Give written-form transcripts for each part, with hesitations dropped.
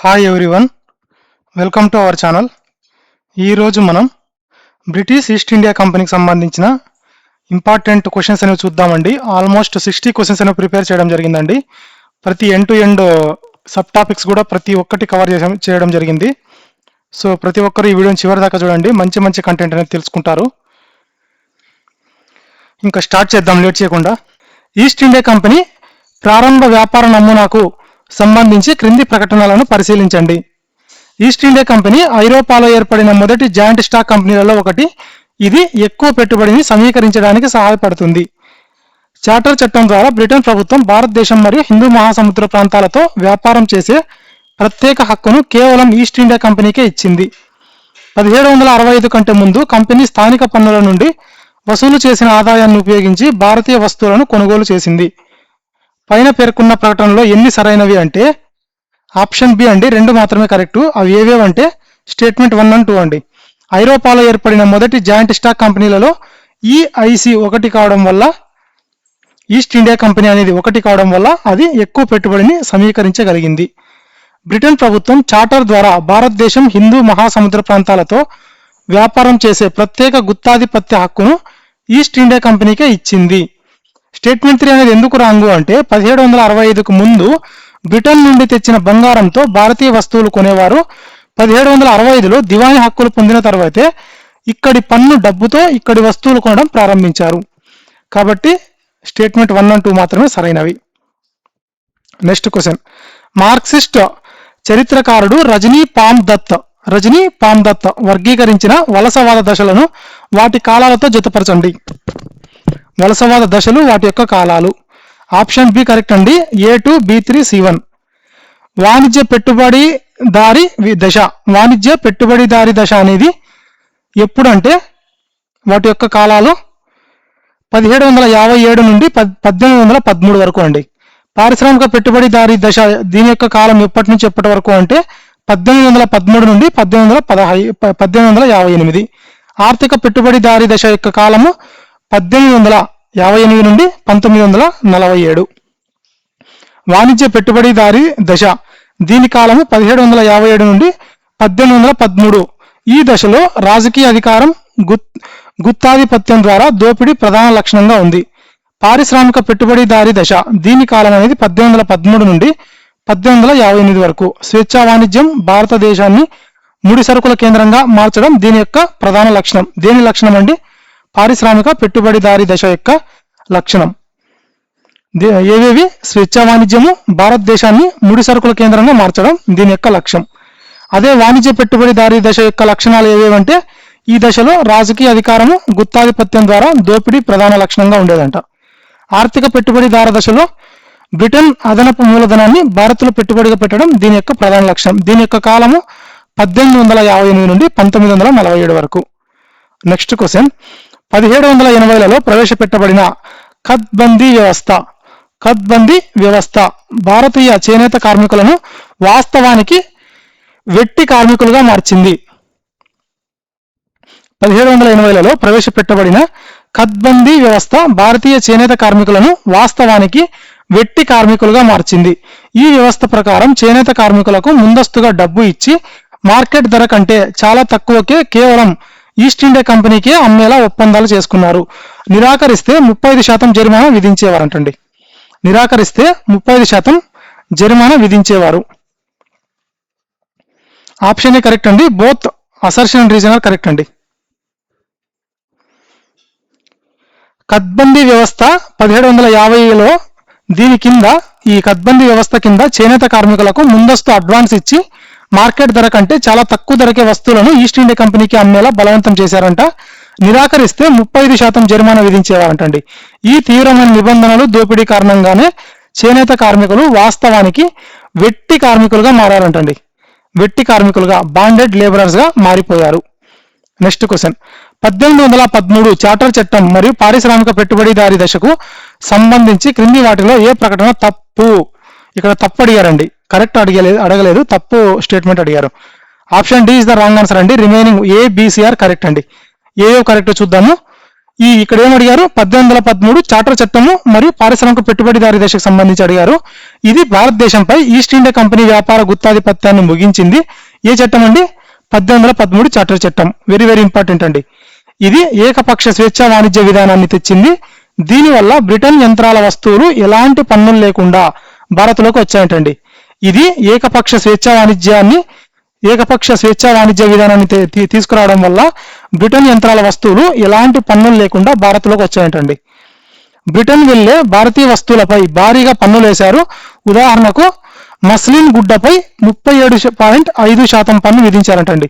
Hi everyone, welcome to our channel. ఈరోజు మనం British East India కంపెనీకి సంబంధించిన ఇంపార్టెంట్ క్వశ్చన్స్ అనేవి చూద్దామండి. ఆల్మోస్ట్ 60 క్వశ్చన్స్ అనేవి ప్రిపేర్ చేయడం జరిగిందండి. ప్రతి end to end sub topics కూడా ప్రతి ఒక్కటి కవర్ చేయడం జరిగింది. సో ప్రతి ఒక్కరు ఈ వీడియోని చివరి దాకా చూడండి, మంచి మంచి కంటెంట్ అనేది తెలుసుకుంటారు. ఇంకా స్టార్ట్ చేద్దాం లేట్ చేయకుండా. ఈస్ట్ ఇండియా కంపెనీ ప్రారంభ వ్యాపార నమూనాకు సంబంధించి క్రింది ప్రకటనలను పరిశీలించండి. ఈస్ట్ ఇండియా కంపెనీ ఐరోపాలో ఏర్పడిన మొదటి జాయింట్ స్టాక్ కంపెనీలలో ఒకటి. ఇది ఎక్కువ పెట్టుబడిని సమీకరించడానికి సహాయపడుతుంది. చార్టర్ చట్టం ద్వారా బ్రిటన్ ప్రభుత్వం భారతదేశం మరియు హిందూ మహాసముద్ర ప్రాంతాలతో వ్యాపారం చేసే ప్రత్యేక హక్కును కేవలం ఈస్ట్ ఇండియా కంపెనీకే ఇచ్చింది. 1765 కంటే ముందు కంపెనీ స్థానిక పన్నుల నుండి వసూలు చేసిన ఆదాయాన్ని ఉపయోగించి భారతీయ వస్తువులను కొనుగోలు చేసింది. పైన పేర్కొన్న ప్రకటనలో ఎన్ని సరైనవి అంటే ఆప్షన్ బి అండి, 2 మాత్రమే కరెక్టు. అవి ఏవేవంటే స్టేట్మెంట్ 1 and 2 అండి. ఐరోపాలో ఏర్పడిన మొదటి జాయింట్ స్టాక్ కంపెనీలలో ఈఐసి ఒకటి కావడం వల్ల, ఈస్ట్ ఇండియా కంపెనీ అనేది ఒకటి కావడం వల్ల అది ఎక్కువ పెట్టుబడిని సమీకరించగలిగింది. బ్రిటన్ ప్రభుత్వం చార్టర్ ద్వారా భారతదేశం హిందూ మహాసముద్ర ప్రాంతాలతో వ్యాపారం చేసే ప్రత్యేక గుత్తాధిపత్య హక్కును ఈస్ట్ ఇండియా కంపెనీకే ఇచ్చింది. స్టేట్మెంట్ 3 అనేది ఎందుకు రాంగు అంటే 1765కు ముందు బ్రిటన్ నుండి తెచ్చిన బంగారంతో భారతీయ వస్తువులు కొనేవారు. 1765లో దివాణి హక్కులు పొందిన తర్వాతే ఇక్కడి పన్ను డబ్బుతో ఇక్కడి వస్తువులు కొనడం ప్రారంభించారు. కాబట్టి స్టేట్మెంట్ 1 and 2 మాత్రమే సరైనవి. Next question. మార్క్సిస్ట్ చరిత్రకారుడు రజనీ పామ్ దత్ వర్గీకరించిన వలసవాద దశలను వాటి కాలాలతో జతపరచండి. వలసవాద దశలు వాటి యొక్క కాలాలు. ఆప్షన్ బి కరెక్ట్ అండి, A2, B3, C1. వాణిజ్య పెట్టుబడిదారీ దశ అనేది ఎప్పుడంటే వాటి యొక్క కాలాలు 1757 నుండి 1813 వరకు అండి. పారిశ్రామిక పెట్టుబడిదారీ దశ దీని యొక్క కాలం ఎప్పటి నుంచి ఎప్పటి వరకు అంటే 1813 నుండి 1858. ఆర్థిక పెట్టుబడిదారీ దశ యొక్క కాలము 1858 నుండి 1947. వాణిజ్య పెట్టుబడిదారీ దశ దీని కాలము 1757 నుండి 1813. ఈ దశలో రాజకీయ అధికారం, గుత్తాధిపత్యం ద్వారా దోపిడీ ప్రధాన లక్షణంగా ఉంది. పారిశ్రామిక పెట్టుబడిదారీ దశ దీని కాలం అనేది 1813 నుండి 1858 వరకు. స్వేచ్ఛా వాణిజ్యం భారతదేశాన్ని ముడి సరుకుల కేంద్రంగా మార్చడం దీని యొక్క ప్రధాన లక్షణం. దేని లక్షణం అండి? పారిశ్రామిక పెట్టుబడిదారీ దశ యొక్క లక్షణం. ఏవేవి? స్వేచ్ఛా వాణిజ్యము, భారతదేశాన్ని ముడి సరుకుల కేంద్రంగా మార్చడం దీని యొక్క లక్ష్యం. అదే వాణిజ్య పెట్టుబడిదారీ దశ యొక్క లక్షణాలు ఏవేవంటే ఈ దశలో రాజకీయ అధికారము, గుత్తాధిపత్యం ద్వారా దోపిడీ ప్రధాన లక్షణంగా ఉండేదంట. ఆర్థిక పెట్టుబడిదార దశలో బ్రిటన్ అదనపు మూలధనాన్ని భారత్లో పెట్టుబడిగా పెట్టడం దీని యొక్క ప్రధాన లక్ష్యం. దీని యొక్క కాలము 1858 నుండి 1947 వరకు. Next question. 1780లలో ప్రవేశపెట్టబడిన ఖత్బందీ వ్యవస్థ భారతీయ చేనేత కార్మికులను వాస్తవానికి వెట్టి కార్మికులుగా మార్చింది. 1780లలో ప్రవేశపెట్టబడిన ఖత్బందీ వ్యవస్థ భారతీయ చేనేత కార్మికులను వాస్తవానికి వెట్టి కార్మికులుగా మార్చింది. ఈ వ్యవస్థ ప్రకారం చేనేత కార్మికులకు ముందస్తుగా డబ్బు ఇచ్చి మార్కెట్ ధర కంటే చాలా తక్కువకే కేవలం ఈస్ట్ ఇండియా కంపెనీకే అమ్మేలా ఒప్పందాలు చేసుకున్నారు. నిరాకరిస్తే 35% జరిమానా విధించేవారంటండి. నిరాకరిస్తే 35% జరిమానా విధించేవారు. ఆప్షన్ ఏ కరెక్ట్ అండి. Both assertion and reason are correct అండి. ఖత్బందీ వ్యవస్థ 1750లో ఈ ఖత్బందీ వ్యవస్థ కింద చేనేత కార్మికులకు ముందస్తు అడ్వాన్స్ ఇచ్చి మార్కెట్ ధర కంటే చాలా తక్కువ ధరకే వస్తువులను ఈస్ట్ ఇండియా కంపెనీకి అమ్మేలా బలవంతం చేశారంట. నిరాకరిస్తే 35% జరిమానా విధించేవారంటండి. ఈ తీవ్రమైన నిబంధనలు దోపిడీ కారణంగానే చేనేత కార్మికులు వాస్తవానికి వెట్టి కార్మికులుగా మారారంటండి. వెట్టి కార్మికులుగా, బాండెడ్ లేబరర్స్ గా మారిపోయారు. Next question. 1813 చార్టర్ చట్టం మరియు పారిశ్రామిక పెట్టుబడిదారీ దశకు సంబంధించి క్రింది వాటిలో ఏ ప్రకటన తప్పు? ఇక్కడ తప్పు అడిగారండి, కరెక్ట్ అడగలేదు, తప్పు స్టేట్మెంట్ అడిగారు. Option D is the wrong answer అండి. రిమైనింగ్ ABCR కరెక్ట్ అండి. ఏవో కరెక్ట్ చూద్దాము. ఇక్కడ ఏం అడిగారు? 1813 చార్టర్ చట్టము మరియు పారిశ్రామిక పెట్టుబడిదారీ దశకు సంబంధించి అడిగారు. ఇది భారతదేశంపై ఈస్ట్ ఇండియా కంపెనీ వ్యాపార గుత్తాధిపత్యాన్ని ముగించింది. ఏ చట్టం అండి? 1813 చార్టర్ చట్టం. వెరీ వెరీ ఇంపార్టెంట్ అండి. ఇది ఏకపక్ష స్వేచ్ఛా వాణిజ్య విధానాన్ని తెచ్చింది. దీనివల్ల బ్రిటన్ యంత్రాల వస్తువులు ఎలాంటి పన్నులు లేకుండా భారత్లోకి వచ్చాయంటండి. ఇది ఏకపక్ష స్వేచ్ఛా వాణిజ్య విధానాన్ని తీసుకురావడం వల్ల బ్రిటన్ యంత్రాల వస్తువులు ఎలాంటి పన్నులు లేకుండా భారత్లోకి వచ్చాయంటండి. బ్రిటన్ వెళ్లే భారతీయ వస్తువులపై భారీగా పన్నులు వేశారు. ఉదాహరణకు మస్లిన్ గుడ్డపై 37.5% పన్ను విధించారంటండి.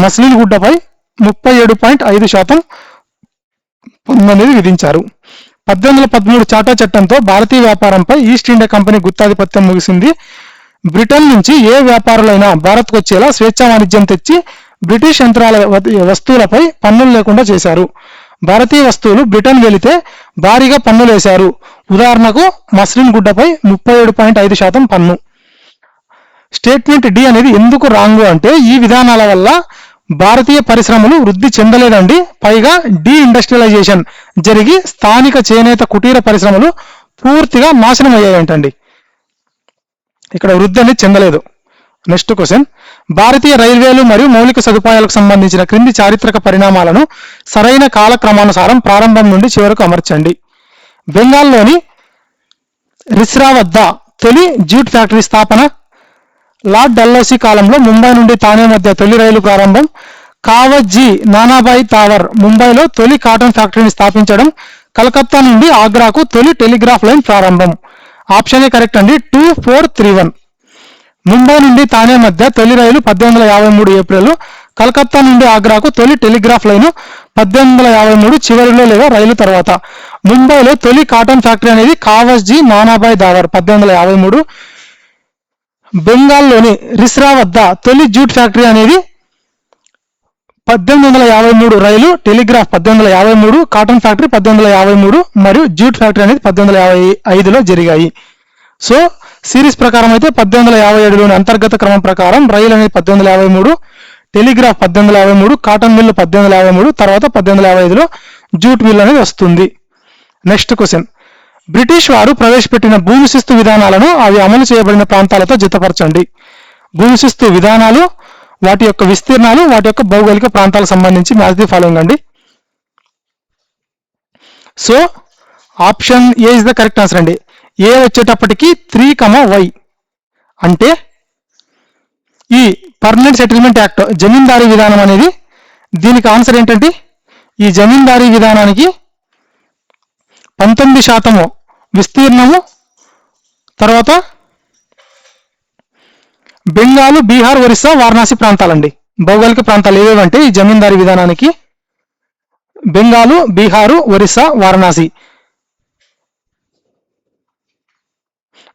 మస్లిన్ గుడ్డపై 37.5% పన్ను అనేది విధించారు. 1813 చార్టర్ చట్టంతో భారతీయ వ్యాపారంపై ఈస్ట్ ఇండియా కంపెనీ గుత్తాధిపత్యం ముగిసింది. బ్రిటన్ నుంచి ఏ వ్యాపారులైనా భారత్కు వచ్చేలా స్వేచ్ఛా వాణిజ్యం తెచ్చి బ్రిటిష్ యంత్రాల వస్తువులపై పన్నులు లేకుండా చేశారు. భారతీయ వస్తువులు బ్రిటన్ వెళితే భారీగా పన్నులు వేశారు. ఉదాహరణకు మస్లిన్ గుడ్డపై 37.5% పన్ను. స్టేట్మెంట్ డి అనేది ఎందుకు రాంగు అంటే ఈ విధానాల వల్ల భారతీయ పరిశ్రమలు వృద్ధి చెందలేదండి. పైగా డి ఇండస్ట్రియలైజేషన్ జరిగి స్థానిక చేనేత కుటీర పరిశ్రమలు పూర్తిగా నాశనం అయ్యాయంటండి. ఇక్కడ వృద్ధి అనేది చెందలేదు. నెక్స్ట్ క్వశ్చన్, భారతీయ రైల్వేలు మరియు మౌలిక సదుపాయాలకు సంబంధించిన క్రింది చారిత్రక పరిణామాలను సరైన కాలక్రమానుసారం ప్రారంభం నుండి చివరకు అమర్చండి. బెంగాల్లోని రిస్రా వద్ద తొలి జూట్ ఫ్యాక్టరీ స్థాపన, లార్డ్ డల్హౌసీ కాలంలో ముంబై నుండి తానే మధ్య తొలి రైలు ప్రారంభం, కావజ్జీ నానాబాయి తావర్ ముంబైలో తొలి కాటన్ ఫ్యాక్టరీని స్థాపించడం, కలకత్తా నుండి ఆగ్రాకు తొలి టెలిగ్రాఫ్ లైన్ ప్రారంభం. ఆప్షన్ ఏ కరెక్ట్ అండి. 2431. ముంబై నుండి తానే మధ్య తొలి రైలు 1853 ఏప్రిల్, కలకత్తా నుండి ఆగ్రాకు తొలి టెలిగ్రాఫ్ లైను 1853 చివరిలో లేదా రైలు తర్వాత. ముంబైలో తొలి కాటన్ ఫ్యాక్టరీ అనేది కావజ్జీ నానాబాయి దావర్ 1853. బెంగాల్లోని రిస్రా వద్ద తొలి జూట్ ఫ్యాక్టరీ అనేది 1853, రైలు టెలిగ్రాఫ్ 1853, కాటన్ ఫ్యాక్టరీ 1853 మరియు జూట్ ఫ్యాక్టరీ అనేది 1855లో జరిగాయి. సో సిరీస్ ప్రకారం అయితే 1857లోని అంతర్గత క్రమం ప్రకారం రైలు అనేది 1853, టెలిగ్రాఫ్ 1853, కాటన్ మిల్లు 1853, తర్వాత 1855లో జూట్ మిల్ అనేది వస్తుంది. నెక్స్ట్ క్వశ్చన్, బ్రిటిష్ వారు ప్రవేశపెట్టిన భూమి శిస్తు విధానాలను అవి అమలు చేయబడిన ప్రాంతాలతో జతపరచండి. భూమి శిస్తు విధానాలు, వాటి యొక్క విస్తీర్ణాలు, వాటి యొక్క భౌగోళిక ప్రాంతాలకు సంబంధించి మ్యాచ్ ది ఫాలోయింగ్ అండి. So option A is the correct answer అండి. ఏ వచ్చేటప్పటికి 3, y అంటే ఈ పర్మనెంట్ సెటిల్మెంట్ యాక్ట్ జమీందారీ విధానం అనేది దీనికి ఆన్సర్ ఏంటంటే ఈ జమీందారీ విధానానికి 19% విస్తీర్ణము, తర్వాత బెంగాలు, బీహార్, ఒరిస్సా, వారణాసి ప్రాంతాలండి. భౌగోళిక ప్రాంతాలు ఏవేవంటే ఈ జమీందారీ విధానానికి బెంగాలు, బీహారు, ఒరిస్సా, వారణాసి.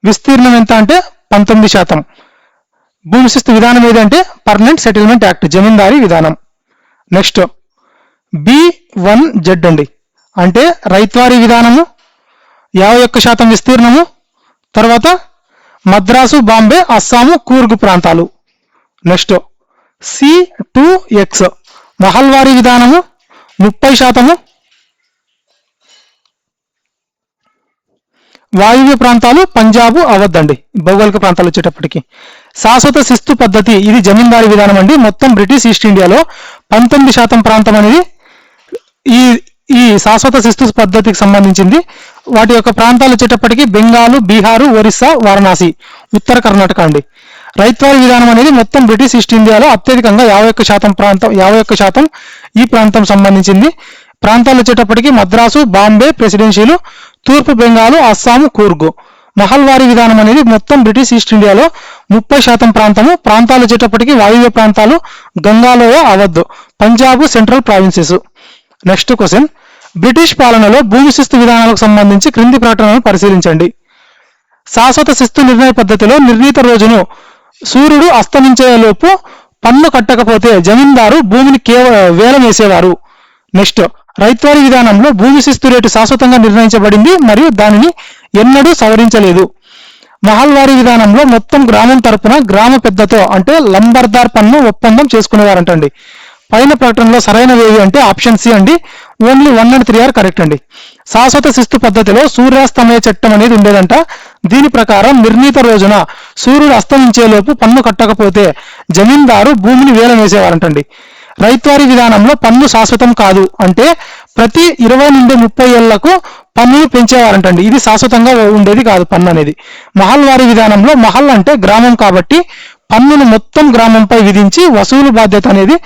విస్తీర్ణం ఎంత అంటే 19%. భూమి శిస్తు విధానం ఏదంటే పర్మనెంట్ సెటిల్మెంట్ యాక్ట్ జమీందారీ విధానం. నెక్స్ట్ B1Z అండి, అంటే రైత్వారీ విధానము 51% విస్తీర్ణము, తర్వాత మద్రాసు, బాంబే, అస్సాము, కూర్గు ప్రాంతాలు. నెక్స్ట్ C2X మహల్వారీ విధానము 30%, వాయువ్య ప్రాంతాలు పంజాబు, అవధ్ అండి భౌగోళిక ప్రాంతాలు వచ్చేటప్పటికి. శాశ్వత శిస్తు పద్ధతి ఇది జమీందారీ విధానం అండి. మొత్తం బ్రిటిష్ ఈస్ట్ ఇండియాలో 19% ప్రాంతం అనేది ఈ శాశ్వత శిస్తు పద్ధతికి సంబంధించింది. వాటి యొక్క ప్రాంతాలు వచ్చేటప్పటికి బెంగాలు, బీహారు, ఒరిస్సా, వారణాసి, ఉత్తర కర్ణాటక అండి. రైత్వారీ విధానం అనేది మొత్తం బ్రిటిష్ ఈస్ట్ ఇండియాలో అత్యధికంగా 51% ఈ ప్రాంతం సంబంధించింది. ప్రాంతాలు వచ్చేటప్పటికి మద్రాసు, బాంబే ప్రెసిడెన్షియలు, తూర్పు బెంగాలు, అస్సాము, కూర్గు. మహల్వారీ విధానం అనేది మొత్తం బ్రిటిష్ ఈస్ట్ ఇండియాలో 30% ప్రాంతము. ప్రాంతాలు వచ్చేటప్పటికి వాయువ్య ప్రాంతాలు గంగాలోయ, Awadh, Punjab, central provinces. Next question, British పాలనలో భూమి శిస్తు విధానాలకు సంబంధించి క్రింది ప్రకటనలను పరిశీలించండి. శాశ్వత శిస్తు నిర్ణయ పద్ధతిలో నిర్ణీత రోజును సూర్యుడు అస్తమించేలోపు పన్ను కట్టకపోతే జమీందారు భూమిని వేలం వేసేవారు. నెక్స్ట్ రైత్వారీ విధానంలో భూమి శిస్తు రేటు శాశ్వతంగా నిర్ణయించబడింది మరియు దానిని ఎన్నడూ సవరించలేదు. మహల్వారీ విధానంలో మొత్తం గ్రామం తరపున గ్రామ పెద్దతో అంటే లంబర్దార్ పన్ను ఒప్పందం చేసుకునేవారంటండి. పైన ప్రకటనలో సరైనవి ఏవి అంటే ఆప్షన్ సి అండి. ఓన్లీ 1 and 3 ఆర్ కరెక్ట్ అండి. శాశ్వత శిస్తు పద్ధతిలో సూర్యాస్తమయ చట్టం అనేది ఉండేదంట. దీని ప్రకారం నిర్ణీత రోజున సూర్యుడు అస్తమించేలోపు పన్ను కట్టకపోతే జమీందారు భూమిని వేలం వేసేవారంటండి. రైతువారీ విధానంలో పన్ను శాశ్వతం కాదు, అంటే ప్రతి 20 నుండి 30 ఏళ్లకు పన్నును పెంచేవారంటండి. ఇది శాశ్వతంగా ఉండేది కాదు పన్ను అనేది. మహల్ వారీ విధానంలో, మహల్ అంటే గ్రామం కాబట్టి పన్నును మొత్తం గ్రామంపై విధించి వసూలు బాధ్యత అనేది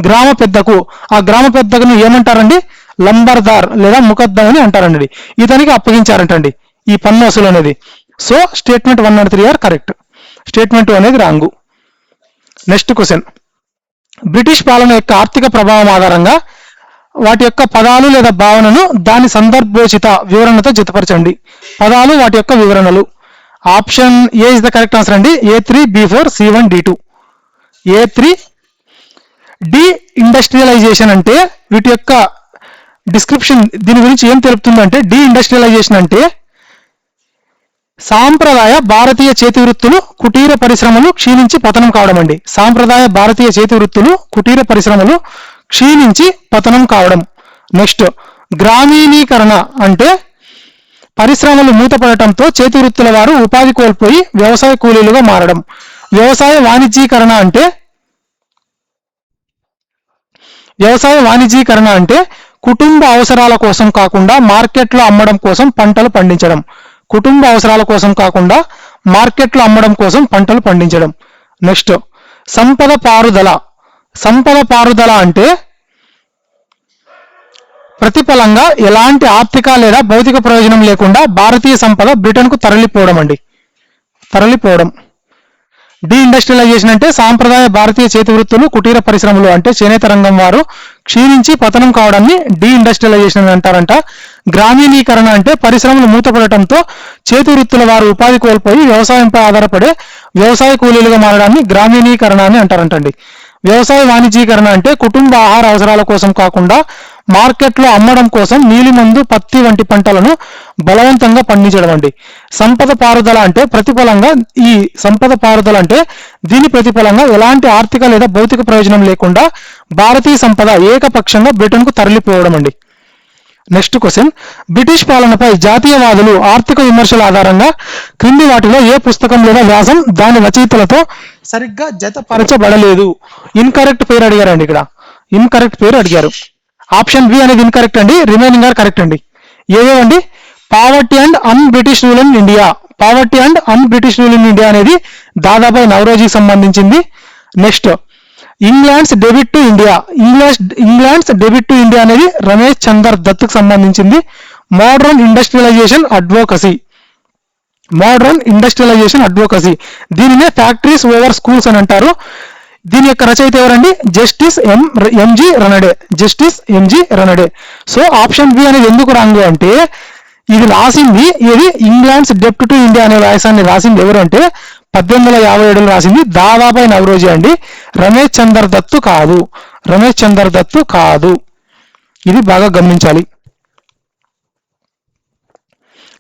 గ్రామ పెద్దకు, ఆ గ్రామ పెద్దకును ఏమంటారండి, లంబర్దార్ లేదా ముకద్దం అని అంటారండి. ఇతనికి అప్పగించారంటండి ఈ పన్ను వసూలు అనేది. So statement 1 and 3 are correct. Statement 2 అనేది రాంగు. నెక్స్ట్ క్వశ్చన్, బ్రిటిష్ పాలన యొక్క ఆర్థిక ప్రభావం ఆధారంగా వాటి యొక్క పదాలు లేదా భావనను దాని సందర్భోచిత వివరణతో జతపరచండి. పదాలు, వాటి యొక్క వివరణలు. Option A is the correct answer అండి. A3, B4, C1, D2. A3. D industrialisation అంటే వీటి యొక్క డిస్క్రిప్షన్, దీని గురించి ఏం తెలుపుతుందంటే, డి ఇండస్ట్రియలైజేషన్ అంటే సాంప్రదాయ భారతీయ చేతి వృత్తులు, కుటీర పరిశ్రమలు క్షీణించి పతనం కావడం అండి. సాంప్రదాయ భారతీయ చేతి వృత్తులు, కుటీర పరిశ్రమలు క్షీణించి పతనం కావడం. నెక్స్ట్, గ్రామీణీకరణ అంటే పరిశ్రమలు మూతపడటంతో చేతి వృత్తుల వారు ఉపాధి కోల్పోయి వ్యవసాయ కూలీలుగా మారడం. వ్యవసాయ వాణిజ్యీకరణ అంటే కుటుంబ అవసరాల కోసం కాకుండా మార్కెట్లో అమ్మడం కోసం పంటలు పండించడం. కుటుంబ అవసరాల కోసం కాకుండా మార్కెట్లో అమ్మడం కోసం పంటలు పండించడం. నెక్స్ట్, సంపద పారుదల. సంపద పారుదల అంటే ప్రతిఫలంగా ఎలాంటి ఆర్థిక లేదా భౌతిక ప్రయోజనం లేకుండా భారతీయ సంపద బ్రిటన్కు తరలిపోవడం అండి. తరలిపోవడం. డి ఇండస్ట్రియలైజేషన్ అంటే సాంప్రదాయ భారతీయ చేతి వృత్తులు, కుటీర పరిశ్రమలు అంటే చేనేత రంగం వారు క్షీణించి పతనం కావడాన్ని డి ఇండస్ట్రియలైజేషన్ అని అంటారంట. గ్రామీణీకరణ అంటే పరిశ్రమలు మూతపడటంతో చేతి వృత్తుల వారు ఉపాధి కోల్పోయి వ్యవసాయంపై ఆధారపడే వ్యవసాయ కూలీలుగా మారడాన్ని గ్రామీణీకరణ అని అంటారంటండి. వ్యవసాయ వాణిజ్యీకరణ అంటే కుటుంబ ఆహార అవసరాల కోసం కాకుండా మార్కెట్లో అమ్మడం కోసం నీలిమందు, పత్తి వంటి పంటలను బలవంతంగా పండించడం అండి. సంపద పారుదల అంటే ప్రతిఫలంగా, ఈ సంపద పారుదల అంటే దీని ప్రతిఫలంగా ఎలాంటి ఆర్థిక లేదా భౌతిక ప్రయోజనం లేకుండా భారతీయ సంపద ఏకపక్షంగా బ్రిటన్కు తరలిపోవడం అండి. నెక్స్ట్ క్వశ్చన్, బ్రిటిష్ పాలనపై జాతీయవాదులు ఆర్థిక విమర్శల ఆధారంగా క్రింది వాటిలో ఏ పుస్తకం లేదా వ్యాసం దాని రచయితలతో సరిగ్గా జతపరచబడలేదు? ఇన్కరెక్ట్ పేరు అడిగారండి. ఇక్కడ ఇన్కరెక్ట్ పేరు అడిగారు. ఆప్షన్ బి అనేది ఇన్కరెక్ట్ అండి, రిమైనింగ్ ఆర్ కరెక్ట్ అండి. ఏవేవండి? Poverty and un British rule in India. Poverty and un British rule in India అనేది దాదాబాయి నవరోజీకి సంబంధించింది. నెక్స్ట్, ఇంగ్లాండ్స్ డెబిట్ టు ఇండియా. ఇంగ్లాండ్స్ డెబిట్ టు ఇండియా అనేది రమేష్ చందర్ దత్తుకు సంబంధించింది. Modern industrialization advocacy. Modern industrialization advocacy, దీనినే ఫ్యాక్టరీస్ ఓవర్ స్కూల్స్ అని అంటారు. దీని యొక్క రచయిత ఎవరండి? Justice M G Ranade. Justice M G Ranade. So option B అనేది ఎందుకు రాంగ్ అంటే, ఇది రాసింది ఏది, ఇంగ్లాండ్స్ డెబ్ట్ టు ఇండియా అనే వ్యాసాన్ని రాసింది ఎవరు అంటే 1857లో రాసింది దాదాబాయి నవరోజీ అండి. రమేష్ చందర్ దత్తు కాదు. రమేష్ చందర్ దత్తు కాదు. ఇది బాగా గమనించాలి.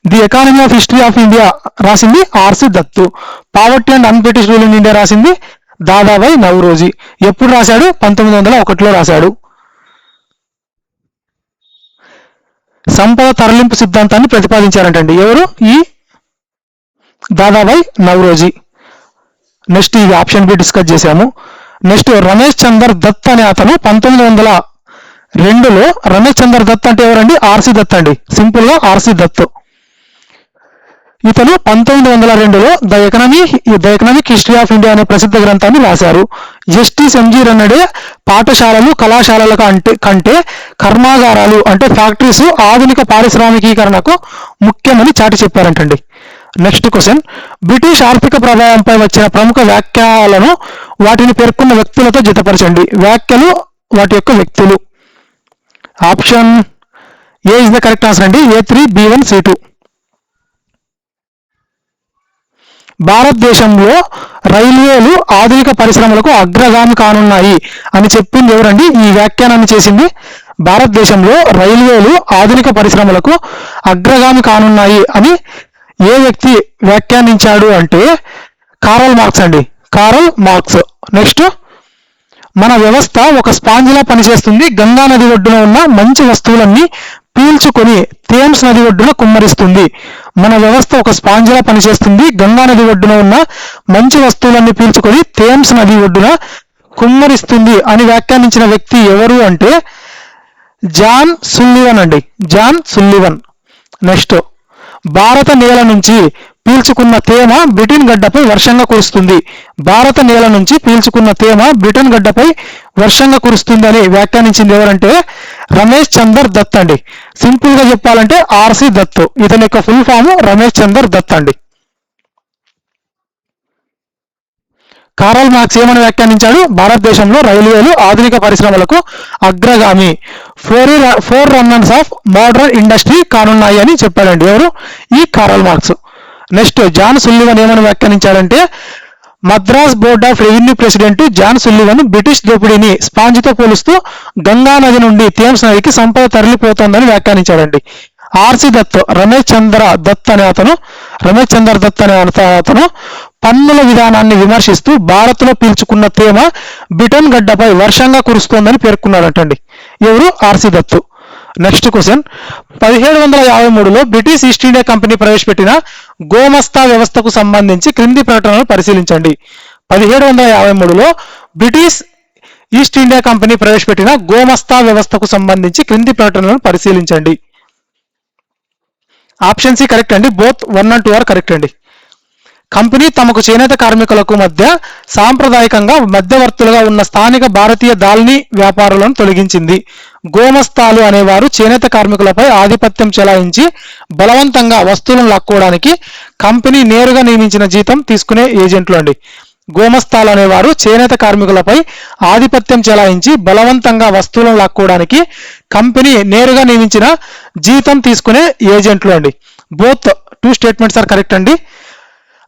The economy of history of India రాసింది R C Dutt. Poverty and un British rule in India రాసింది దాదాబాయి నవరోజీ. ఎప్పుడు రాశాడు? 1901లో రాశాడు. సంపద తరలింపు సిద్ధాంతాన్ని ప్రతిపాదించారంటండి ఎవరు? ఈ దాదాబాయి నవరోజీ. నెక్స్ట్, ఇది ఆప్షన్ బి డిస్కస్ చేశాము. నెక్స్ట్, రమేష్ చందర్ దత్ అనే అతను 1902లో, రమేష్ చందర్ దత్ అంటే ఎవరండి? ఆర్సి దత్ అండి, సింపుల్ గా ఆర్సి దత్. ఇతను 1902లో the economic history of India అనే ప్రసిద్ధ గ్రంథాన్ని రాశారు. జస్టిస్ ఎంజి రన్నడే పాఠశాలలు, కళాశాలల కంటే కర్మాగారాలు అంటే ఫ్యాక్టరీస్ ఆధునిక పారిశ్రామికీకరణకు ముఖ్యమని చాటి చెప్పారంటండి. నెక్స్ట్ క్వశ్చన్, బ్రిటిష్ ఆర్థిక ప్రభావంపై వచ్చిన ప్రముఖ వ్యాఖ్యలను వాటిని పేర్కొన్న వ్యక్తులతో జతపరచండి. వ్యాఖ్యలు, వాటి యొక్క వ్యక్తులు. Option A is the correct answer అండి. A3, B1, C2. భారతదేశంలో రైల్వేలు ఆధునిక పరిశ్రమలకు అగ్రగామి కానున్నాయి అని చెప్పింది ఎవరండి? ఈ వ్యాఖ్యానాన్ని చేసింది భారతదేశంలో రైల్వేలు ఆధునిక పరిశ్రమలకు అగ్రగామి కానున్నాయి అని ఏ వ్యక్తి వ్యాఖ్యానించాడు అంటే కారల్ మార్క్స్ అండి. Karl Marx. నెక్స్ట్, మన వ్యవస్థ ఒక స్పాంజిలా పనిచేస్తుంది. గంగా నది ఒడ్డున ఉన్న మంచి వస్తువులన్నీ పీల్చుకొని థేమ్స్ నది ఒడ్డున కుమ్మరిస్తుంది. మన వ్యవస్థ ఒక స్పాంజిలా పనిచేస్తుంది. గంగా నది ఒడ్డున ఉన్న మంచి వస్తువులన్నీ పీల్చుకొని థేమ్స్ నది ఒడ్డున కుమ్మరిస్తుంది అని వ్యాఖ్యానించిన వ్యక్తి ఎవరు అంటే జాన్ సుల్లివన్ అండి. John Sullivan. నెక్స్ట్, భారత నేల నుంచి పీల్చుకున్న తేమ బ్రిటన్ గడ్డపై వర్షంగా కురుస్తుంది. భారత నేల నుంచి పీల్చుకున్న తేమ బ్రిటన్ గడ్డపై వర్షంగా కురుస్తుంది అని వ్యాఖ్యానించింది ఎవరంటే రమేష్ చందర్ దత్ అండి. సింపుల్ గా చెప్పాలంటే ఆర్సి దత్. ఇతని యొక్క ఫుల్ ఫామ్ రమేష్ చందర్ దత్ అండి. కారల్ మార్క్స్ ఏమని వ్యాఖ్యానించాడు? భారతదేశంలో రైల్వేలు ఆధునిక పరిశ్రమలకు అగ్రగామి, forerunners of modern industry కానున్నాయి అని చెప్పాడండి. ఎవరు? ఈ Karl Marx. Next, John Sullivan ఏమని వ్యాఖ్యానించాడంటే Madras board of revenue president John Sullivan British దోపిడీని స్పాంజితో పోలుస్తూ గంగా నది నుండి థేమ్స్ నదికి సంపద తరలిపోతోందని వ్యాఖ్యానించాడండి. ఆర్సి దత్, రమేష్ చంద్ర దత్ అనే అతను పన్నుల విధానాన్ని విమర్శిస్తూ భారత్లో పీల్చుకున్న తేమ బ్రిటన్ గడ్డపై వర్షంగా కురుస్తోందని పేర్కొన్నాడటండి. ఎవరు? ఆర్సి దత్తు. నెక్స్ట్ క్వశ్చన్, 1753లో బ్రిటిష్ ఈస్ట్ ఇండియా కంపెనీ ప్రవేశపెట్టిన గోమస్తా వ్యవస్థకు సంబంధించి క్రింది ప్రకటనలు పరిశీలించండి. 1753లో బ్రిటిష్ ఈస్ట్ ఇండియా కంపెనీ ప్రవేశపెట్టిన గోమస్తా వ్యవస్థకు సంబంధించి క్రింది ప్రకటనలను పరిశీలించండి. ఆప్షన్ సి కరెక్ట్ అండి. బోత్ 1 and 2 ఆర్ కరెక్ట్ అండి. కంపెనీ తమకు చేనేత కార్మికులకు మధ్య సాంప్రదాయకంగా మధ్యవర్తులుగా ఉన్న స్థానిక భారతీయ దాల్ని వ్యాపారులను తొలగించింది. గోమస్తాలు అనేవారు చేనేత కార్మికులపై ఆధిపత్యం చెలాయించి బలవంతంగా వస్తువులను లాక్కోవడానికి కంపెనీ నేరుగా నియమించిన జీతం తీసుకునే ఏజెంట్లు అండి. గోమస్తాలు అనేవారు చేనేత కార్మికులపై ఆధిపత్యం చెలాయించి బలవంతంగా వస్తువులను లాక్కోవడానికి కంపెనీ నేరుగా నియమించిన జీతం తీసుకునే ఏజెంట్లు అండి. బోత్ 2 స్టేట్మెంట్స్ ఆర్ కరెక్ట్ అండి.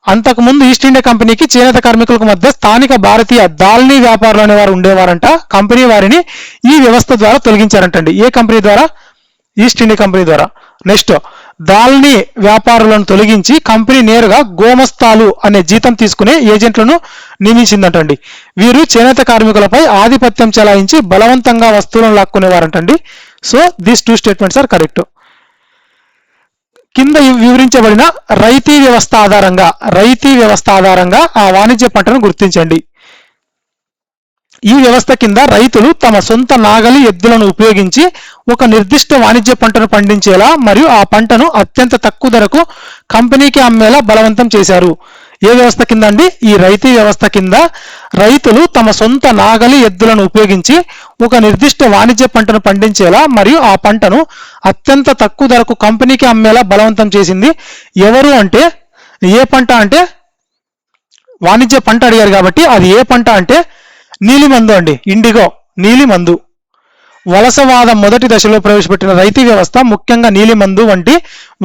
అంతకుముందు ఈస్ట్ ఇండియా కంపెనీకి చేనేత కార్మికులకు మధ్య స్థానిక భారతీయ దాల్ని వ్యాపారులు అనేవారు ఉండేవారంట. కంపెనీ వారిని ఈ వ్యవస్థ ద్వారా తొలగించారంటండి. ఏ కంపెనీ ద్వారా? ఈస్ట్ ఇండియా కంపెనీ ద్వారా. నెక్స్ట్, దాల్ని వ్యాపారులను తొలగించి కంపెనీ నేరుగా గోమస్తాలు అనే జీతం తీసుకునే ఏజెంట్లను నియమించిందంటండి. వీరు చేనేత కార్మికులపై ఆధిపత్యం చెలాయించి బలవంతంగా వస్తువులను లాక్కునేవారంటండి. So these 2 statements are correct. కింద వివరించబడిన రైతీ వ్యవస్థ ఆధారంగా ఆ వాణిజ్య పంటను గుర్తించండి. ఈ వ్యవస్థ కింద రైతులు తమ సొంత నాగలి, ఎద్దులను ఉపయోగించి ఒక నిర్దిష్ట వాణిజ్య పంటను పండించేలా మరియు ఆ పంటను అత్యంత తక్కువ ధరకు కంపెనీకి అమ్మేలా బలవంతం చేశారు. ఏ వ్యవస్థ కింద అండి? ఈ రైతీ వ్యవస్థ కింద రైతులు తమ సొంత నాగలి, ఎద్దులను ఉపయోగించి ఒక నిర్దిష్ట వాణిజ్య పంటను పండించేలా మరియు ఆ పంటను అత్యంత తక్కువ ధరకు కంపెనీకి అమ్మేలా బలవంతం చేసింది ఎవరు అంటే, ఏ పంట అంటే వాణిజ్య పంట అడిగారు కాబట్టి అది ఏ పంట అంటే నీలిమందు అండి. ఇండిగో, నీలిమందు. వలసవాద మొదటి దశలో ప్రవేశపెట్టిన రైతీ వ్యవస్థ ముఖ్యంగా నీలిమందు వంటి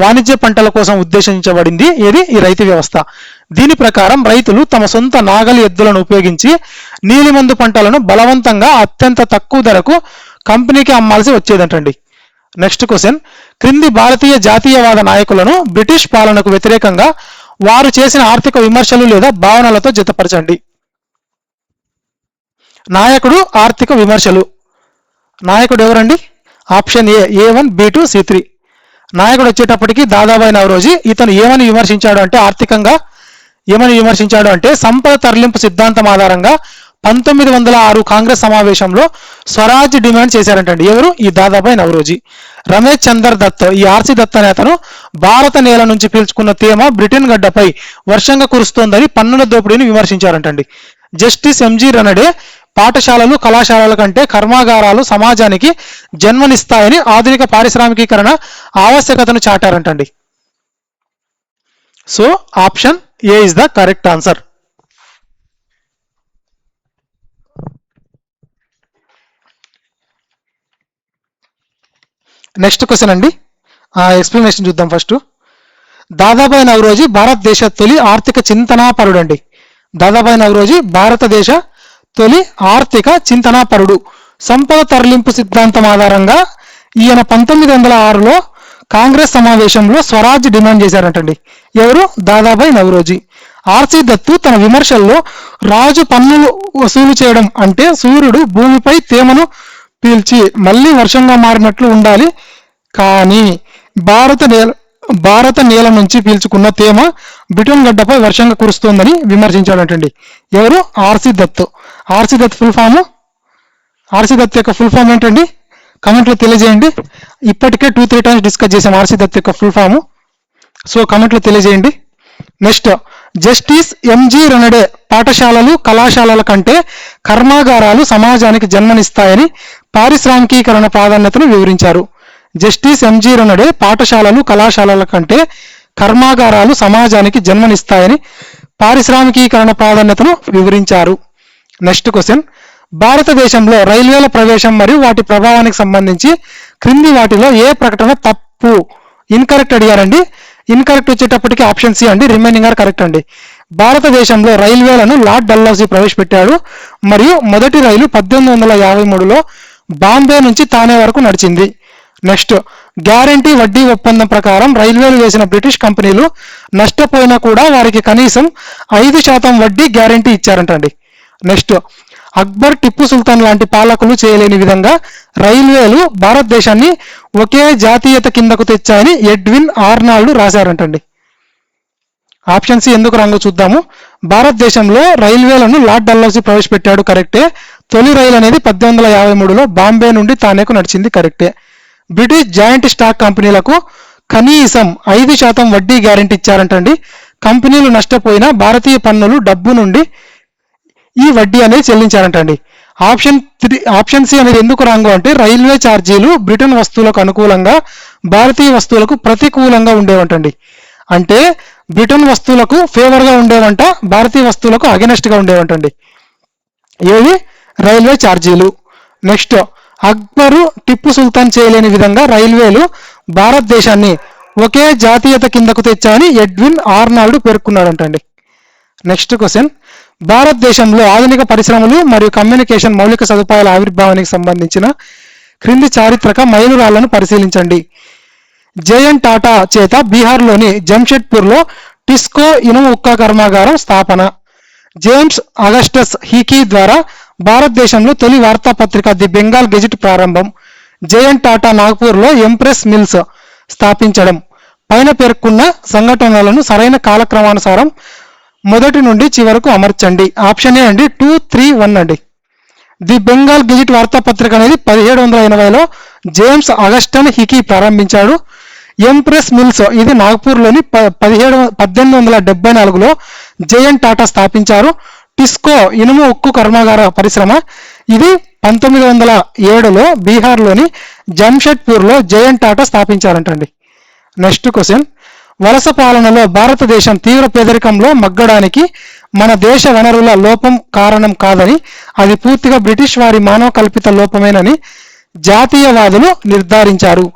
వాణిజ్య పంటల కోసం ఉద్దేశించబడింది. ఏది? ఈ రైతీ వ్యవస్థ. దీని ప్రకారం రైతులు తమ సొంత నాగలి, ఎద్దులను ఉపయోగించి నీలిమందు పంటలను బలవంతంగా అత్యంత తక్కువ ధరకు కంపెనీకి అమ్మాల్సి వచ్చేదంటండి. నెక్స్ట్ క్వశ్చన్, క్రింది భారతీయ జాతీయవాద నాయకులను బ్రిటిష్ పాలనకు వ్యతిరేకంగా వారు చేసిన ఆర్థిక విమర్శలు లేదా భావనలతో జతపరచండి. నాయకుడు, ఆర్థిక విమర్శలు. నాయకుడు ఎవరండి? Option A A1, B2, C3. నాయకుడు వచ్చేటప్పటికి దాదాబాయి నవరోజీ. ఇతను ఏమని విమర్శించాడు అంటే ఆర్థికంగా ఏమని విమర్శించాడు అంటే సంపద తరలింపు సిద్ధాంతం ఆధారంగా 1906 కాంగ్రెస్ సమావేశంలో స్వరాజ్ డిమాండ్ చేశారంటండి. ఎవరు? ఈ దాదాబాయి నవరోజీ. రమేష్ చందర్ దత్, ఈ ఆర్సి దత్ అనే అతను భారత నేల నుంచి పీల్చుకున్న తేమ బ్రిటన్ గడ్డపై వర్షంగా కురుస్తోందని పన్నుల దోపిడీని విమర్శించారంటండి. జస్టిస్ ఎంజి రనడే పాఠశాలలు, కళాశాలల కంటే కర్మాగారాలు సమాజానికి జన్మనిస్తాయని ఆధునిక పారిశ్రామికీకరణ ఆవశ్యకతను చాటారంటండి. So option A is the correct answer. Next question అండి, ఎక్స్ప్లెనేషన్ చూద్దాం. ఫస్ట్, దాదాబాయి నవరోజీ భారతదేశ తొలి ఆర్థిక చింతనాపరుడు అండి. దాదాబాయి నవరోజీ భారతదేశ తొలి ఆర్థిక చింతనాపరుడు. సంపద తరలింపు సిద్ధాంతం ఆధారంగా ఈయన 1906లో కాంగ్రెస్ సమావేశంలో స్వరాజ్ డిమాండ్ చేశారంటండి. ఎవరు? దాదాబాయి నవరోజీ. ఆర్సి దత్తు తన విమర్శల్లో రాజు పన్నులు వసూలు చేయడం అంటే సూర్యుడు భూమిపై తేమను పీల్చి మళ్ళీ వర్షంగా మారినట్లు ఉండాలి, కానీ భారత నేల నుంచి పీల్చుకున్న తేమ బ్రిటన్ గడ్డపై వర్షంగా కురుస్తోందని విమర్శించాడంటండి. ఎవరు? R C Dutt. R C Dutt full form, R C Dutt యొక్క ఫుల్ ఫామ్ ఏంటండి? కమెంట్లో తెలియజేయండి. ఇప్పటికే 2-3 టైమ్స్ డిస్కస్ చేసాం ఆర్సి దత్ యొక్క ఫుల్ ఫామ్. సో కమెంట్లో తెలియజేయండి. నెక్స్ట్, జస్టిస్ ఎంజి రనడే పాఠశాలలు కళాశాలల కంటే కర్మాగారాలు సమాజానికి జన్మనిస్తాయని పారిశ్రామికీకరణ ప్రాధాన్యతను వివరించారు. జస్టిస్ ఎంజి రనడే పాఠశాలలు కళాశాలల కంటే కర్మాగారాలు సమాజానికి జన్మనిస్తాయని పారిశ్రామికీకరణ ప్రాధాన్యతను వివరించారు. నెక్స్ట్ క్వశ్చన్, భారతదేశంలో రైల్వేల ప్రవేశం మరియు వాటి ప్రభావానికి సంబంధించి క్రింది వాటిలో ఏ ప్రకటన తప్పు? ఇన్కరెక్ట్ అడిగారండి. ఇన్కరెక్ట్ వచ్చేటప్పటికి ఆప్షన్ సి అండి, రిమైనింగ్ ఆర్ కరెక్ట్ అండి. భారతదేశంలో రైల్వేలను లార్డ్ డల్హౌసీ ప్రవేశపెట్టాడు మరియు మొదటి రైలు 1853లో బాంబే నుంచి తానే వరకు నడిచింది. నెక్స్ట్, గ్యారంటీ వడ్డీ ఒప్పందం ప్రకారం రైల్వేలు వేసిన బ్రిటిష్ కంపెనీలు నష్టపోయినా కూడా వారికి కనీసం 5% వడ్డీ గ్యారంటీ ఇచ్చారంటండి. నెక్స్ట్, అక్బర్ టిప్పు సుల్తాన్ లాంటి పాలకులు చేయలేని విధంగా రైల్వేలు భారతదేశాన్ని ఒకే జాతీయత కిందకు తెచ్చాయని ఎడ్విన్ ఆర్నాల్డ్ రాశారంటండి. ఆప్షన్ సి ఎందుకు రాంగో చూద్దాము. భారతదేశంలో రైల్వేలను లార్డ్ డల్హౌసీ ప్రవేశపెట్టాడు, కరెక్టే. తొలి రైలు అనేది 1853లో బాంబే నుండి తానేకు నడిచింది, కరెక్టే. బ్రిటిష్ జాయింట్ స్టాక్ కంపెనీలకు కనీసం 5% వడ్డీ గ్యారెంటీ ఇచ్చారంటండి. కంపెనీలు నష్టపోయినా భారతీయ పన్నులు డబ్బు నుండి ఈ వడ్డీ అనేది చెల్లించారంటండి. ఆప్షన్ సి అనేది ఎందుకు రాంగో అంటే రైల్వే ఛార్జీలు బ్రిటన్ వస్తువులకు అనుకూలంగా భారతీయ వస్తువులకు ప్రతికూలంగా ఉండేవంటండి. అంటే బ్రిటన్ వస్తువులకు ఫేవర్గా ఉండేవంట, భారతీయ వస్తువులకు అగెనెస్ట్గా ఉండేవంటండి. ఏవి? రైల్వే ఛార్జీలు. నెక్స్ట్, అక్బరు టిప్పు సుల్తాన్ చేయలేని విధంగా రైల్వేలు భారతదేశాన్ని ఒకే జాతీయత కిందకు తెచ్చాయని ఎడ్విన్ ఆర్నాల్డ్ పేర్కొన్నాడంటండి. నెక్స్ట్ క్వశ్చన్, భారతదేశంలో ఆధునిక పరిశ్రమలు మరియు కమ్యూనికేషన్ మౌలిక సదుపాయాల ఆవిర్భావానికి సంబంధించిన క్రింది చారిత్రక మైలురాళ్లను పరిశీలించండి. జేఎన్ టాటా చేత బీహార్లోని జంషెడ్పూర్లో టిస్కో ఇనుము ఉక్కా కర్మాగారం స్థాపన. జేమ్స్ అగస్టస్ హీకీ ద్వారా భారతదేశంలో తొలి వార్తాపత్రిక ది బెంగాల్ గెజిట్ ప్రారంభం. జేఎన్ టాటా నాగ్పూర్లో ఎంప్రెస్ మిల్స్ స్థాపించడం. పైన పేర్కొన్న సంఘటనలను సరైన కాలక్రమానుసారం మొదటి నుండి చివరకు అమర్చండి. ఆప్షన్ ఏ అండి 2, 3, 1 అండి. ది బెంగాల్ గెజిట్ వార్తాపత్రిక అనేది 1780లో జేమ్స్ అగస్టన్ హికీ ప్రారంభించాడు. ఎంప్రెస్ మిల్స్ ఇది నాగ్పూర్లోని 1874లో జేఎన్ టాటా స్థాపించారు. టిస్కో ఇనుము ఉక్కు కర్మాగార పరిశ్రమ ఇది 1907లో బీహార్లోని జంషెడ్పూర్లో జేఎన్ టాటా స్థాపించారంటండి. నెక్స్ట్ క్వశ్చన్, వలస పాలనలో భారతదేశం తీవ్ర పేదరికంలో మగ్గడానికి మన దేశ వనరుల లోపం కారణం కాదని, అది పూర్తిగా బ్రిటిష్ వారి మానవ కల్పిత లోపమేనని జాతీయవాదులు నిర్ధారించారు.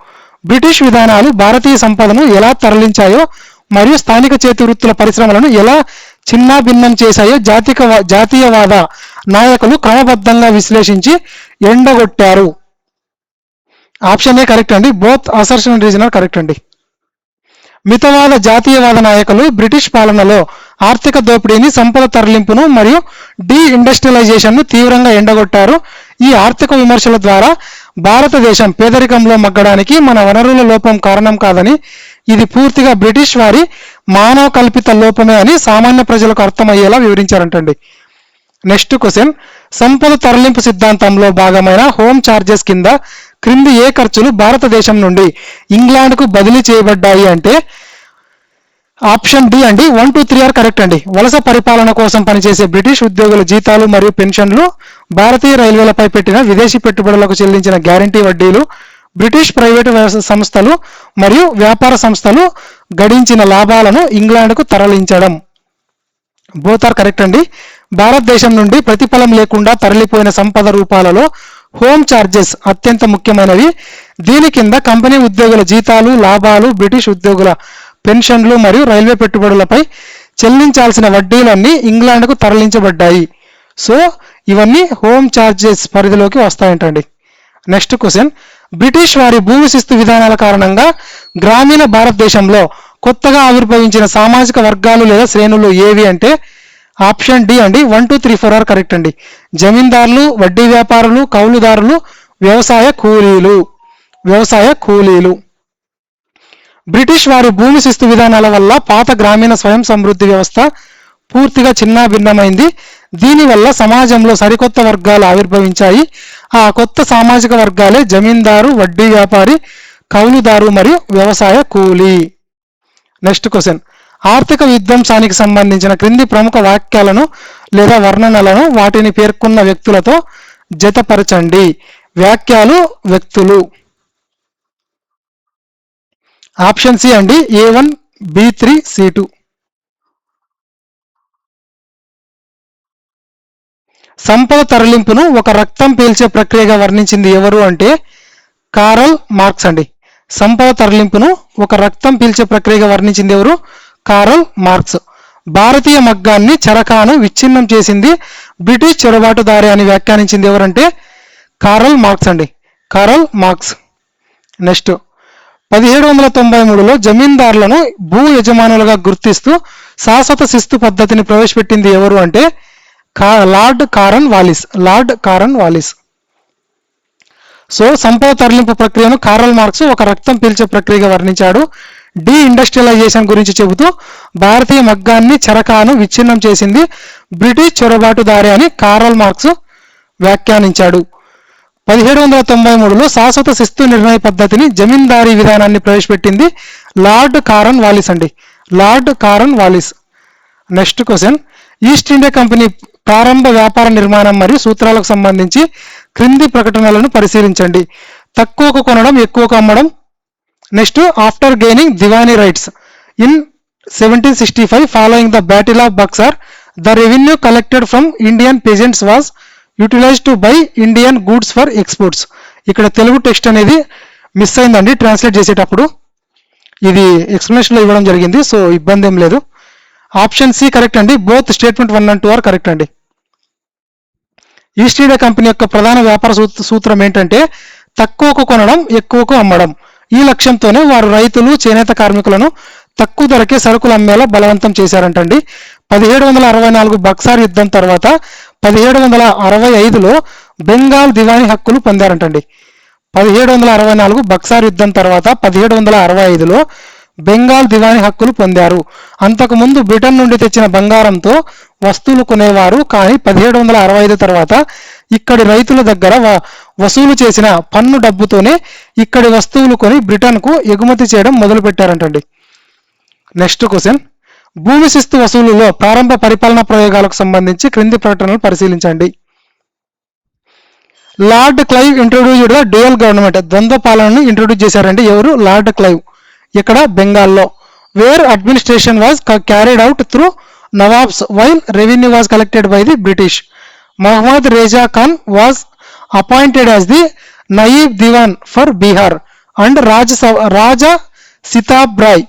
బ్రిటిష్ విధానాలు భారతీయ సంపదను ఎలా తరలించాయో మరియు స్థానిక చేతి వృత్తుల పరిశ్రమలను ఎలా చిన్నాభిన్నం చేశాయో జాతీయవాద నాయకులు క్రమబద్ధంగా విశ్లేషించి ఎండగొట్టారు. ఆప్షన్ ఏ కరెక్ట్ అండి. Both assertion and reason are correct అండి. మితవాద జాతీయవాద నాయకులు బ్రిటిష్ పాలనలో ఆర్థిక దోపిడీని, సంపద తరలింపును మరియు డీఇండస్ట్రియలైజేషన్ను తీవ్రంగా ఎండగొట్టారు. ఈ ఆర్థిక విమర్శల ద్వారా భారతదేశం పేదరికంలో మగ్గడానికి మన వనరుల లోపం కారణం కాదని, ఇది పూర్తిగా బ్రిటిష్ వారి మానవ కల్పిత లోపమే అని సామాన్య ప్రజలకు అర్థమయ్యేలా వివరించారంటండి. నెక్స్ట్ క్వశ్చన్, సంపద తరలింపు సిద్ధాంతంలో భాగమైన హోమ్ చార్జెస్ కింద క్రింది ఏ ఖర్చులు భారతదేశం నుండి ఇంగ్లాండ్కు బదిలీ చేయబడ్డాయి అంటే ఆప్షన్ డి అండి. 1, 2, 3 ఆర్ కరెక్ట్ అండి. వలస పరిపాలన కోసం పనిచేసే బ్రిటిష్ ఉద్యోగుల జీతాలు మరియు పెన్షన్లు, భారతీయ రైల్వేలపై పెట్టిన విదేశీ పెట్టుబడులకు చెల్లించిన గ్యారంటీ వడ్డీలు, బ్రిటిష్ ప్రైవేటు సంస్థలు మరియు వ్యాపార సంస్థలు గడించిన లాభాలను ఇంగ్లాండ్కు తరలించడం. బోత్ ఆర్ కరెక్ట్ అండి. భారతదేశం నుండి ప్రతిఫలం లేకుండా తరలిపోయిన సంపద రూపాలలో హోమ్ చార్జెస్ అత్యంత ముఖ్యమైనవి. దీని కింద కంపెనీ ఉద్యోగుల జీతాలు, లాభాలు, బ్రిటిష్ ఉద్యోగుల పెన్షన్లు మరియు రైల్వే పెట్టుబడులపై చెల్లించాల్సిన వడ్డీలన్నీ ఇంగ్లాండ్కు తరలించబడ్డాయి. సో ఇవన్నీ హోమ్ చార్జెస్ పరిధిలోకి వస్తాయంటండి. నెక్స్ట్ క్వశ్చన్, బ్రిటిష్ వారి భూమి శిస్తు విధానాల కారణంగా గ్రామీణ భారతదేశంలో కొత్తగా ఆవిర్భవించిన సామాజిక వర్గాలు లేదా శ్రేణులు ఏవి అంటే ఆప్షన్ డి అండి. 1 2 3 4 ఆర్ కరెక్ట్ అండి. జమీందారులు, వడ్డీ వ్యాపారులు, కౌలుదారులు, వ్యవసాయ కూలీలు. బ్రిటిష్ వారి భూమి శిస్తు విధానాల వల్ల పాత గ్రామీణ స్వయం సమృద్ధి వ్యవస్థ పూర్తిగా చిన్నాభిన్నమైంది. దీనివల్ల సమాజంలో సరికొత్త వర్గాలు ఆవిర్భవించాయి. ఆ కొత్త సామాజిక వర్గాలే జమీందారు, వడ్డీ వ్యాపారి, కౌలుదారు మరియు వ్యవసాయ కూలీ. నెక్స్ట్ క్వశ్చన్, ఆర్థిక విధ్వంసానికి సంబంధించిన క్రింది ప్రముఖ వాక్యాలను లేదా వర్ణనలను వాటిని పేర్కొన్న వ్యక్తులతో జతపరచండి. వాక్యాలు, వ్యక్తులు. ఆప్షన్ సి అండి, A1, B3, C2. సంపద తరలింపును ఒక రక్తం పీల్చే ప్రక్రియగా వర్ణించింది ఎవరు అంటే కారల్ మార్క్స్ అండి. సంపద తరలింపును ఒక రక్తం పీల్చే ప్రక్రియగా వర్ణించింది ఎవరు? Karl marks. భారతీయ మగ్గాన్ని, చరకాను విచ్ఛిన్నం చేసింది బ్రిటిష్ చొరబాటుదారి అని వ్యాఖ్యానించింది ఎవరంటే కారల్ మార్క్స్ అండి. Karl Marx. నెక్స్ట్, 1793లో జమీందారులను భూ యజమానులుగా గుర్తిస్తూ శాశ్వత శిస్తు పద్ధతిని ప్రవేశపెట్టింది ఎవరు అంటే లార్డ్ కారన్ వాలిస్. సో సంపద తరలింపు ప్రక్రియను కారల్ మార్క్స్ ఒక రక్తం పీల్చే ప్రక్రియగా వర్ణించాడు. డి ఇండస్ట్రియలైజేషన్ గురించి చెబుతూ భారతీయ మగ్గాన్ని, చరకాను విచ్ఛిన్నం చేసింది బ్రిటిష్ చొరబాటుదారి అని కారల్ మార్క్స్ వ్యాఖ్యానించాడు. 1793లో శాశ్వత శిస్తు నిర్ణయ పద్ధతిని, జమీందారీ విధానాన్ని ప్రవేశపెట్టింది లార్డ్ కారన్ వాలిస్ అండి. Lord Cornwallis. Next question, East India company ప్రారంభ వ్యాపార నిర్మాణం మరియు సూత్రాలకు సంబంధించి క్రింది ప్రకటనలను పరిశీలించండి. తక్కువకు కొనడం, ఎక్కువకు అమ్మడం. Next, after gaining diwani rights in 1765 following the battle of Buxar the revenue collected from Indian peasants was utilized to buy Indian goods for exports. ఇక్కడ తెలుగు టెక్స్ట్ అనేది మిస్ అయిందండి ట్రాన్స్లేట్ చేసేటప్పుడు. ఇది ఎక్స్ప్లెనేషన్లో ఇవ్వడం జరిగింది, సో ఇబ్బంది ఏం లేదు. ఆప్షన్ సి కరెక్ట్ అండి. Both statement 1 and 2 are correct అండి. ఈస్ట్ ఇండియా కంపెనీ యొక్క ప్రధాన వ్యాపార సూత్రం ఏంటంటే తక్కువకు కొనడం, ఎక్కువకు అమ్మడం. ఈ లక్ష్యంతోనే వారు రైతులు, చేనేత కార్మికులను తక్కువ ధరకే సరుకులు అమ్మేలా బలవంతం చేశారంటండి. 1764 బక్సార్ యుద్ధం తర్వాత 1765లో బెంగాల్ దివానీ హక్కులు పొందారంటండి. 1764 బక్సార్ యుద్ధం తర్వాత 1765లో బెంగాల్ దివానీ హక్కులు పొందారు. అంతకుముందు బ్రిటన్ నుండి తెచ్చిన బంగారంతో వస్తువులు కొనేవారు, కానీ 1765 తర్వాత ఇక్కడి రైతుల దగ్గర వసూలు చేసిన పన్ను డబ్బుతోనే ఇక్కడి వస్తువులు కొని బ్రిటన్కు ఎగుమతి చేయడం మొదలుపెట్టారంటండి. నెక్స్ట్ క్వశ్చన్, భూమి శిస్తు వసూలులో ప్రారంభ పరిపాలనా ప్రయోగాలకు సంబంధించి క్రింది ప్రకటనలు పరిశీలించండి. Lord Clive introduced the dual government, ద్వంద్వ పాలనను ఇంట్రొడ్యూస్ చేశారండి. ఎవరు? Lord Clive. ఇక్కడ బెంగాల్లో. Where administration was carried out through nawabs while revenue was collected by the British. Mohammad Reza Khan was appointed as the Naib Diwan for Bihar and Raja Sitab Rai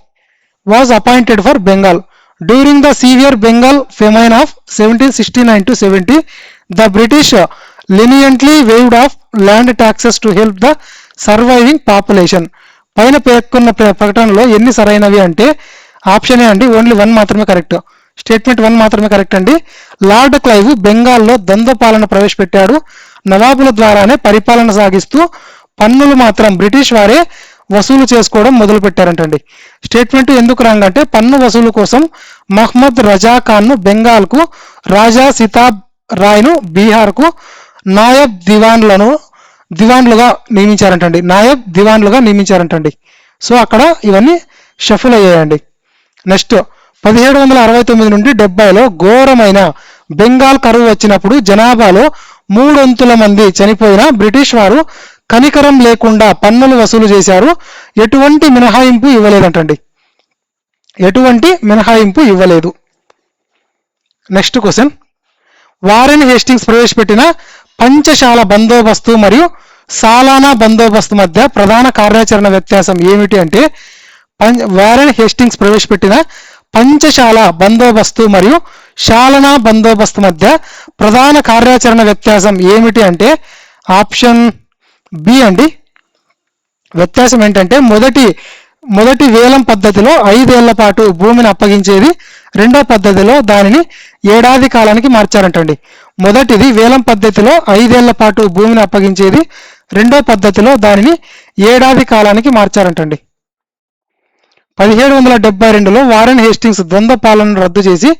was appointed for Bengal. During the severe Bengal famine of 1769-70, the British leniently waived off land taxes to help the surviving population. పైన పేర్కొన్న ప్రకటనలో ఎన్ని సరైనవి అంటే option A అండి, only 1 మాత్రమే correct. Statement 1 మాత్రమే correct అండి. లార్డ్ క్లైవ్ బెంగాల్లో ద్వంద్వ పాలన ప్రవేశపెట్టాడు. నవాబుల ద్వారానే పరిపాలన సాగిస్తూ పన్నులు మాత్రం బ్రిటిష్ వారే వసూలు చేసుకోవడం మొదలు పెట్టారంటండి. స్టేట్మెంట్ ఎందుకు రాంగ్ అంటే పన్ను వసూలు కోసం మహ్మద్ రజా ఖాన్ను బెంగాల్కు, రాజా సితాబ్ రాయ్ను బీహార్కు నాయబ్ దివాన్లుగా నియమించారంటండి. సో అక్కడ ఇవన్నీ షఫుల్ అయ్యాయండి. నెక్స్ట్, 1769 నుండి 70లో ఘోరమైన బెంగాల్ కరువు వచ్చినప్పుడు జనాభాలో 3/4 మంది చనిపోయిన బ్రిటిష్ వారు కనికరం లేకుండా పన్నులు వసూలు చేశారు. ఎటువంటి మినహాయింపు ఇవ్వలేదు. నెక్స్ట్ క్వశ్చన్, వారెన్ హేస్టింగ్స్ ప్రవేశపెట్టిన పంచశాల బందోబస్తు మరియు సాలానా బందోబస్తు మధ్య ప్రధాన కార్యాచరణ వ్యత్యాసం ఏమిటి అంటే వారెన్ హేస్టింగ్స్ ప్రవేశపెట్టిన పంచశాల బందోబస్తు మరియు శాలనా బందోబస్తు మధ్య ప్రధాన కార్యాచరణ వ్యత్యాసం ఏమిటి అంటే ఆప్షన్ బి అండి. వ్యత్యాసం ఏంటంటే మొదటి మొదటి వేలం పద్ధతిలో 5 ఏళ్ల పాటు భూమిని అప్పగించేది, రెండో పద్ధతిలో దానిని ఏడాది కాలానికి మార్చారంటండి. మొదటిది వేలం పద్ధతిలో 5 ఏళ్ల పాటు భూమిని అప్పగించేది, రెండో పద్ధతిలో దానిని ఏడాది కాలానికి మార్చారంటండి. 1772లో వారెన్ హేస్టింగ్స్ ద్వంద్వ పాలనను రద్దు చేసి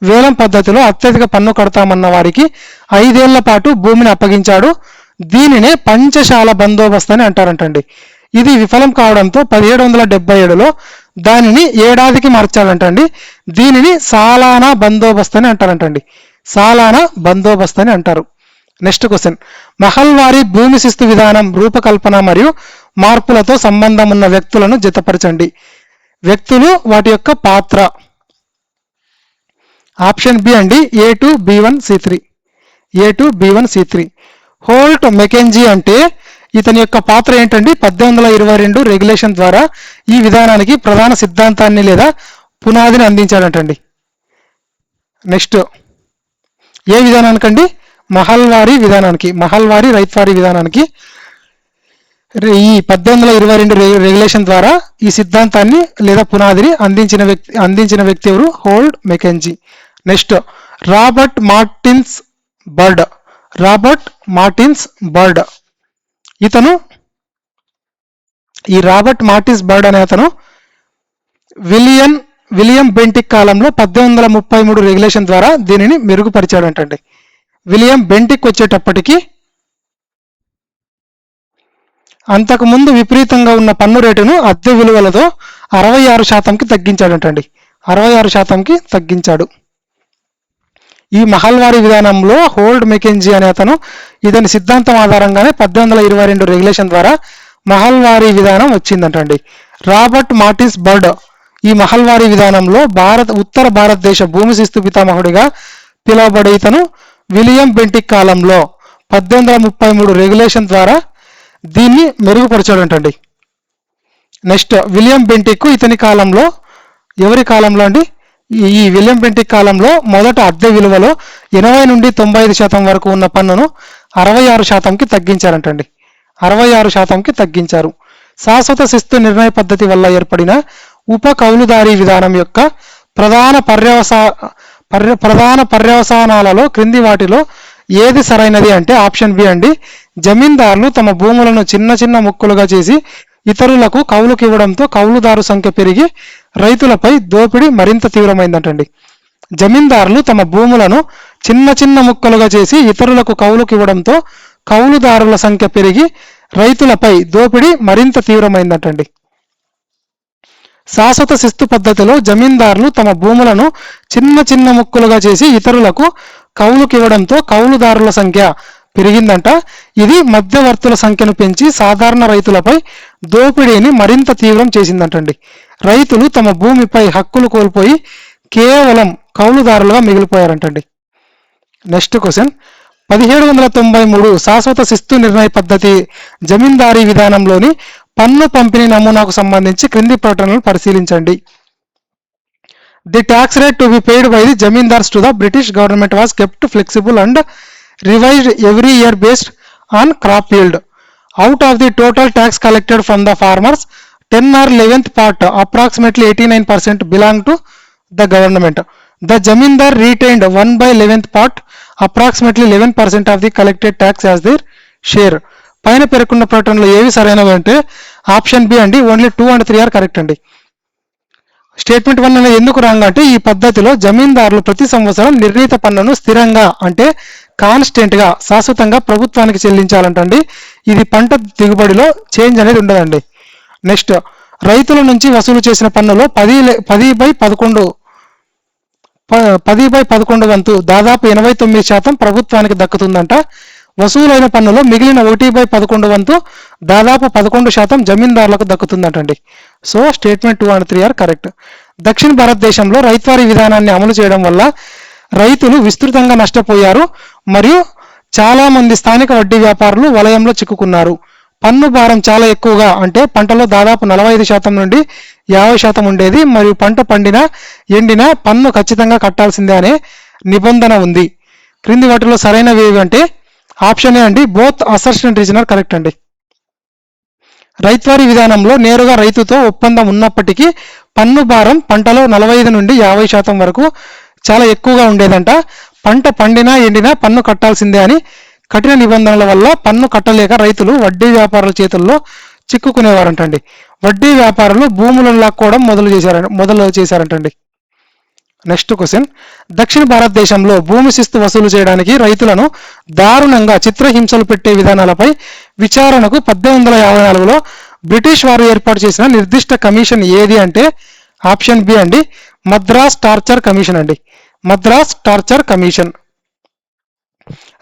వేలం పద్ధతిలో అత్యధిక పన్ను కడతామన్న వారికి 5 ఏళ్ల పాటు భూమిని అప్పగించాడు. దీనినే పంచశాల బందోబస్తు అని అంటారంటండి. ఇది విఫలం కావడంతో 1777లో దానిని ఏడాదికి మార్చాలంటండి. దీనిని సాలానా బందోబస్తు అని అంటారంటండి. సాలానా బందోబస్తు అని అంటారు. నెక్స్ట్ క్వశ్చన్, మహల్వారీ భూమి శిస్తు విధానం రూపకల్పన మరియు మార్పులతో సంబంధం ఉన్న వ్యక్తులను జతపరచండి. వ్యక్తులు, వాటి యొక్క పాత్ర. ఆప్షన్ బి అండి, A2 B1 C3. A2 B1 C3. Holt Mackenzie అంటే ఇతని యొక్క పాత్ర ఏంటండి? 1822 రెగ్యులేషన్ ద్వారా ఈ విధానానికి ప్రధాన సిద్ధాంతాన్ని లేదా పునాదిని అందించాడంటండి. నెక్స్ట్, ఏ విధానానికండి? మహల్వారీ విధానానికి, మహల్వారీ రైత్వారీ విధానానికి ఈ 1822 రెగ్యులేషన్ ద్వారా ఈ సిద్ధాంతాన్ని లేదా పునాదిని అందించిన వ్యక్తి ఎవరు? Holt Mackenzie. Next, Robert Martin's bird. Robert Martin's bird ఇతను, ఈ రాబర్ట్ మార్టిన్స్ బర్డ్ అనే అతను విలియం బెంటిక్ కాలంలో 1833 రెగ్యులేషన్ ద్వారా దీనిని మెరుగుపరిచాడంటండి. విలియం బెంటిక్ వచ్చేటప్పటికి అంతకుముందు విపరీతంగా ఉన్న పన్ను రేటును అద్దె విలువలతో 66%కి తగ్గించాడంటండి. 66%కి తగ్గించాడు. ఈ మహల్వారీ విధానంలో హోల్ట్ మెకెంజీ అనే అతను ఇతని సిద్ధాంతం ఆధారంగానే 1822 రెగ్యులేషన్ ద్వారా మహల్వారీ విధానం వచ్చిందంటండి. రాబర్ట్ మార్టిన్స్ బర్డ్ ఈ మహల్వారీ విధానంలో ఉత్తర భారతదేశ భూమి శిస్తు పితామహుడిగా పిలువబడే ఇతను విలియం బెంటిక్ కాలంలో 1833 రెగ్యులేషన్ ద్వారా దీన్ని మెరుగుపరచాడంటండి. నెక్స్ట్, విలియం బెంటిక్ ఇతని కాలంలో, ఎవరి కాలంలో అండి? ఈ విలియం బెంటిక్ కాలంలో మొదట అద్దె విలువలో 80 నుండి 95% వరకు ఉన్న పన్నును 66%కి తగ్గించారంటండి. 66%కి తగ్గించారు. శాశ్వత శిస్తు నిర్ణయ పద్ధతి వల్ల ఏర్పడిన ఉప కౌలుదారీ విధానం యొక్క ప్రధాన పర్యవసానాలలో క్రింది వాటిలో ఏది సరైనది అంటే ఆప్షన్ బి అండి. జమీందారులు తమ భూములను చిన్న చిన్న ముక్కలుగా చేసి ఇతరులకు కౌలుకి ఇవ్వడంతో కౌలుదారు సంఖ్య పెరిగి రైతులపై దోపిడీ మరింత తీవ్రమైందంటండి. జమీందారులు తమ భూములను చిన్న చిన్న ముక్కలుగా చేసి ఇతరులకు కౌలుకి ఇవ్వడంతో కౌలుదారుల సంఖ్య పెరిగి రైతులపై దోపిడీ మరింత తీవ్రమైందంటండి. శాశ్వత శిస్తు పద్ధతిలో జమీందారులు తమ భూములను చిన్న చిన్న ముక్కలుగా చేసి ఇతరులకు కౌలుకి ఇవ్వడంతో కౌలుదారుల సంఖ్య పెరిగిందంట. ఇది మధ్యవర్తుల సంఖ్యను పెంచి సాధారణ రైతులపై దోపిడీని మరింత తీవ్రం చేసిందంటండి. రైతులు తమ భూమిపై హక్కులు కోల్పోయి కేవలం కౌలుదారులుగా మిగిలిపోయారంటండి. నెక్స్ట్ క్వశ్చన్, 1793 శాశ్వత శిస్తు నిర్ణయ పద్ధతి జమీందారీ విధానంలోని పన్ను పంపిణీ నమూనాకు సంబంధించి క్రింది ప్రకటనలు పరిశీలించండి. The tax rate to be paid by the zamindars to the British government was kept flexible and revised every year based on crop yield. Out of the total tax collected from the farmers, 10 or 11th part, approximately 89%, belong to the government. The Jamindar retained 1/11th part, approximately 11% of the collected tax as their share. పైన పేర్కొన్న ప్రకటనలో ఏవి సరైనవి అంటే option B అండి. Only 2 and 3 are correct అండి. Statement 1 అనేది ఎందుకు రాంగ్ అంటే ఈ పద్ధతిలో జమీందారులు ప్రతి సంవత్సరం నిర్ణీత పన్నును స్థిరంగా అంటే కాన్స్టెంట్ గా శాశ్వతంగా ప్రభుత్వానికి చెల్లించాలంటండి. ఇది పంట దిగుబడిలో చేంజ్ అనేది ఉండదండి. నెక్స్ట్, రైతుల నుంచి వసూలు చేసిన పన్నులో 10/11 వంతు దాదాపు 89% ప్రభుత్వానికి దక్కుతుందంట. వసూలైన పన్నులో మిగిలిన 1/11 వంతు దాదాపు 11% జమీందారులకు దక్కుతుందంటండి. So statement 2 and 3 are correct. దక్షిణ భారతదేశంలో రైతువారీ విధానాన్ని అమలు చేయడం వల్ల రైతులు విస్తృతంగా నష్టపోయారు మరియు చాలా మంది స్థానిక వడ్డీ వ్యాపారులు వలయంలో చిక్కుకున్నారు. పన్ను భారం చాలా ఎక్కువగా అంటే పంటలో దాదాపు 45% నుండి 50% ఉండేది మరియు పంట పండినా ఎండినా పన్ను ఖచ్చితంగా కట్టాల్సిందే అనే నిబంధన ఉంది. క్రింది వాటిలో సరైనవి ఏవి అంటే ఆప్షన్ ఏ అండి. Both assertion and reason are correct అండి. రైతువారీ విధానంలో నేరుగా రైతుతో ఒప్పందం ఉన్నప్పటికీ పన్ను భారం పంటలో 45 నుండి 50% వరకు చాలా ఎక్కువగా ఉండేదంట. పంట పండినా ఎండినా పన్ను కట్టాల్సిందే అని కఠిన నిబంధనల వల్ల పన్ను కట్టలేక రైతులు వడ్డీ వ్యాపారుల చేతుల్లో చిక్కుకునేవారంటండి. వడ్డీ వ్యాపారులు భూములను లాక్కోవడం మొదలు చేశారంటండి. నెక్స్ట్ క్వశ్చన్, దక్షిణ భారతదేశంలో భూమి శిస్తు వసూలు చేయడానికి రైతులను దారుణంగా చిత్రహింసలు పెట్టే విధానాలపై విచారణకు 1854లో బ్రిటిష్ వారు ఏర్పాటు చేసిన నిర్దిష్ట కమిషన్ ఏది అంటే ఆప్షన్ బి అండి, మద్రాస్ టార్చర్ కమిషన్ అండి. Madras torture commission.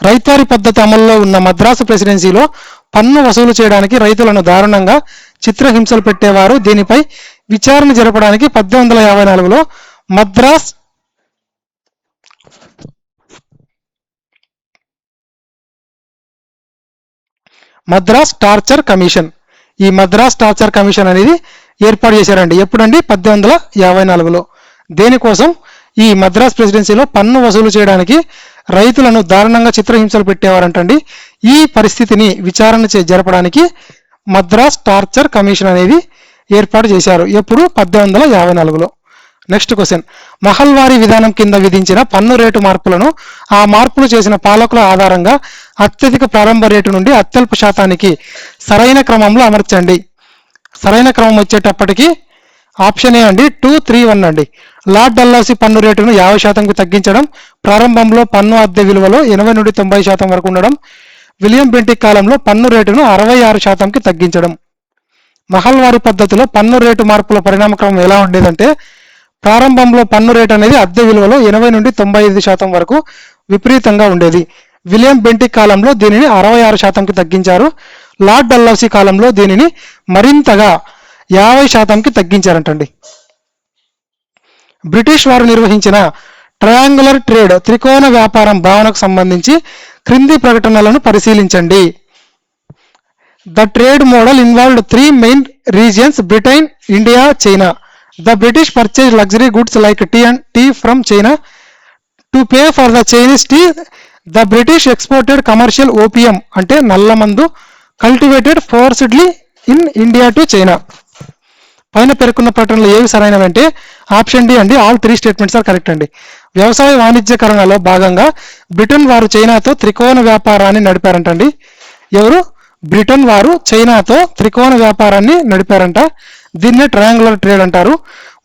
రైతువారీ పద్ధతి అమల్లో ఉన్న మద్రాసు ప్రెసిడెన్సీలో పన్ను వసూలు చేయడానికి రైతులను దారుణంగా చిత్రహింసలు పెట్టేవారు. దీనిపై విచారణ జరపడానికి 1854లో మద్రాస్ టార్చర్ కమిషన్. ఈ మద్రాస్ టార్చర్ కమిషన్ అనేది ఏర్పాటు చేశారండి. ఎప్పుడండి? 1854లో. దేనికోసం? ఈ మద్రాస్ ప్రెసిడెన్సీలో పన్ను వసూలు చేయడానికి రైతులను దారుణంగా చిత్రహింసలు పెట్టేవారంటండి. ఈ పరిస్థితిని విచారణ జరపడానికి మద్రాస్ టార్చర్ కమిషన్ అనేది ఏర్పాటు చేశారు. ఎప్పుడు? 1854లో. నెక్స్ట్ క్వశ్చన్, మహల్వారీ విధానం కింద విధించిన పన్ను రేటు మార్పులను ఆ మార్పులు చేసిన పాలకుల ఆధారంగా అత్యధిక ప్రారంభ రేటు నుండి అత్యల్ప శాతానికి సరైన క్రమంలో అమర్చండి. సరైన క్రమం వచ్చేటప్పటికి ఆప్షన్ ఏ అండి, 2, 3, 1 అండి. లార్డ్ డల్హౌసీ పన్ను రేటును 50%కు తగ్గించడం, ప్రారంభంలో పన్ను అద్దె విలువలో 80 నుండి 90% వరకు ఉండడం, విలియం బెంటిక్ కాలంలో పన్ను రేటును 66%కి తగ్గించడం. మహల్వారీ పద్ధతిలో పన్ను రేటు మార్పుల పరిణామక్రమం ఎలా ఉండేదంటే, ప్రారంభంలో పన్ను రేటు అనేది అద్దె విలువలో 80 నుండి 95% వరకు విపరీతంగా ఉండేది. విలియం బెంటిక్ కాలంలో దీనిని 66%కి తగ్గించారు. లార్డ్ డల్హౌసీ కాలంలో దీనిని మరింతగా 50%కి తగ్గించారంటండి. బ్రిటిష్ వారు నిర్వహించిన ట్రయాంగులర్ ట్రేడ్ త్రికోణ వ్యాపారం భావనకు సంబంధించి క్రింది ప్రకటనలను పరిశీలించండి. The trade model involved 3 main regions: Britain, India, China. The British purchased luxury goods like tea from China. To pay for the Chinese tea, the British exported commercial opium అంటే నల్లమందు cultivated forcibly in India to China. పైన పేర్కొన్న ప్రకటనలు ఏవి సరైనవంటే option D అండి, all 3 statements are correct అండి. వ్యవసాయ వాణిజ్యకరణలో భాగంగా Britain వారు చైనాతో త్రికోణ వ్యాపారాన్ని నడిపారంటండి. ఎవరు? బ్రిటన్ వారు చైనాతో త్రికోణ వ్యాపారాన్ని నడిపారంట. దీన్నే ట్రయాంగులర్ ట్రేడ్ అంటారు.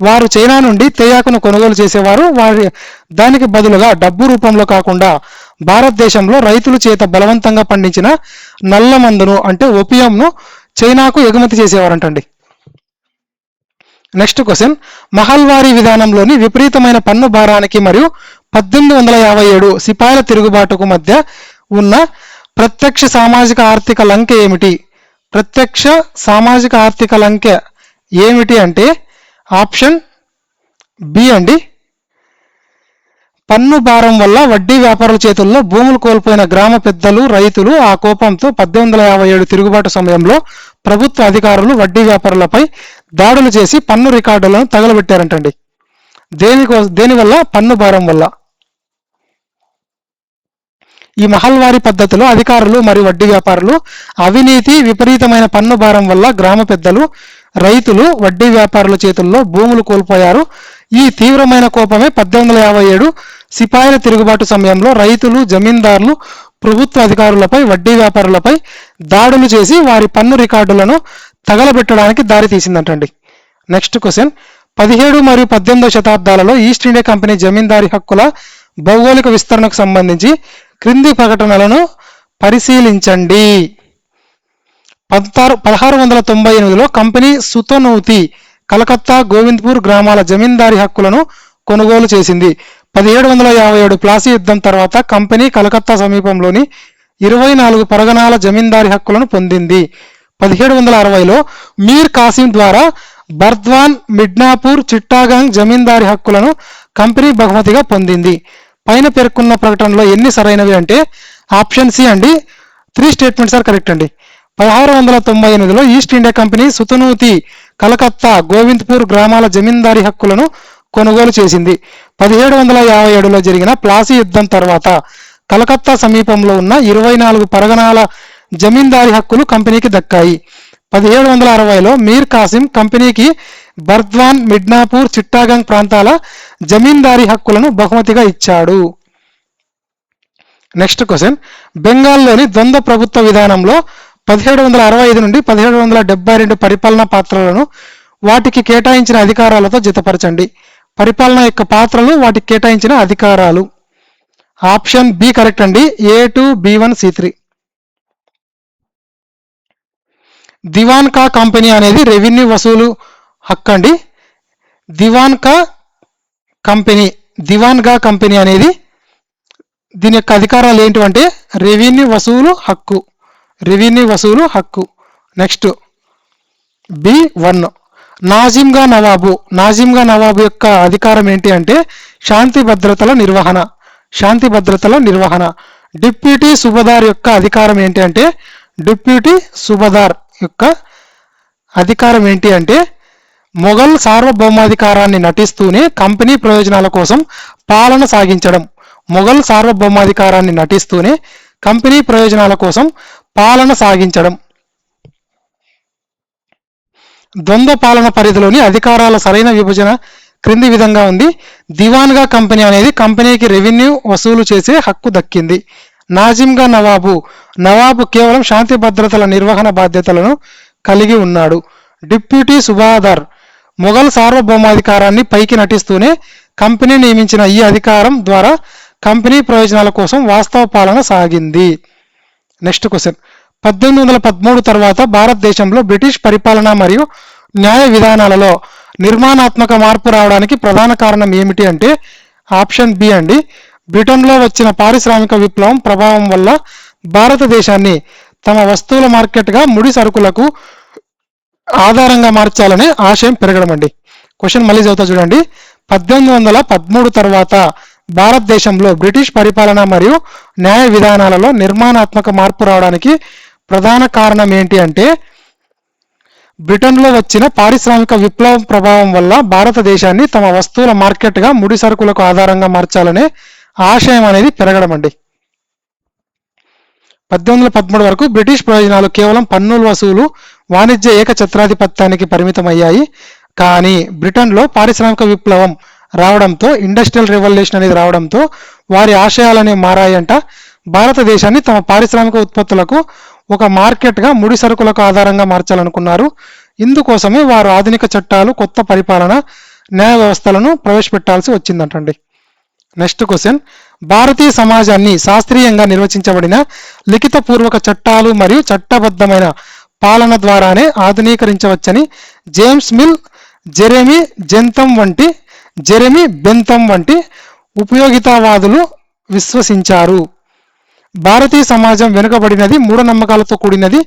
వారు చైనా నుండి తేయాకును కొనుగోలు చేసేవారు. దానికి బదులుగా డబ్బు రూపంలో కాకుండా భారతదేశంలో రైతుల చేత బలవంతంగా పండించిన నల్ల మందును అంటే ఓపియంను చైనాకు ఎగుమతి చేసేవారంటండి. నెక్స్ట్ క్వశ్చన్, మహల్వారీ విధానంలోని విపరీతమైన పన్ను భారానికి మరియు 1857 సిపాయిల తిరుగుబాటుకు మధ్య ఉన్న ప్రత్యక్ష సామాజిక ఆర్థిక లంకె ఏమిటి? ప్రత్యక్ష సామాజిక ఆర్థిక లంకె ఏమిటి అంటే ఆప్షన్ బి అండి, పన్ను భారం వల్ల వడ్డీ వ్యాపారుల చేతుల్లో భూములు కోల్పోయిన గ్రామ పెద్దలు, రైతులు ఆ కోపంతో 1857 తిరుగుబాటు సమయంలో ప్రభుత్వ అధికారులు వడ్డీ వ్యాపారులపై దాడులు చేసి పన్ను రికార్డులను తగలబెట్టారంటండి. దేనివల్ల? పన్ను భారం వల్ల. ఈ మహల్వారీ పద్ధతిలో అధికారులు మరియు వడ్డీ వ్యాపారులు అవినీతి, విపరీతమైన పన్ను భారం వల్ల గ్రామ పెద్దలు, రైతులు వడ్డీ వ్యాపారుల చేతుల్లో భూములు కోల్పోయారు. ఈ తీవ్రమైన కోపమే 1857 సిపాయిల తిరుగుబాటు సమయంలో రైతులు, జమీందారులు ప్రభుత్వ అధికారులపై, వడ్డీ వ్యాపారులపై దాడులు చేసి వారి పన్ను రికార్డులను తగలబెట్టడానికి దారి తీసిందంటండి. నెక్స్ట్ క్వశ్చన్, 17 మరియు 18వ శతాబ్దాలలో ఈస్ట్ ఇండియా కంపెనీ జమీందారీ హక్కుల భౌగోళిక విస్తరణకు సంబంధించి క్రింది ప్రకటనలను పరిశీలించండి. 1698లో కంపెనీ సుతనూతి, కలకత్తా, గోవింద్పూర్ గ్రామాల జమీందారీ హక్కులను కొనుగోలు చేసింది. 1757 ప్లాసీ యుద్ధం తర్వాత కంపెనీ కలకత్తా సమీపంలోని 24 పరగణాల జమీందారీ హక్కులను పొందింది. 1760లో మీర్ కాసిం ద్వారా బర్ద్వాన్, మిడ్నాపూర్, చిట్టాగాంగ్ జమీందారీ హక్కులను కంపెనీ బహుమతిగా పొందింది. పైన పేర్కొన్న ప్రకటనలో ఎన్ని సరైనవి అంటే ఆప్షన్ సి అండి, 3 స్టేట్మెంట్స్ ఆర్ కరెక్ట్ అండి. 1698లో east India company సుతనూతి, Calcutta, Govindpur గ్రామాల జమీందారీ హక్కులను కొనుగోలు చేసింది. 1757లో జరిగిన ప్లాసీ యుద్ధం తర్వాత కలకత్తా సమీపంలో ఉన్న 24 పరగణాల జమీందారీ హక్కులు కంపెనీకి దక్కాయి. 1760లో మీర్ కాసిం కంపెనీకి బర్ద్వాన్, మిడ్నాపూర్, చిట్టాగంగ్ ప్రాంతాల జమీందారీ హక్కులను బహుమతిగా ఇచ్చాడు. నెక్స్ట్ క్వశ్చన్, బెంగాల్లోని ద్వంద్వ ప్రభుత్వ విధానంలో 1765 నుండి 1772 పరిపాలనా పాత్రలను వాటికి కేటాయించిన అధికారాలతో జతపరచండి. పరిపాలన యొక్క పాత్రలు, వాటికి కేటాయించిన అధికారాలు. ఆప్షన్ బి కరెక్ట్ అండి. A2, B1, C3. దివాన్ కా కంపెనీ అనేది రెవెన్యూ వసూలు హక్కు అండి. దివాన్ గా కంపెనీ అనేది దీని యొక్క అధికారాలు ఏంటివంటే రెవెన్యూ వసూలు హక్కు. నెక్స్ట్ B1, నాజిమ్గా నవాబు యొక్క అధికారం ఏంటి అంటే శాంతి భద్రతల నిర్వహణ. డిప్యూటీ సుబదార్ యొక్క అధికారం ఏంటి అంటే మొఘల్ సార్వభౌమాధికారాన్ని నటిస్తూనే కంపెనీ ప్రయోజనాల కోసం పాలన సాగించడం. ద్వంద్వ పాలన పరిధిలోని అధికారాల సరైన విభజన క్రింది విధంగా ఉంది. దివాన్గా కంపెనీ అనేది కంపెనీకి రెవెన్యూ వసూలు చేసే హక్కు దక్కింది. నాజిమ్గా నవాబు కేవలం శాంతి భద్రతల నిర్వహణ బాధ్యతలను కలిగి ఉన్నాడు. డిప్యూటీ సుబాదార్ మొఘల్ సార్వభౌమాధికారాన్ని పైకి నటిస్తూనే కంపెనీ నియమించిన ఈ అధికారం ద్వారా కంపెనీ ప్రయోజనాల కోసం వాస్తవ పాలన సాగింది. నెక్స్ట్ క్వశ్చన్, 1813 తర్వాత భారతదేశంలో బ్రిటిష్ పరిపాలన మరియు న్యాయ విధానాలలో నిర్మాణాత్మక మార్పు రావడానికి ప్రధాన కారణం ఏమిటి అంటే ఆప్షన్ బి అండి. బ్రిటన్లో వచ్చిన పారిశ్రామిక విప్లవం ప్రభావం వల్ల భారతదేశాన్ని తమ వస్తువుల మార్కెట్గా ముడి సరుకులకు ఆధారంగా మార్చాలనే ఆశయం పెరగడం అండి. క్వశ్చన్ మళ్ళీ చదువుతా చూడండి. 1813 తర్వాత భారతదేశంలో బ్రిటిష్ పరిపాలన మరియు న్యాయ విధానాలలో నిర్మాణాత్మక మార్పు రావడానికి ప్రధాన కారణం ఏంటి అంటే బ్రిటన్లో వచ్చిన పారిశ్రామిక విప్లవం ప్రభావం వల్ల భారతదేశాన్ని తమ వస్తువుల మార్కెట్గా ముడి సరుకులకు ఆధారంగా మార్చాలనే ఆశయం అనేది పెరగడం అండి. 1813 వరకు బ్రిటిష్ ప్రయోజనాలు కేవలం పన్నుల వసూలు, వాణిజ్య ఏకఛత్రాధిపత్యానికి పరిమితమయ్యాయి. కానీ బ్రిటన్లో పారిశ్రామిక విప్లవం రావడంతో, ఇండస్ట్రియల్ రెవల్యూషన్ అనేది రావడంతో వారి ఆశయాలనే మారాయంట. భారతదేశాన్ని తమ పారిశ్రామిక ఉత్పత్తులకు ఒక మార్కెట్గా ముడి సరుకులకు ఆధారంగా మార్చాలనుకున్నారు. ఇందుకోసమే వారు ఆధునిక చట్టాలు, కొత్త పరిపాలన, న్యాయ వ్యవస్థలను ప్రవేశపెట్టాల్సి వచ్చిందంటండి. నెక్స్ట్ క్వశ్చన్, భారతీయ సమాజాన్ని శాస్త్రీయంగా నిర్వచించబడిన లిఖితపూర్వక చట్టాలు మరియు చట్టబద్ధమైన పాలన ద్వారానే ఆధునీకరించవచ్చని జేమ్స్ మిల్, జెరెమీ బెంథమ్ వంటి ఉపయోగితావాదులు విశ్వసించారు. భారతీయ సమాజం వెనుకబడినది, మూఢనమ్మకాలతో కూడినది,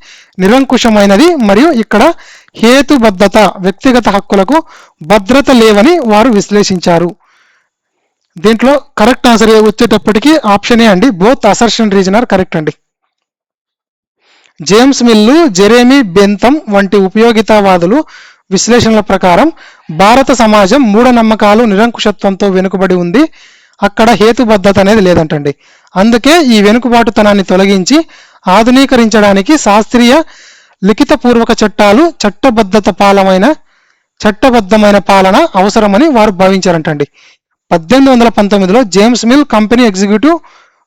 నిరంకుశమైనది మరియు ఇక్కడ హేతుబద్ధత, వ్యక్తిగత హక్కులకు భద్రత లేవని వారు విశ్లేషించారు. దీంట్లో కరెక్ట్ ఆన్సర్ వచ్చేటప్పటికి ఆప్షన్ ఏ అండి. Both assertion reason are correct అండి. జేమ్స్ మిల్లు, జెరెమీ బెంథమ్ వంటి ఉపయోగితావాదులు విశ్లేషణల ప్రకారం భారత సమాజం మూఢనమ్మకాలు, నిరంకుశత్వంతో వెనుకబడి ఉంది. అక్కడ హేతుబద్ధత అనేది లేదంటండి. అందుకే ఈ వెనుకబాటుతనాన్ని తొలగించి ఆధునీకరించడానికి శాస్త్రీయ లిఖితపూర్వక చట్టాలు, చట్టబద్ధమైన పాలన అవసరమని వారు భావించారంటండి. 1819లో జేమ్స్ మిల్ కంపెనీ ఎగ్జిక్యూటివ్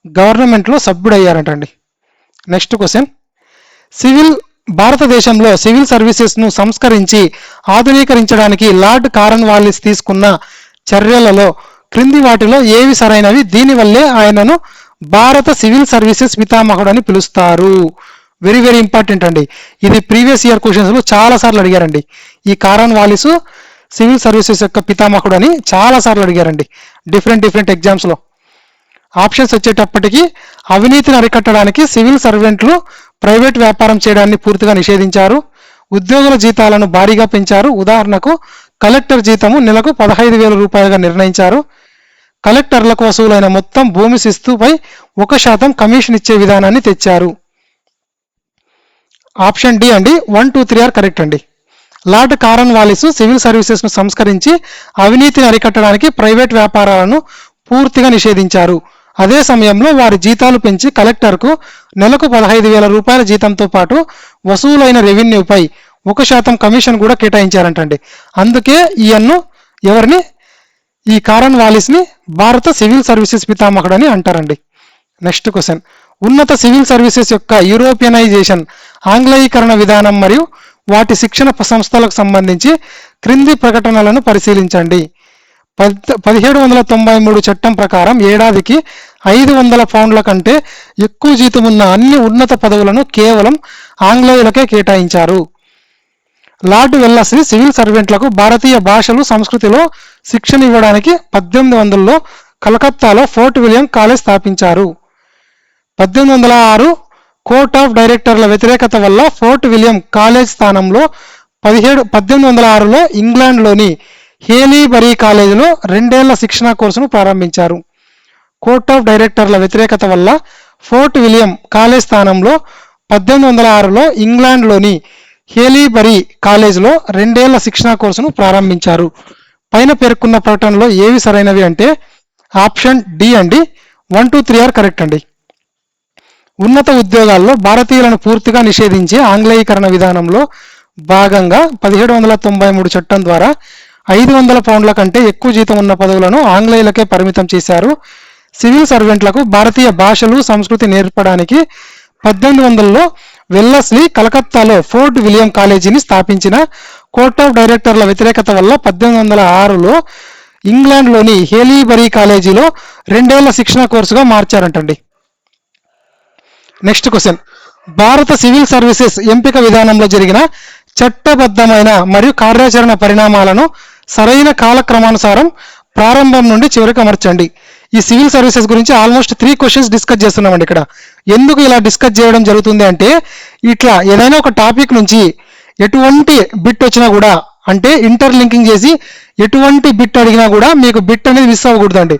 గవర్నమెంట్లో సభ్యుడయ్యారంటండి. నెక్స్ట్ క్వశ్చన్, భారతదేశంలో సివిల్ సర్వీసెస్ను సంస్కరించి ఆధునీకరించడానికి లార్డ్ కార్న్వాలిస్ తీసుకున్న చర్యలలో క్రింది వాటిలో ఏవి సరైనవి? దీనివల్లే ఆయనను భారత సివిల్ సర్వీసెస్ పితామహుడు అని పిలుస్తారు. వెరీ వెరీ ఇంపార్టెంట్ అండి. ఇది ప్రీవియస్ ఇయర్ క్వశ్చన్స్లో చాలా సార్లు అడిగారండి. ఈ కార్న్వాలిస్ సివిల్ సర్వీసెస్ యొక్క పితామహుడు అని చాలా సార్లు అడిగారండి డిఫరెంట్ ఎగ్జామ్స్లో. ఆప్షన్స్ వచ్చేటప్పటికి అవినీతిని అరికట్టడానికి సివిల్ సర్వెంట్లు ప్రైవేట్ వ్యాపారం చేయడాన్ని పూర్తిగా నిషేధించారు. ఉద్యోగుల జీతాలను భారీగా పెంచారు. ఉదాహరణకు కలెక్టర్ జీతము నెలకు 15,000 రూపాయలుగా నిర్ణయించారు. కలెక్టర్లకు వసూలైన మొత్తం భూమి శిస్తుపై 1% కమిషన్ ఇచ్చే విధానాన్ని తెచ్చారు. ఆప్షన్ డి అండి. 1, 2, 3 ఆర్ కరెక్ట్ అండి. లార్డ్ కార్న్వాలిస్ సివిల్ సర్వీసెస్ను సంస్కరించి అవినీతిని అరికట్టడానికి ప్రైవేట్ వ్యాపారాలను పూర్తిగా నిషేధించారు. అదే సమయంలో వారి జీతాలు పెంచి కలెక్టర్కు నెలకు 15,000 రూపాయల జీతంతో పాటు వసూలైన రెవెన్యూపై 1% కమిషన్ కూడా కేటాయించారంటండి. అందుకే ఈయన్ను ఎవరిని, ఈ కారన్ వాలిస్ని భారత సివిల్ సర్వీసెస్ పితామహుడు అని అంటారండి. నెక్స్ట్ క్వశ్చన్, ఉన్నత సివిల్ సర్వీసెస్ యొక్క యూరోపియనైజేషన్, ఆంగ్లేయీకరణ విధానం మరియు వాటి శిక్షణ సంస్థలకు సంబంధించి క్రింది ప్రకటనలను పరిశీలించండి. 1793 చట్టం ప్రకారం ఏడాదికి 500 పౌండ్ల కంటే ఎక్కువ జీతం ఉన్న అన్ని ఉన్నత పదవులను కేవలం ఆంగ్లేయులకే కేటాయించారు. లార్డ్ వెల్లస్లీ సివిల్ సర్వెంట్లకు భారతీయ భాషలు సంస్కృతిలో శిక్షణ ఇవ్వడానికి 1800లో కలకత్తాలో ఫోర్ట్ విలియం కాలేజ్ స్థాపించారు. 1806 కోర్ట్ ఆఫ్ డైరెక్టర్ల వ్యతిరేకత వల్ల ఫోర్ట్ విలియం కాలేజ్ స్థానంలో 1806లో ఇంగ్లాండ్లోని హేలీబరీ కాలేజీలో 2 ఏళ్ల శిక్షణా కోర్సును ప్రారంభించారు. కోర్ట్ ఆఫ్ డైరెక్టర్ల వ్యతిరేకత వల్ల ఫోర్ట్ విలియం కాలేజ్ స్థానంలో 1806లో ఇంగ్లాండ్లోని హేలీబరీ కాలేజీలో 2 ఏళ్ల శిక్షణా కోర్సును ప్రారంభించారు. పైన పేర్కొన్న ప్రకటనలో ఏవి సరైనవి అంటే ఆప్షన్ డి అండి. 1, 2, 3 ఆర్ కరెక్ట్ అండి. ఉన్నత ఉద్యోగాల్లో భారతీయులను పూర్తిగా నిషేధించే ఆంగ్లేయీకరణ విధానంలో భాగంగా 1793 చట్టం ద్వారా 500 పౌండ్ల కంటే ఎక్కువ జీతం ఉన్న పదవులను ఆంగ్లేయులకే పరిమితం చేశారు. సివిల్ సర్వెంట్లకు భారతీయ భాషలు సంస్కృతి నేర్పడానికి 1800లో వెల్లస్లీ కలకత్తాలో ఫోర్ట్ విలియం కాలేజీని స్థాపించిన కోర్ట్ ఆఫ్ డైరెక్టర్ల వ్యతిరేకత వల్ల 1806లో ఇంగ్లాండ్లోని హేలీబరీ కాలేజీలో 2 ఏళ్ల శిక్షణ కోర్సుగా మార్చారంటండి. నెక్స్ట్ క్వశ్చన్, భారత సివిల్ సర్వీసెస్ ఎంపిక విధానంలో జరిగిన చట్టబద్ధమైన మరియు కార్యాచరణ పరిణామాలను సరైన కాలక్రమానుసారం ప్రారంభం నుండి చివరికి అమర్చండి. ఈ సివిల్ సర్వీసెస్ గురించి ఆల్మోస్ట్ 3 క్వశ్చన్స్ డిస్కస్ చేస్తున్నామండి. ఇక్కడ ఎందుకు ఇలా డిస్కస్ చేయడం జరుగుతుంది అంటే, ఇట్లా ఏదైనా ఒక టాపిక్ నుంచి ఎటువంటి బిట్ వచ్చినా కూడా, అంటే ఇంటర్లింకింగ్ చేసి ఎటువంటి బిట్ అడిగినా కూడా మీకు బిట్ అనేది మిస్ అవ్వకూడదండి.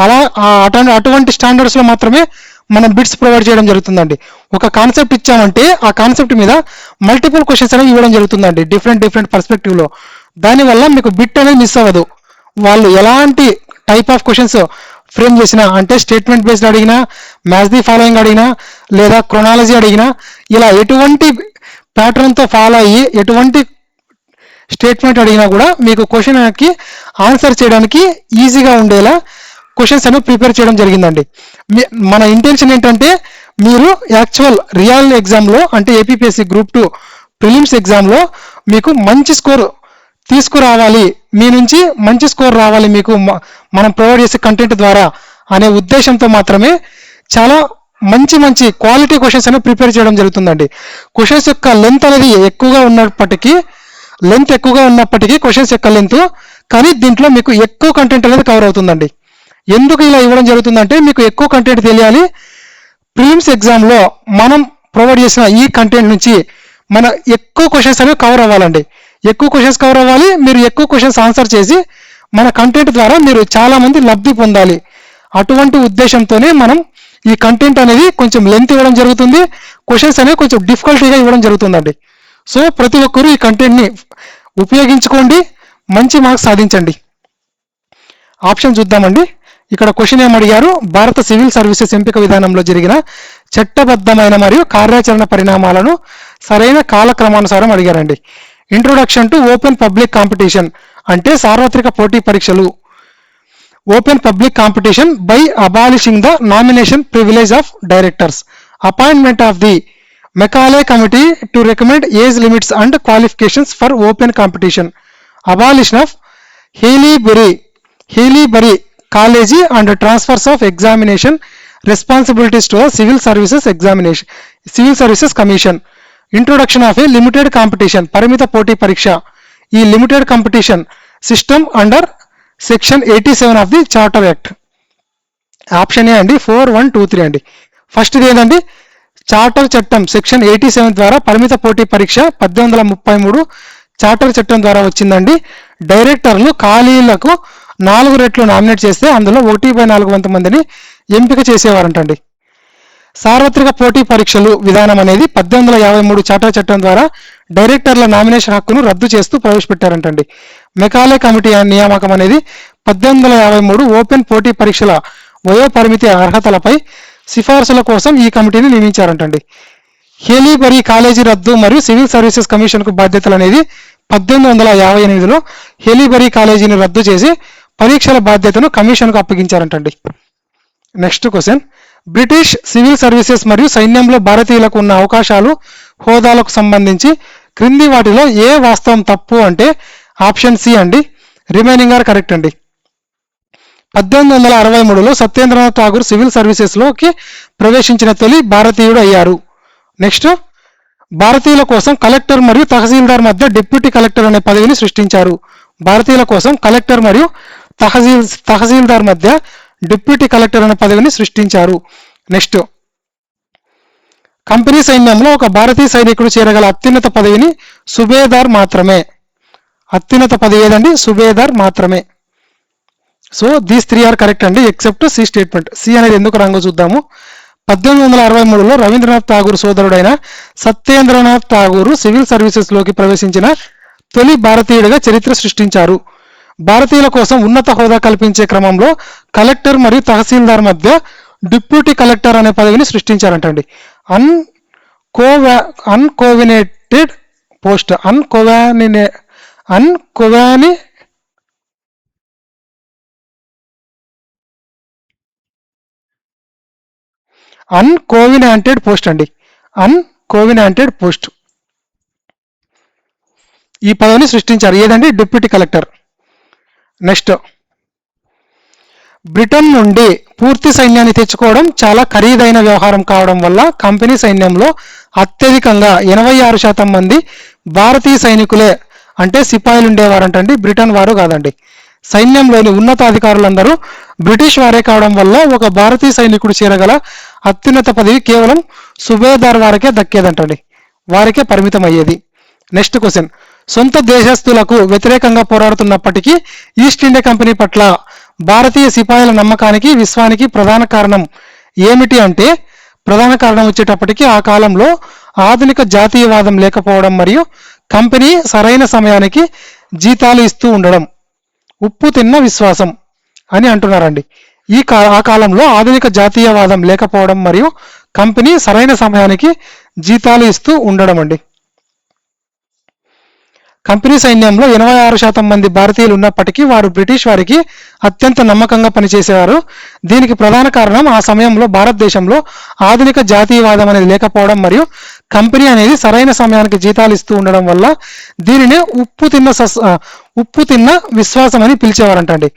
అలా అటువంటి స్టాండర్డ్స్లో మాత్రమే మనం బిట్స్ ప్రొవైడ్ చేయడం జరుగుతుందండి. ఒక కాన్సెప్ట్ ఇచ్చామంటే ఆ కాన్సెప్ట్ మీద మల్టిపుల్ క్వశ్చన్స్ అనేవి ఇవ్వడం జరుగుతుందండి, డిఫరెంట్ పర్స్పెక్టివ్లో. దానివల్ల మీకు బిట్ అనేది మిస్ అవ్వదు. వాళ్ళు ఎలాంటి టైప్ ఆఫ్ క్వశ్చన్స్ ఫ్రేమ్ చేసినా, అంటే స్టేట్మెంట్ బేస్డ్ అడిగినా, మ్యాచ్ ది ఫాలోయింగ్ అడిగినా, లేదా క్రొనాలజీ అడిగినా, ఇలా ఎటువంటి ప్యాటర్న్తో ఫాలో అయ్యి ఎటువంటి స్టేట్మెంట్ అడిగినా కూడా మీకు క్వశ్చన్కి ఆన్సర్ చేయడానికి ఈజీగా ఉండేలా క్వశ్చన్స్ అనేవి ప్రిపేర్ చేయడం జరిగిందండి. మన ఇంటెన్షన్ ఏంటంటే, మీరు యాక్చువల్ రియల్ ఎగ్జామ్లో, అంటే ఏపీపీఎస్సీ గ్రూప్ 2 ప్రిలిమ్స్ ఎగ్జామ్లో మీకు మంచి స్కోర్ తీసుకురావాలి, మీ నుంచి మంచి స్కోర్ రావాలి మీకు మనం ప్రొవైడ్ చేసే కంటెంట్ ద్వారా అనే ఉద్దేశంతో మాత్రమే చాలా మంచి క్వాలిటీ క్వశ్చన్స్ అనేవి ప్రిపేర్ చేయడం జరుగుతుందండి. క్వశ్చన్స్ యొక్క లెంత్ అనేది ఎక్కువగా ఉన్నప్పటికీ క్వశ్చన్స్ యొక్క లెంత్, కానీ దీంట్లో మీకు ఎక్కువ కంటెంట్ అనేది కవర్ అవుతుందండి. ఎందుకు ఇలా ఇవ్వడం జరుగుతుందంటే, మీకు ఎక్కువ కంటెంట్ తెలియాలి. ప్రిలిమ్స్ ఎగ్జామ్లో మనం ప్రొవైడ్ చేసిన ఈ కంటెంట్ నుంచి మన ఎక్కువ క్వశ్చన్స్ అనేవి కవర్ అవ్వాలండి. ఎక్కువ క్వశ్చన్స్ కవర్ అవ్వాలి, మీరు ఎక్కువ క్వశ్చన్స్ ఆన్సర్ చేసి మన కంటెంట్ ద్వారా మీరు చాలామంది లబ్ధి పొందాలి. అటువంటి ఉద్దేశంతోనే మనం ఈ కంటెంట్ అనేది కొంచెం లెంత్ ఇవ్వడం జరుగుతుంది, క్వశ్చన్స్ అనేవి కొంచెం డిఫికల్టీగా ఇవ్వడం జరుగుతుందండి. సో ప్రతి ఒక్కరూ ఈ కంటెంట్ని ఉపయోగించుకోండి, మంచి మార్క్స్ సాధించండి. ఆప్షన్ చూద్దామండి. ఇక్కడ క్వశ్చన్ ఏమడిగారు, భారత సివిల్ సర్వీసెస్ ఎంపిక విధానంలో జరిగిన చట్టబద్ధమైన మరియు కార్యాచరణ పరిణామాలను సరైన కాలక్రమానుసారం అడిగారండి. Introduction to open public competition, అంటే సార్వత్రిక పోటీ పరీక్షలు. Open public competition by abolishing the nomination privilege of directors. Appointment of the Macaulay committee to recommend age limits and qualifications for open competition. Abolition of Haileybury college and transfers of examination responsibilities to civil services commission. Introduction of a limited competition, పరిమిత పోటీ పరీక్ష. ఈ limited competition system under section 87 of the charter act. Option A అండి, 4, 1, 2, 3 అండి. First ఇది ఏంటండి, charter చట్టం section 87 ద్వారా పరిమిత పోటీ పరీక్ష 1833 చార్టర్ చట్టం ద్వారా వచ్చిందండి. డైరెక్టర్లు ఖాళీలకు 4 రెట్లు నామినేట్ చేస్తే అందులో 1/4 మందిని ఎంపిక చేసేవారంటండి. సార్వత్రిక పోటీ పరీక్షలు విధానం అనేది 1853 చార్టర్ చట్టం ద్వారా డైరెక్టర్ల నామినేషన్ హక్కును రద్దు చేస్తూ ప్రవేశపెట్టారంటండి. మెకాలే కమిటీ నియామకం అనేది 1853 ఓపెన్ పోటీ పరీక్షల వయో పరిమితి అర్హతలపై సిఫార్సుల కోసం ఈ కమిటీని నియమించారంటండి. హేలీబరీ కాలేజీ రద్దు మరియు సివిల్ సర్వీసెస్ కమిషన్కు బాధ్యతలు అనేది 1858లో హేలీబరీ కాలేజీని రద్దు చేసి పరీక్షల బాధ్యతను కమిషన్కు అప్పగించారంటండి. Next question, British civil services మరియు సైన్యంలో భారతీయులకు ఉన్న అవకాశాలు, హోదాలకు సంబంధించి క్రింది వాటిలో ఏ వాస్తవం తప్పు అంటే ఆప్షన్ సి అండి, రిమైనింగ్ ఆర్ కరెక్ట్ అండి. 1863లో సత్యేంద్రనాథ్ ఠాగూర్ సివిల్ సర్వీసెస్లోకి ప్రవేశించిన తొలి భారతీయుడు అయ్యారు. నెక్స్ట్, భారతీయుల కోసం కలెక్టర్ మరియు తహసీల్దార్ మధ్య డిప్యూటీ కలెక్టర్ అనే పదవిని సృష్టించారు. భారతీయుల కోసం కలెక్టర్ మరియు తహసీల్దార్ మధ్య డిప్యూటీ కలెక్టర్ అనే పదవిని సృష్టించారు. నెక్స్ట్, కంపెనీ సైన్యంలో ఒక భారతీయ సైనికుడు చేరగల అత్యున్నత పదవిని సుబేదార్ మాత్రమే. అత్యున్నత పదవి ఏదండి? సుబేదార్ మాత్రమే. సో దీస్ 3 ఆర్ కరెక్ట్ అండి ఎక్సెప్ట్ సి స్టేట్మెంట్. సి అనేది ఎందుకు రాంగో చూద్దాము. 1863లో రవీంద్రనాథ్ ఠాగూర్ సోదరుడైన సత్యేంద్రనాథ్ ఠాగూర్ సివిల్ సర్వీసెస్లోకి ప్రవేశించిన తొలి భారతీయుడిగా చరిత్ర సృష్టించారు. భారతీయుల కోసం ఉన్నత హోదా కల్పించే క్రమంలో కలెక్టర్ మరియు తహసీల్దార్ మధ్య డిప్యూటీ కలెక్టర్ అనే పదవిని సృష్టించారంటండి. అన్కోవినేటెడ్ పోస్ట్ అన్కోవినాంటెడ్ పోస్ట్ అండి. అన్కోవినాంటెడ్ పోస్ట్ ఈ పదవిని సృష్టించారు. ఏదండి? Deputy collector. నెక్స్ట్, బ్రిటన్ నుండి పూర్తి సైన్యాన్ని తెచ్చుకోవడం చాలా ఖరీదైన వ్యవహారం కావడం వల్ల కంపెనీ సైన్యంలో అత్యధికంగా 86% మంది భారతీయ సైనికులే అంటే సిపాయిలు ఉండేవారంటండి, బ్రిటన్ వారు కాదండి. సైన్యంలోని ఉన్నతాధికారులందరూ బ్రిటిష్ వారే కావడం వల్ల ఒక భారతీయ సైనికుడు చేరగల అత్యున్నత పదవి కేవలం సుబేదార్ వారికే దక్కేదంటండి, వారికే పరిమితం అయ్యేది. నెక్స్ట్ క్వశ్చన్, సొంత దేశస్తులకు వ్యతిరేకంగా పోరాడుతున్నప్పటికీ ఈస్ట్ ఇండియా కంపెనీ పట్ల భారతీయ సిపాయిల నమ్మకానికి, విశ్వానికి ప్రధాన కారణం ఏమిటి అంటే ప్రధాన కారణం వచ్చేటప్పటికి ఆ కాలంలో ఆధునిక జాతీయవాదం లేకపోవడం మరియు కంపెనీ సరైన సమయానికి జీతాలు ఇస్తూ ఉండడం. ఉప్పు తిన్న విశ్వాసం అని అంటున్నారండి. ఆ కాలంలో ఆధునిక జాతీయవాదం లేకపోవడం మరియు కంపెనీ సరైన సమయానికి జీతాలు ఇస్తూ ఉండడం అండి. కంపెనీ సైన్యంలో 86% మంది భారతీయులు ఉన్నప్పటికీ వారు బ్రిటిష్ వారికి అత్యంత నమ్మకంగా పనిచేసేవారు. దీనికి ప్రధాన కారణం ఆ సమయంలో భారతదేశంలో ఆధునిక జాతీయవాదం అనేది లేకపోవడం మరియు కంపెనీ అనేది సరైన సమయానికి జీతాలు ఇస్తూ ఉండడం వల్ల దీనినే ఉప్పు తిన్న విశ్వాసం అని పిలిచేవారంటండి.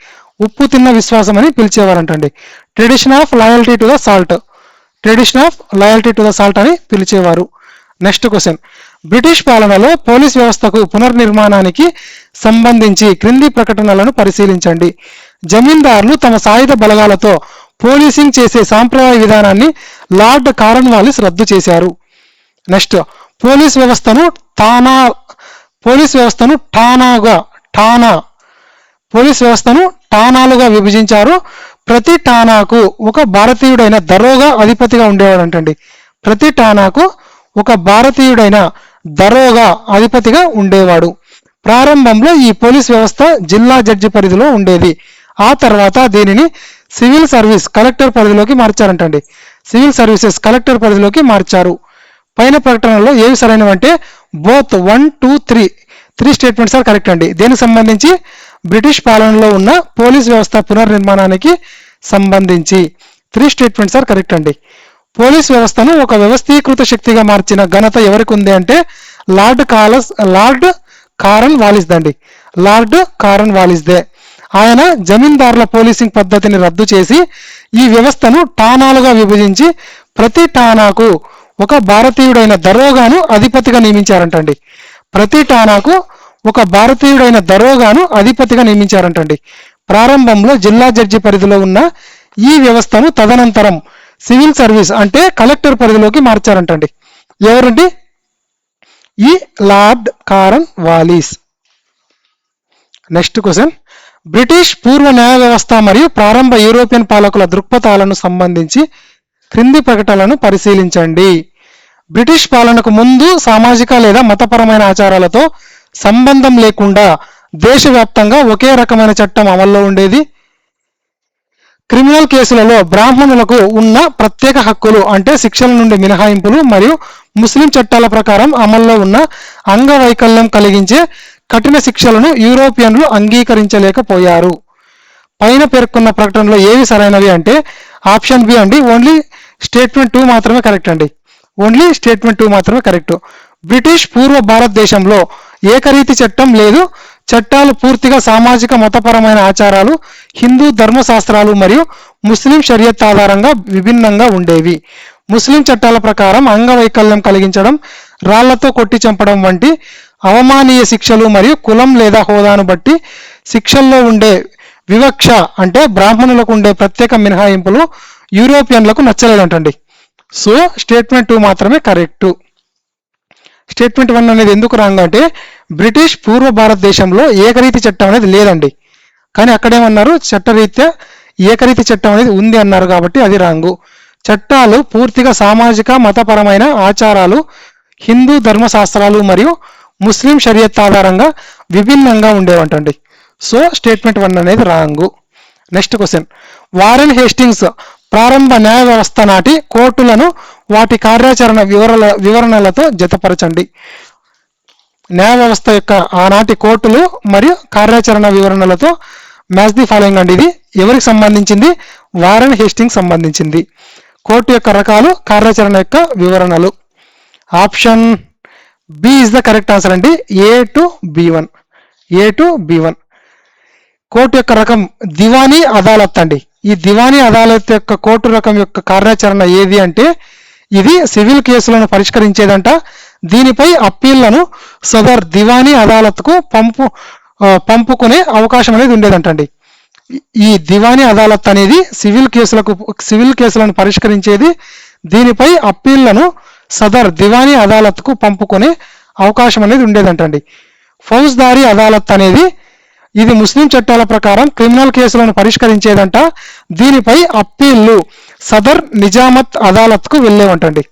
ఉప్పు తిన్న విశ్వాసం అని పిలిచేవారంటండి. Tradition of loyalty to the salt, tradition of loyalty to the salt అని పిలిచేవారు. నెక్స్ట్ క్వశ్చన్, బ్రిటిష్ పాలనలో పోలీస్ వ్యవస్థకు పునర్నిర్మాణానికి సంబంధించి క్రింది ప్రకటనలను పరిశీలించండి. జమీందారులు తమ సాయుధ బలగాలతో పోలీసింగ్ చేసే సాంప్రదాయ విధానాన్ని లార్డ్ కార్న్వాలిస్ రద్దు చేశారు. నెక్స్ట్, పోలీస్ వ్యవస్థను ఠానాలుగా విభజించారు. ప్రతి ఠానాకు ఒక భారతీయుడైన దరోగా అధిపతిగా ఉండేవాడంటండి. ప్రతి ఠానాకు ఒక భారతీయుడైన దరోగా అధిపతిగా ఉండేవాడు. ప్రారంభంలో ఈ పోలీస్ వ్యవస్థ జిల్లా జడ్జి పరిధిలో ఉండేది. ఆ తర్వాత దీనిని సివిల్ సర్వీస్ కలెక్టర్ పరిధిలోకి మార్చారంటండి. సివిల్ సర్వీసెస్ కలెక్టర్ పరిధిలోకి మార్చారు. పైన ప్రకటనలో ఏవి సరైనవంటే బోత్ 1, 2, 3 స్టేట్మెంట్స్ ఆర్ కరెక్ట్ అండి. దీనికి సంబంధించి బ్రిటిష్ పాలనలో ఉన్న పోలీస్ వ్యవస్థ పునర్నిర్మాణానికి సంబంధించి 3 స్టేట్మెంట్స్ ఆర్ కరెక్ట్ అండి. పోలీస్ వ్యవస్థను ఒక వ్యవస్థీకృత శక్తిగా మార్చిన ఘనత ఎవరికి ఉంది అంటే లార్డ్ కారన్ వాలిస్దండి. లార్డ్ కారన్ వాలిస్దే. ఆయన జమీందారుల పోలీసింగ్ పద్ధతిని రద్దు చేసి ఈ వ్యవస్థను ఠానాలుగా విభజించి ప్రతి ఠానాకు ఒక భారతీయుడైన దరోగాను అధిపతిగా నియమించారంటండి. ప్రతి ఠానాకు ఒక భారతీయుడైన దరోగాను అధిపతిగా నియమించారంటండి. ప్రారంభంలో జిల్లా జడ్జి పరిధిలో ఉన్న ఈ వ్యవస్థను తదనంతరం సివిల్ సర్వీస్ అంటే కలెక్టర్ పరిధిలోకి మార్చారంటండి. ఎవరండి? ఈ Lord Cornwallis. Next question, British పూర్వ న్యాయ వ్యవస్థ మరియు ప్రారంభ యూరోపియన్ పాలకుల దృక్పథాలను సంబంధించి క్రింది ప్రకటనలను పరిశీలించండి. బ్రిటిష్ పాలనకు ముందు సామాజిక లేదా మతపరమైన ఆచారాలతో సంబంధం లేకుండా దేశవ్యాప్తంగా ఒకే రకమైన చట్టం అమల్లో ఉండేది. క్రిమినల్ కేసులలో బ్రాహ్మణులకు ఉన్న ప్రత్యేక హక్కులు అంటే శిక్షల నుండి మినహాయింపులు మరియు ముస్లిం చట్టాల ప్రకారం అమల్లో ఉన్న అంగవైకల్యం కలిగించే కఠిన శిక్షలను యూరోపియన్లు అంగీకరించలేకపోయారు. పైన పేర్కొన్న ప్రకటనలో ఏవి సరైనవి అంటే ఆప్షన్ బి అండి. ఓన్లీ స్టేట్మెంట్ 2 మాత్రమే కరెక్ట్ అండి. ఓన్లీ స్టేట్మెంట్ 2 మాత్రమే కరెక్ట్. బ్రిటిష్ పూర్వ భారతదేశంలో ఏకరీతి చట్టం లేదు. చట్టాలు పూర్తిగా సామాజిక మతపరమైన ఆచారాలు, హిందూ ధర్మశాస్త్రాలు మరియు ముస్లిం షరియత్ ఆధారంగా విభిన్నంగా ఉండేవి. ముస్లిం చట్టాల ప్రకారం అంగవైకల్యం కలిగించడం, రాళ్లతో కొట్టి చంపడం వంటి అవమానీయ శిక్షలు మరియు కులం లేదా హోదాను బట్టి శిక్షల్లో ఉండే వివక్ష అంటే బ్రాహ్మణులకు ఉండే ప్రత్యేక మినహాయింపులు యూరోపియన్లకు నచ్చలేదంటండి. సో స్టేట్మెంట్ 2 మాత్రమే కరెక్ట్. స్టేట్మెంట్ 1 అనేది ఎందుకు రాంగ్ అంటే బ్రిటిష్ పూర్వ భారతదేశంలో ఏకరీతి చట్టం అనేది లేదండి, కానీ అక్కడేమన్నారు చట్టరీత్యా ఏకరీతి చట్టం అనేది ఉంది అన్నారు కాబట్టి అది రాంగు. చట్టాలు పూర్తిగా సామాజిక మతపరమైన ఆచారాలు, హిందూ ధర్మశాస్త్రాలు మరియు ముస్లిం షరియత్ ఆధారంగా విభిన్నంగా ఉండేవంటండి. సో స్టేట్మెంట్ 1 అనేది wrong. Next question, Warren Hastings ప్రారంభ న్యాయ వ్యవస్థ నాటి కోర్టులను వాటి కార్యాచరణ వివరణలతో జతపరచండి. న్యాయ వ్యవస్థ యొక్క ఆనాటి కోర్టులు మరియు కార్యాచరణ వివరణలతో మ్యాచ్ ది ఫాలోయింగ్ అండి. ఇది ఎవరికి సంబంధించింది? వారెన్ హేస్టింగ్స్ సంబంధించింది. కోర్టు యొక్క రకాలు, కార్యాచరణ యొక్క వివరణలు. Option B is the correct answer అండి. A to బి1. కోర్టు యొక్క రకం దివానీ అదాలత్ అండి. ఈ దివానీ అదాలత్ యొక్క కోర్టు రకం యొక్క కార్యాచరణ ఏది అంటే ఇది సివిల్ కేసులను పరిష్కరించేదంట. దీనిపై అప్పీళ్లను సదర్ దివానీ అదాలత్కు పంపుకునే అవకాశం అనేది ఉండేదంటండి. ఈ దివానీ అదాలత్ అనేది సివిల్ కేసులను పరిష్కరించేది. దీనిపై అప్పీళ్లను సదర్ దివానీ అదాలత్కు పంపుకునే అవకాశం అనేది ఉండేదంటండి. ఫౌజ్దారీ అదాలత్ అనేది ఇది ముస్లిం చట్టాల ప్రకారం క్రిమినల్ కేసులను పరిష్కరించేదంట. దీనిపై అప్పీళ్లు సదర్ నిజామత్ అదాలత్కు వెళ్ళేవంటండి.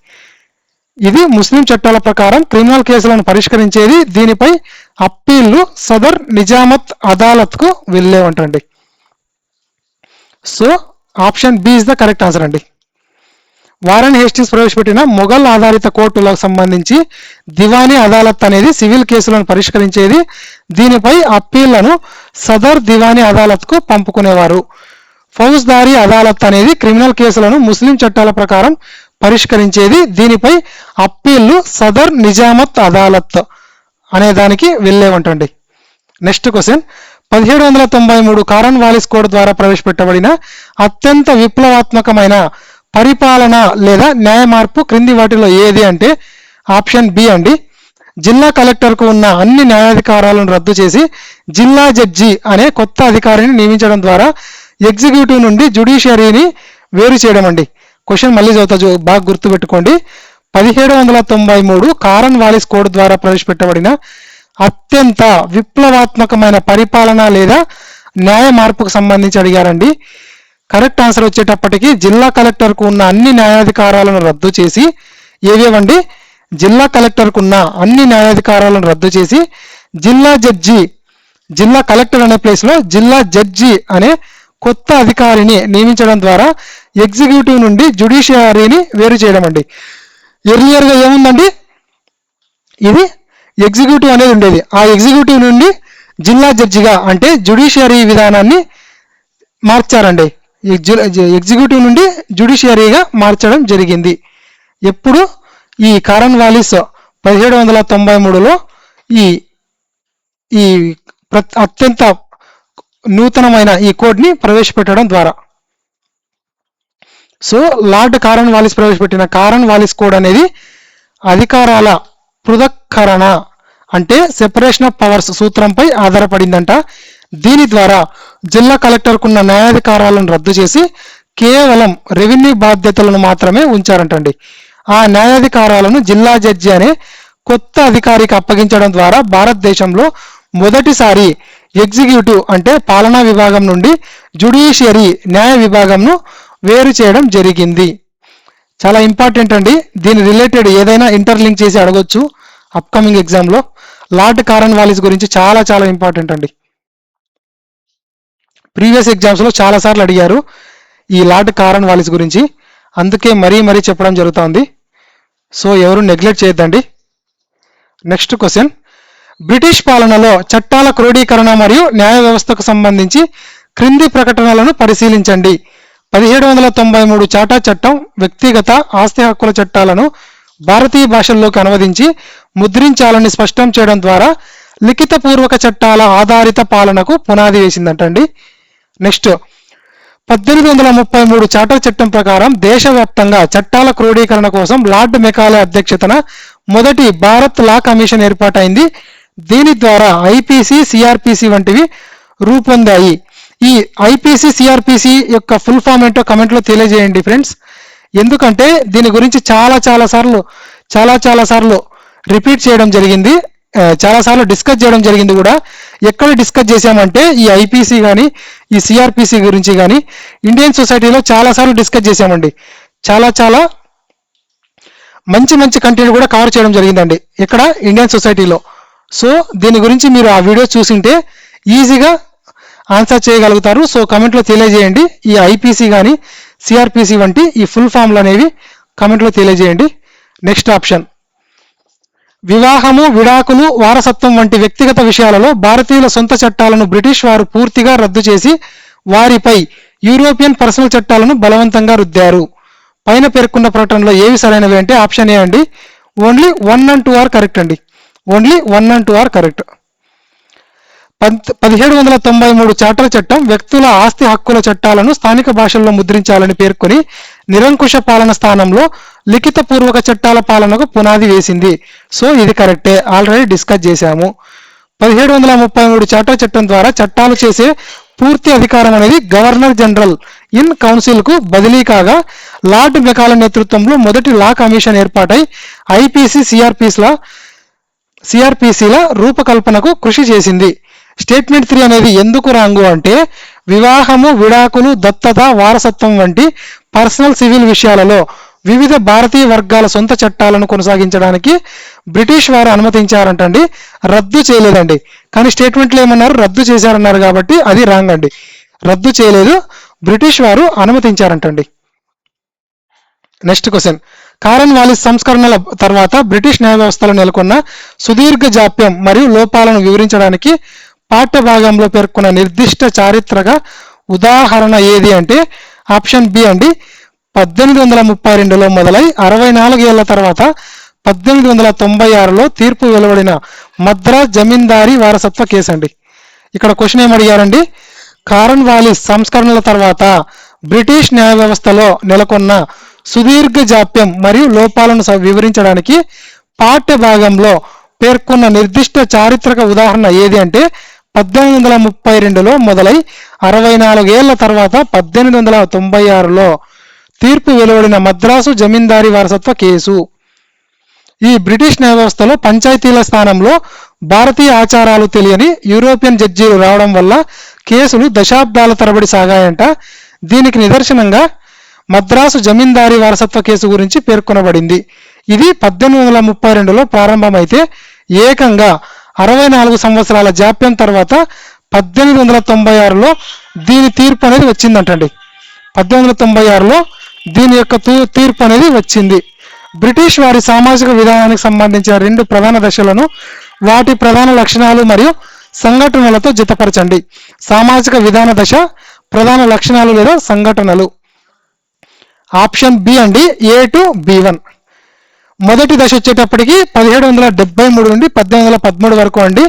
ఇది ముస్లిం చట్టాల ప్రకారం క్రిమినల్ కేసులను పరిష్కరించేది. దీనిపై అప్పీళ్లు సదర్ నిజామత్ అదాలత్కు వెళ్ళేవంటండి. So option B is the correct answer అండి. వారెన్ హేస్టింగ్స్ ప్రవేశపెట్టిన మొఘల్ ఆధారిత కోర్టులకు సంబంధించి దివానీ అదాలత్ అనేది సివిల్ కేసులను పరిష్కరించేది. దీనిపై అప్పీళ్లను సదర్ దివానీ అదాలత్కు పంపుకునేవారు. ఫౌజ్దారీ అదాలత్ అనేది క్రిమినల్ కేసులను ముస్లిం చట్టాల ప్రకారం పరిష్కరించేది. దీనిపై అప్పీళ్లు సదర్ నిజామత్ అదాలత్ అనే దానికి వెళ్ళేవంటండి. నెక్స్ట్ క్వశ్చన్, 1793 కారన్ వాలిస్ కోడ్ ద్వారా ప్రవేశపెట్టబడిన అత్యంత విప్లవాత్మకమైన పరిపాలన లేదా న్యాయ మార్పు క్రింది వాటిలో ఏది అంటే ఆప్షన్ బి అండి. జిల్లా కలెక్టర్కు ఉన్న అన్ని న్యాయాధికారాలను రద్దు చేసి జిల్లా జడ్జి అనే కొత్త అధికారిని నియమించడం ద్వారా ఎగ్జిక్యూటివ్ నుండి జ్యుడిషియరీని వేరు చేయడం అండి. క్వశ్చన్ మళ్ళీ చదువుతా, బాగా గుర్తుపెట్టుకోండి. 1793 కారన్ వాలిస్ కోడ్ ద్వారా ప్రవేశపెట్టబడిన అత్యంత విప్లవాత్మకమైన పరిపాలన లేదా న్యాయ మార్పుకు సంబంధించి అడిగారండి. కరెక్ట్ ఆన్సర్ వచ్చేటప్పటికి జిల్లా కలెక్టర్కు ఉన్న అన్ని న్యాయాధికారాలను రద్దు చేసి ఏవేవండి? జిల్లా కలెక్టర్కు ఉన్న అన్ని న్యాయాధికారాలను రద్దు చేసి జిల్లా కలెక్టర్ అనే ప్లేస్లో జిల్లా జడ్జి అనే కొత్త అధికారిని నియమించడం ద్వారా ఎగ్జిక్యూటివ్ నుండి జ్యుడిషియరీని వేరు చేయడం అండి. ఎర్లియర్గా ఏముందండి? ఇది ఎగ్జిక్యూటివ్ అనేది ఉండేది. ఆ ఎగ్జిక్యూటివ్ నుండి జిల్లా జడ్జిగా అంటే జ్యుడిషియరీ విధానాన్ని మార్చారండి. ఎగ్జిక్యూటివ్ నుండి జ్యుడిషియరీగా మార్చడం జరిగింది. ఎప్పుడు? ఈ కారన్ వాలిస్ 1793లో ఈ అత్యంత నూతనమైన ఈ కోడ్ని ప్రవేశపెట్టడం ద్వారా. సో లార్డ్ కారన్ వాలిస్ ప్రవేశపెట్టిన కారన్ వాలిస్ కోడ్ అనేది అధికారాల పృథక్కరణ అంటే సెపరేషన్ ఆఫ్ పవర్స్ సూత్రంపై ఆధారపడిందంట. దీని ద్వారా జిల్లా కలెక్టర్కున్న న్యాయాధికారాలను రద్దు చేసి కేవలం రెవెన్యూ బాధ్యతలను మాత్రమే ఉంచారంటండి. ఆ న్యాయాధికారాలను జిల్లా జడ్జి అనే కొత్త అధికారికి అప్పగించడం ద్వారా భారతదేశంలో మొదటిసారి ఎగ్జిక్యూటివ్ అంటే పాలనా విభాగం నుండి జ్యుడిషియరీ న్యాయ విభాగంను వేరు చేయడం జరిగింది. చాలా ఇంపార్టెంట్ అండి. దీని రిలేటెడ్ ఏదైనా ఇంటర్లింక్ చేసి అడగొచ్చు అప్కమింగ్ ఎగ్జామ్లో. లార్డ్ కారన్ వాలిస్ గురించి చాలా ఇంపార్టెంట్ అండి. ప్రీవియస్ ఎగ్జామ్స్లో చాలాసార్లు అడిగారు. ఈ లార్డ్ కారన్ వాలిస్ గురించి, అందుకే మరీ చెప్పడం జరుగుతోంది. సో ఎవరు నెగ్లెక్ట్ చేయొద్దండి. నెక్స్ట్ క్వశ్చన్, బ్రిటిష్ పాలనలో చట్టాల క్రోడీకరణ మరియు న్యాయ వ్యవస్థకు సంబంధించి క్రింది ప్రకటనలను పరిశీలించండి. 1793 చాటా చట్టం వ్యక్తిగత ఆస్తి హక్కుల చట్టాలను భారతీయ భాషల్లోకి అనువదించి ముద్రించాలని స్పష్టం చేయడం ద్వారా లిఖితపూర్వక చట్టాల ఆధారిత పాలనకు పునాది వేసిందంటండి. నెక్స్ట్, 1833 చార్టర్ చట్టం ప్రకారం దేశవ్యాప్తంగా చట్టాల క్రోడీకరణ కోసం లార్డ్ మెకాలే అధ్యక్షతన మొదటి భారత్ లా కమిషన్ ఏర్పాటైంది. దీని ద్వారా ఐపీసీ, సిఆర్పిసి వంటివి రూపొందాయి. ఈ ఐపీసీ, సిఆర్పిసి యొక్క ఫుల్ ఫామ్ ఏంటో కమెంట్లో తెలియజేయండి ఫ్రెండ్స్. ఎందుకంటే దీని గురించి చాలా సార్లు రిపీట్ చేయడం జరిగింది, చాలాసార్లు డిస్కస్ చేయడం జరిగింది కూడా. ఎక్కడ డిస్కస్ చేశామంటే ఈ ఐపీసీ కానీ ఈ సిఆర్పిసి గురించి కానీ ఇండియన్ సొసైటీలో చాలాసార్లు డిస్కస్ చేశామండి. చాలా మంచి కంటెంట్ కూడా కవర్ చేయడం జరిగిందండి ఇక్కడ ఇండియన్ సొసైటీలో. సో దీని గురించి మీరు ఆ వీడియో చూసింటే ఈజీగా ఆన్సర్ చేయగలుగుతారు. సో కమెంట్లో తెలియజేయండి. ఈ ఐపీసీ కానీ సిఆర్పిసి వంటి ఈ ఫుల్ ఫామ్లు అనేవి కమెంట్లో తెలియజేయండి. నెక్స్ట్ ఆప్షన్, వివాహము, విడాకులు, వారసత్వం వంటి వ్యక్తిగత విషయాలలో భారతీయుల సొంత చట్టాలను బ్రిటిష్ వారు పూర్తిగా రద్దు చేసి వారిపై యూరోపియన్ పర్సనల్ చట్టాలను బలవంతంగా రుద్దారు. పైన పేర్కొన్న ప్రకటనలో ఏవి సరైనవి అంటే ఆప్షన్ ఏ అండి. ఓన్లీ 1 and 2 ఆర్ కరెక్ట్ అండి. Only 1 and 2 are correct. 1793 charter చట్టం వ్యక్తుల ఆస్తి హక్కుల చట్టాలను స్థానిక భాషల్లో ముద్రించాలని పేర్కొని నిరంకుశ పాలన స్థానంలో లిఖితపూర్వక చట్టాల పాలనకు పునాది వేసింది. సో ఇది కరెక్టే, ఆల్రెడీ డిస్కస్ చేశాము. 1733 చార్టర్ చట్టం ద్వారా చట్టాలు చేసే పూర్తి అధికారం అనేది గవర్నర్ జనరల్ ఇన్ కౌన్సిల్కు బదిలీ కాగా లార్డ్ మెకాలే నేతృత్వంలో మొదటి లా కమిషన్ ఏర్పాటై ఐపీసీ, సిఆర్పిసిల రూపకల్పనకు కృషి చేసింది. స్టేట్మెంట్ 3 అనేది ఎందుకు రాంగు అంటే వివాహము, విడాకులు, దత్తత, వారసత్వం వంటి పర్సనల్ సివిల్ విషయాలలో వివిధ భారతీయ వర్గాల సొంత చట్టాలను కొనసాగించడానికి బ్రిటిష్ వారు అనుమతించారంటండి, రద్దు చేయలేదండి. కానీ స్టేట్మెంట్లో ఏమన్నారు, రద్దు చేశారన్నారు కాబట్టి అది రాంగ్ అండి. రద్దు చేయలేదు, బ్రిటిష్ వారు అనుమతించారంటండి. నెక్స్ట్ క్వశ్చన్, కారన్ వాలిస్ సంస్కరణల తర్వాత బ్రిటిష్ న్యాయ వ్యవస్థలో నెలకొన్న సుదీర్ఘ జాప్యం మరియు లోపాలను వివరించడానికి పాఠ్య భాగంలో పేర్కొన్న నిర్దిష్ట చారిత్రక ఉదాహరణ ఏది అంటే ఆప్షన్ బి అండి. 1832లో మొదలై 64 ఏళ్ల తర్వాత 1896లో తీర్పు వెలువడిన మద్రాస్ జమీందారీ వారసత్వ కేసు అండి. ఇక్కడ క్వశ్చన్ ఏమడిగారండి, కారన్ వాలిస్ సంస్కరణల తర్వాత బ్రిటిష్ న్యాయ వ్యవస్థలో నెలకొన్న సుదీర్ఘ జాప్యం మరియు లోపాలను వివరించడానికి పాఠ్య భాగంలో పేర్కొన్న నిర్దిష్ట చారిత్రక ఉదాహరణ ఏది అంటే 1832లో మొదలై 64 ఏళ్ల తర్వాత 1896లో తీర్పు వెలువడిన మద్రాసు జమీందారీ వారసత్వ కేసు. ఈ బ్రిటిష్ న్యాయ వ్యవస్థలో పంచాయతీల స్థానంలో భారతీయ ఆచారాలు తెలియని యూరోపియన్ జడ్జీలు రావడం వల్ల కేసులు దశాబ్దాల తరబడి సాగాయంట. దీనికి నిదర్శనంగా మద్రాసు జమీందారీ వారసత్వ కేసు గురించి పేర్కొనబడింది. ఇది 1832లో ప్రారంభమైతే ఏకంగా 64 సంవత్సరాల జాప్యం తర్వాత 1896లో దీని తీర్పు అనేది వచ్చిందంటండి. 1896లో దీని యొక్క తీర్పు అనేది వచ్చింది. బ్రిటిష్ వారి సామాజిక విధానానికి సంబంధించిన 2 ప్రధాన దశలను వాటి ప్రధాన లక్షణాలు మరియు సంఘటనలతో జతపరచండి. సామాజిక విధాన దశ, ప్రధాన లక్షణాలు లేదా సంఘటనలు. ఆప్షన్ బి అండి, A to B1. మొదటి దశ వచ్చేటప్పటికి 1773 నుండి 1813 వరకు అండి.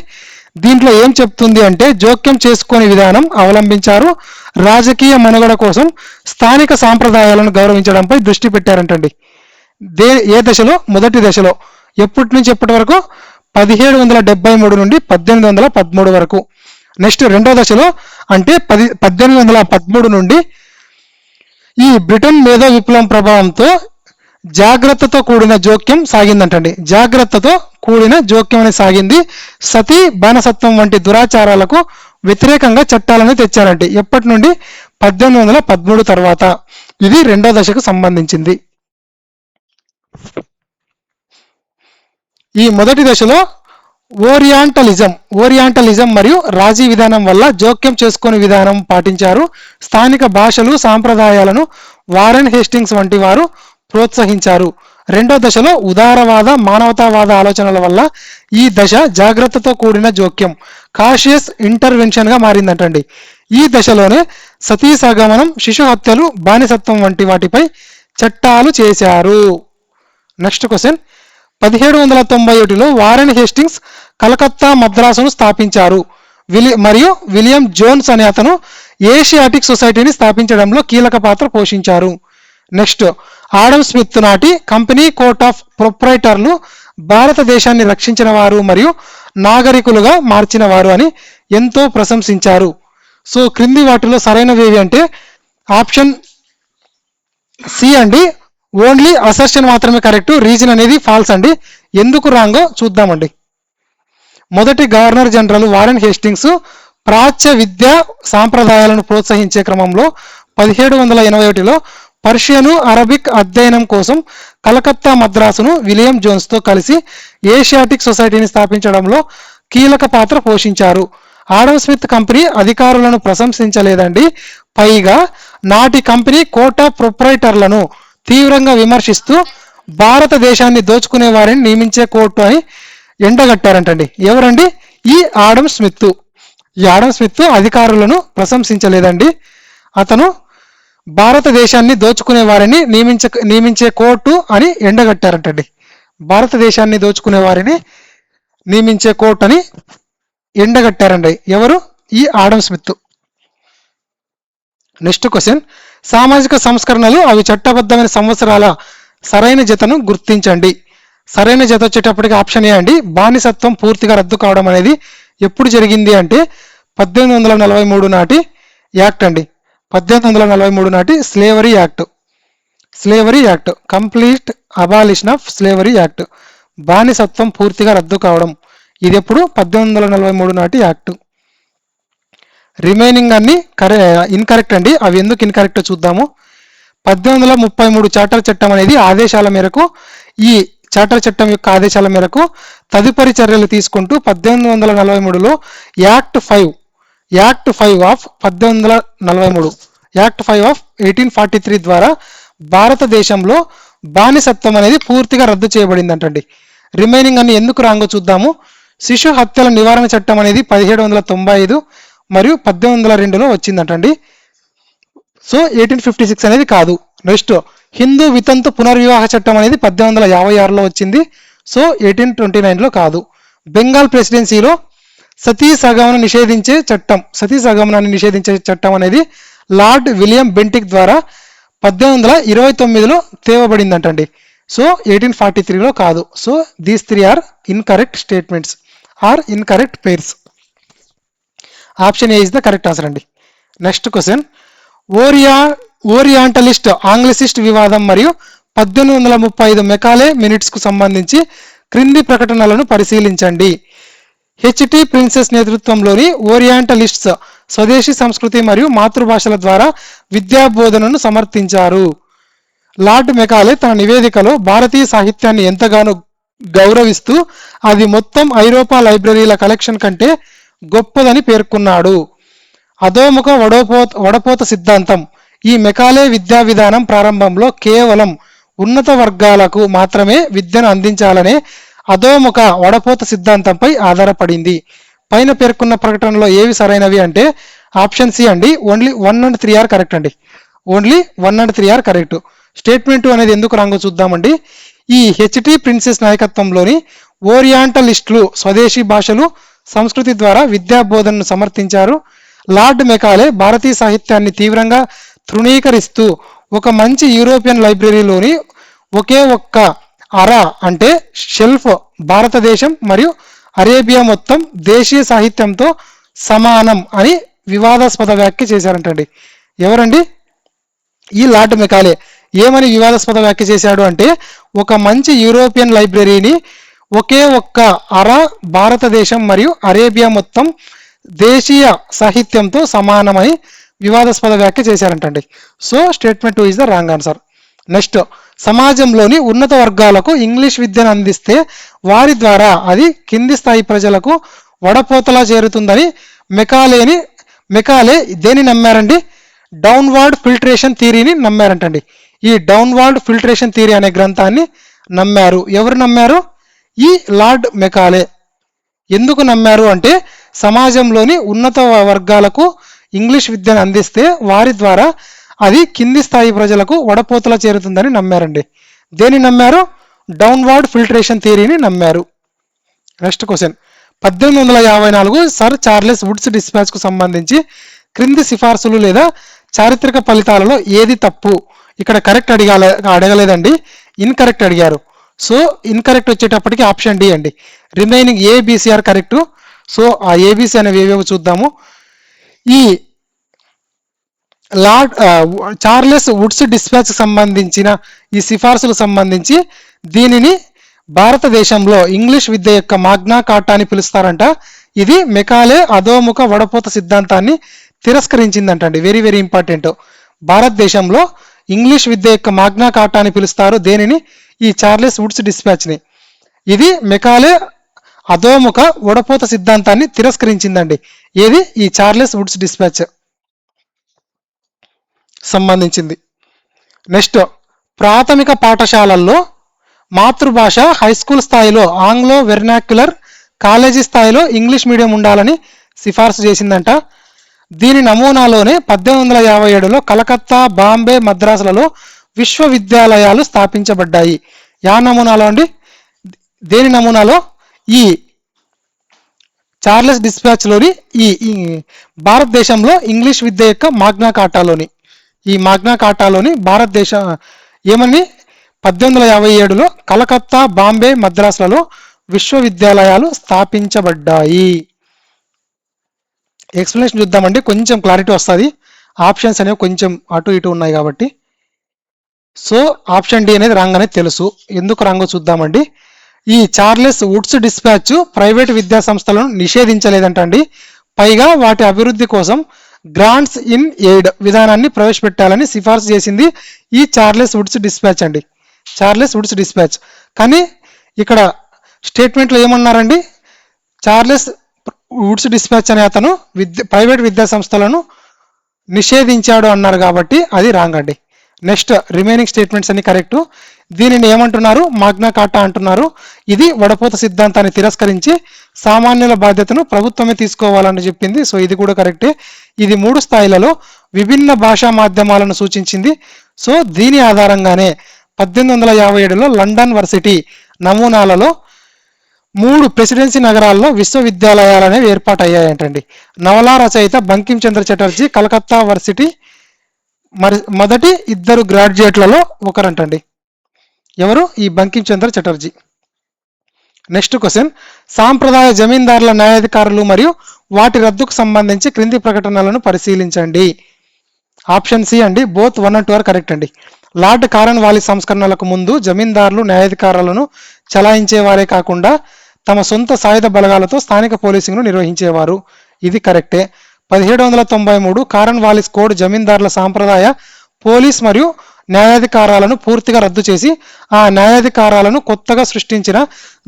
దీంట్లో ఏం చెప్తుంది అంటే జోక్యం చేసుకునే విధానం అవలంబించారు, రాజకీయ మనుగడ కోసం స్థానిక సాంప్రదాయాలను గౌరవించడంపై దృష్టి పెట్టారంటండి. ఏ దశలో? మొదటి దశలో. ఎప్పటి నుంచి ఎప్పటి వరకు? 1773 నుండి 1813 వరకు. నెక్స్ట్ రెండో దశలో అంటే 1813 నుండి ఈ బ్రిటన్ మేధో విప్లవం ప్రభావంతో జాగ్రత్తతో కూడిన జోక్యం సాగిందంటండి. జాగ్రత్తతో కూడిన జోక్యం అనేది సాగింది. సతీ, బానిసత్వం వంటి దురాచారాలకు వ్యతిరేకంగా చట్టాలను తెచ్చారంటే ఎప్పటి నుండి? 1813 తర్వాత. ఇది రెండో దశకు సంబంధించింది. ఈ మొదటి దశలో ఓరియాంటలిజం మరియు రాజీ విధానం వల్ల జోక్యం చేసుకునే విధానం పాటించారు. స్థానిక భాషలు సాంప్రదాయాలను వారెన్ హేస్టింగ్స్ వంటి వారు ప్రోత్సహించారు. రెండో దశలో ఉదారవాద మానవతావాద ఆలోచనల వల్ల ఈ దశ జాగ్రత్తతో కూడిన జోక్యం కాషియస్ ఇంటర్వెన్షన్ గా మారిందంటండి. ఈ దశలోనే సతీ సగమనం, శిశు హత్యలు, బానిసత్వం వంటి వాటిపై చట్టాలు చేశారు. నెక్స్ట్ క్వశ్చన్, 1791లో వారెన్ హేస్టింగ్స్ కలకత్తా మద్రాసును స్థాపించారు మరియు విలియం జోన్స్ అనే అతను ఏషియాటిక్ సొసైటీని స్థాపించడంలో కీలక పాత్ర పోషించారు. నెక్స్ట్, ఆడమ్ స్మిత్ నాటి కంపెనీ కోర్ట్ ఆఫ్ ప్రొప్రైటర్లు భారతదేశాన్ని రక్షించిన వారు మరియు నాగరికులుగా మార్చిన వారు అని ఎంతో ప్రశంసించారు. సో క్రింది వాటిలో సరైనవి అంటే ఆప్షన్ సి అండి. ఓన్లీ అసర్షన్ మాత్రమే కరెక్ట్, రీజన్ అనేది ఫాల్స్ అండి. ఎందుకు రాంగో చూద్దామండి. మొదటి గవర్నర్ జనరల్ వారెన్ హేస్టింగ్స్ ప్రాచ్య విద్యా సాంప్రదాయాలను ప్రోత్సహించే క్రమంలో 1781లో పర్షియను అరబిక్ అధ్యయనం కోసం కలకత్తా మద్రాసును విలియం జోన్స్తో కలిసి ఏషియాటిక్ సొసైటీని స్థాపించడంలో కీలక పాత్ర పోషించారు. ఆడమ్ స్మిత్ కంపెనీ అధికారులను ప్రశంసించలేదండి, పైగా నాటి కంపెనీ కోర్ట్ ఆఫ్ ప్రొప్రైటర్లను తీవ్రంగా విమర్శిస్తూ భారతదేశాన్ని దోచుకునే వారిని నియమించే కోర్టు అని ఎండగట్టారంటండి. ఎవరండి? ఈ ఆడమ్ స్మిత్. ఈ ఆడమ్ స్మిత్ అధికారులను ప్రశంసించలేదండి, అతను భారతదేశాన్ని దోచుకునే వారిని నియమించే కోర్టు అని ఎండగట్టారంటండి. భారతదేశాన్ని దోచుకునే వారిని నియమించే కోర్టు అని ఎండగట్టారండి. ఎవరు? ఈ ఆడమ్ స్మిత్. నెక్స్ట్ క్వశ్చన్, సామాజిక సంస్కరణలు అవి చట్టబద్ధమైన సంవత్సరాల సరైన జతను గుర్తించండి. సరైన జత వచ్చేటప్పటికి ఆప్షన్ ఏ అండి. బానిసత్వం పూర్తిగా రద్దు కావడం అనేది ఎప్పుడు జరిగింది అంటే 1843 నాటి యాక్ట్ అండి. 1843 నాటి slavery act, complete abolition of slavery act, బానిసత్వం పూర్తిగా రద్దు కావడం. ఇది ఎప్పుడు? 1843 నాటి యాక్ట్. రిమైనింగ్ అన్ని ఇన్కరెక్ట్ అండి. అవి ఎందుకు ఇన్కరెక్ట్ చూద్దాము. 1833 చార్టర్ చట్టం అనేది ఆదేశాల మేరకు, ఈ చార్టర్ చట్టం యొక్క ఆదేశాల మేరకు తదుపరి చర్యలు తీసుకుంటూ 1843లో యాక్ట్ 5 ఆఫ్ 1843, యాక్ట్ 5 ఆఫ్ 1843 ద్వారా భారతదేశంలో బానిసత్వం అనేది పూర్తిగా రద్దు చేయబడిందంటండి. రిమైనింగ్ అన్ని ఎందుకు రాంగో చూద్దాము. శిశు హత్యల నివారణ చట్టం అనేది 1795 మరియు 1802లో వచ్చిందంటండి. సో 1856 అనేది కాదు. నెక్స్ట్, హిందూ వితంతు పునర్వివాహ చట్టం అనేది 1856లో వచ్చింది. సో 1829లో కాదు. బెంగాల్ ప్రెసిడెన్సీలో సతీ సగమనాన్ని నిషేధించే చట్టం అనేది లార్డ్ విలియం బెంటిక్ ద్వారా 1829లో తేవబడిందంటండి. సో 1843లో కాదు. So these 3 are incorrect statements are incorrect pairs. Option A is the correct answer next. Question క్వశ్చన్, ఓరియాంటలిస్ట్ ఆంగ్లిసిస్ట్ వివాదం మరియు 1835 మెకాలే మినిట్స్ కు సంబంధించి క్రింది ప్రకటనలను పరిశీలించండి. హెచ్టి ప్రిన్సెస్ నేతృత్వంలోని ఓరియాంటలిస్ట్స్ స్వదేశీ సంస్కృతి మరియు మాతృభాషల ద్వారా విద్యా బోధనను సమర్థించారు. లార్డ్ మెకాలే తన నివేదికలో భారతీయ సాహిత్యాన్ని ఎంతగానో గౌరవిస్తూ అది మొత్తం ఐరోపా లైబ్రరీల కలెక్షన్ కంటే గొప్పదని పేర్కొన్నాడు. అధోముఖ వడపోత సిద్ధాంతం. ఈ మెకాలే విద్యా విధానం ప్రారంభంలో కేవలం ఉన్నత వర్గాలకు మాత్రమే విద్యను అందించాలనే అధోముఖ వడపోత సిద్ధాంతంపై ఆధారపడింది. పైన పేర్కొన్న ప్రకటనలో ఏవి సరైనవి అంటే ఆప్షన్ సి అండి. ఓన్లీ 1 and 3 ఆర్ కరెక్ట్ అండి. Only 1 and 3 are correct. Statement 2 అనేది ఎందుకు రాంగో చూద్దామండి. ఈ హెచ్టి ప్రిన్సెస్ నాయకత్వంలోని ఓరియాంటలిస్టులు స్వదేశీ భాషలు సంస్కృతి ద్వారా విద్యా బోధనను సమర్థించారు. లార్డ్ మెకాలే భారతీయ సాహిత్యాన్ని తీవ్రంగా తృణీకరిస్తూ ఒక మంచి యూరోపియన్ లైబ్రరీలోని ఒకే ఒక్క అర అంటే షెల్ఫ్ భారతదేశం మరియు అరేబియా మొత్తం దేశీయ సాహిత్యంతో సమానం అని వివాదాస్పద వ్యాఖ్య చేశారంటండి. ఎవరండి? ఈ లార్డ్ మెకాలే. ఏమని వివాదాస్పద వ్యాఖ్య చేశాడు అంటే ఒక మంచి యూరోపియన్ లైబ్రరీని ఒకే ఒక్క అర భారతదేశం మరియు అరేబియా మొత్తం దేశీయ సాహిత్యంతో సమానమని వివాదాస్పద వ్యాఖ్య చేశారంటండి. So statement 2 is the wrong answer. Next, సమాజంలోని ఉన్నత వర్గాలకు ఇంగ్లీష్ విద్యను అందిస్తే వారి ద్వారా అది కింది స్థాయి ప్రజలకు వడపోతలా చేరుతుందని మెకాలే దేని నమ్మారండి? డౌన్వర్డ్ ఫిల్టరేషన్ థియరీని నమ్మారంటండి. ఈ డౌన్వర్డ్ ఫిల్టరేషన్ థియరీ అనే గ్రంథాన్ని నమ్మారు. ఎవరు నమ్మారు? ఈ లార్డ్ మెకాలే. ఎందుకు నమ్మారు అంటే సమాజంలోని ఉన్నత వర్గాలకు ఇంగ్లీష్ విద్యను అందిస్తే వారి ద్వారా అది కింది స్థాయి ప్రజలకు వడపోతలా చేరుతుందని నమ్మారండి. దేని నమ్మారు? డౌన్వర్డ్ ఫిల్టరేషన్ థియరీని నమ్మారు. Next question, 1854 sir Charles Woods డిస్పాచ్కు సంబంధించి క్రింది సిఫార్సులు లేదా చారిత్రక ఫలితాలలో ఏది తప్పు? ఇక్కడ కరెక్ట్ అడగలేదండి, ఇన్కరెక్ట్ అడిగారు. సో ఇన్కరెక్ట్ వచ్చేటప్పటికి ఆప్షన్ డి అండి. Remaining A B C are correct. సో ఆ ఏబిసి అనేవి ఏవేవో చూద్దాము. ఈ చార్లెస్ వుడ్స్ డిస్పాచ్ సంబంధించిన ఈ సిఫార్సులకు సంబంధించి దీనిని భారతదేశంలో ఇంగ్లీష్ విద్య యొక్క మాగ్నా కార్టా అని పిలుస్తారంట. ఇది మెకాలే అధోముఖ వడపోత సిద్ధాంతాన్ని తిరస్కరించిందంటండి. Very very important. భారతదేశంలో ఇంగ్లీష్ విద్య యొక్క మాగ్నా కార్టా అని పిలుస్తారు దేనిని? ఈ చార్లెస్ వుడ్స్ డిస్పాచ్ని. ఇది మెకాలే అధోముఖ వడపోత సిద్ధాంతాన్ని తిరస్కరించిందండి. ఏది? ఈ చార్లెస్ వుడ్స్ డిస్పాచ్ సంబంధించింది. నెక్స్ట్, ప్రాథమిక పాఠశాలల్లో మాతృభాష, హై స్కూల్ స్థాయిలో ఆంగ్లో వెర్నాక్యులర్, కాలేజీ స్థాయిలో ఇంగ్లీష్ మీడియం ఉండాలని సిఫార్సు చేసిందంట. దీని నమూనాలోనే 1857లో కలకత్తా, బాంబే, మద్రాసులలో విశ్వవిద్యాలయాలు స్థాపించబడ్డాయి. యా నమూనాలో అండి? దేని నమూనాలో? ఈ చార్లెస్ డిస్పాచ్లోని ఈ భారతదేశంలో ఇంగ్లీష్ విద్య యొక్క మాగ్నా కార్టాలోని, ఈ మాగ్నా కార్టాలోని భారతదేశ ఏమని 1857లో కలకత్తా, బాంబే, మద్రాసులలో విశ్వవిద్యాలయాలు స్థాపించబడ్డాయి. ఎక్స్ప్లెనేషన్ చూద్దామండి, కొంచెం క్లారిటీ వస్తుంది. ఆప్షన్స్ అనేవి కొంచెం అటు ఇటు ఉన్నాయి కాబట్టి. సో ఆప్షన్ డి అనేది రాంగ్ అనేది తెలుసు. ఎందుకు రాంగో చూద్దామండి. ఈ చార్లెస్ వుడ్స్ డిస్పాచ్ ప్రైవేట్ విద్యా సంస్థలను నిషేధించలేదంటండి. పైగా వాటి అభివృద్ధి కోసం గ్రాంట్స్ ఇన్ ఎయిడ్ విధానాన్ని ప్రవేశపెట్టాలని సిఫార్సు చేసింది ఈ చార్లెస్ వుడ్స్ డిస్పాచ్ అండి. Charles Woods dispatch. కానీ ఇక్కడ స్టేట్మెంట్లో ఏమన్నారండి? చార్లెస్ వుడ్స్ డిస్పాచ్ అనే అతను ప్రైవేట్ విద్యా సంస్థలను నిషేధించాడు అన్నారు కాబట్టి అది రాంగ్ అండి. నెక్స్ట్, రిమైనింగ్ స్టేట్మెంట్స్ అన్ని కరెక్ట్. దీనిని ఏమంటున్నారు? మాగ్నా కార్టా అంటున్నారు. ఇది వడపోత సిద్ధాంతాన్ని తిరస్కరించి సామాన్యుల బాధ్యతను ప్రభుత్వమే తీసుకోవాలని చెప్పింది. సో ఇది కూడా కరెక్టే. ఇది 3 స్థాయిలలో విభిన్న భాషా మాధ్యమాలను సూచించింది. సో దీని ఆధారంగానే 1857లో లండన్ వర్సిటీ నమూనాలలో 3 ప్రెసిడెన్సీ నగరాల్లో విశ్వవిద్యాలయాలు అనేవి ఏర్పాటయ్యాయంటండి. నవలా రచయిత బంకిం చంద్ర చటర్జీ కలకత్తా వర్సిటీ మొదటి 2 గ్రాడ్యుయేట్లలో ఒకరంటండి. ఎవరు? ఈ బంకిం చంద్ర చటర్జీ. నెక్స్ట్ క్వశ్చన్, సాంప్రదాయ జమీందారుల న్యాయాధికారులు మరియు వాటి రద్దుకు సంబంధించి క్రింది ప్రకటనలను పరిశీలించండి. ఆప్షన్ సి అండి. బోత్ 1 and 2 ఆర్ కరెక్ట్ అండి. లార్డ్ కారన్ వాలి సంస్కరణలకు ముందు జమీందారులు న్యాయాధికారులను చలాయించేవారే కాకుండా తమ సొంత సాయుధ బలగాలతో స్థానిక పోలీసింగ్ను నిర్వహించేవారు. ఇది కరెక్టే. 1793 కారన్ వాలిస్ కోడ్ జమీందారుల సాంప్రదాయ పోలీస్ మరియు న్యాయాధికారాలను పూర్తిగా రద్దు చేసి ఆ న్యాయాధికారాలను కొత్తగా సృష్టించిన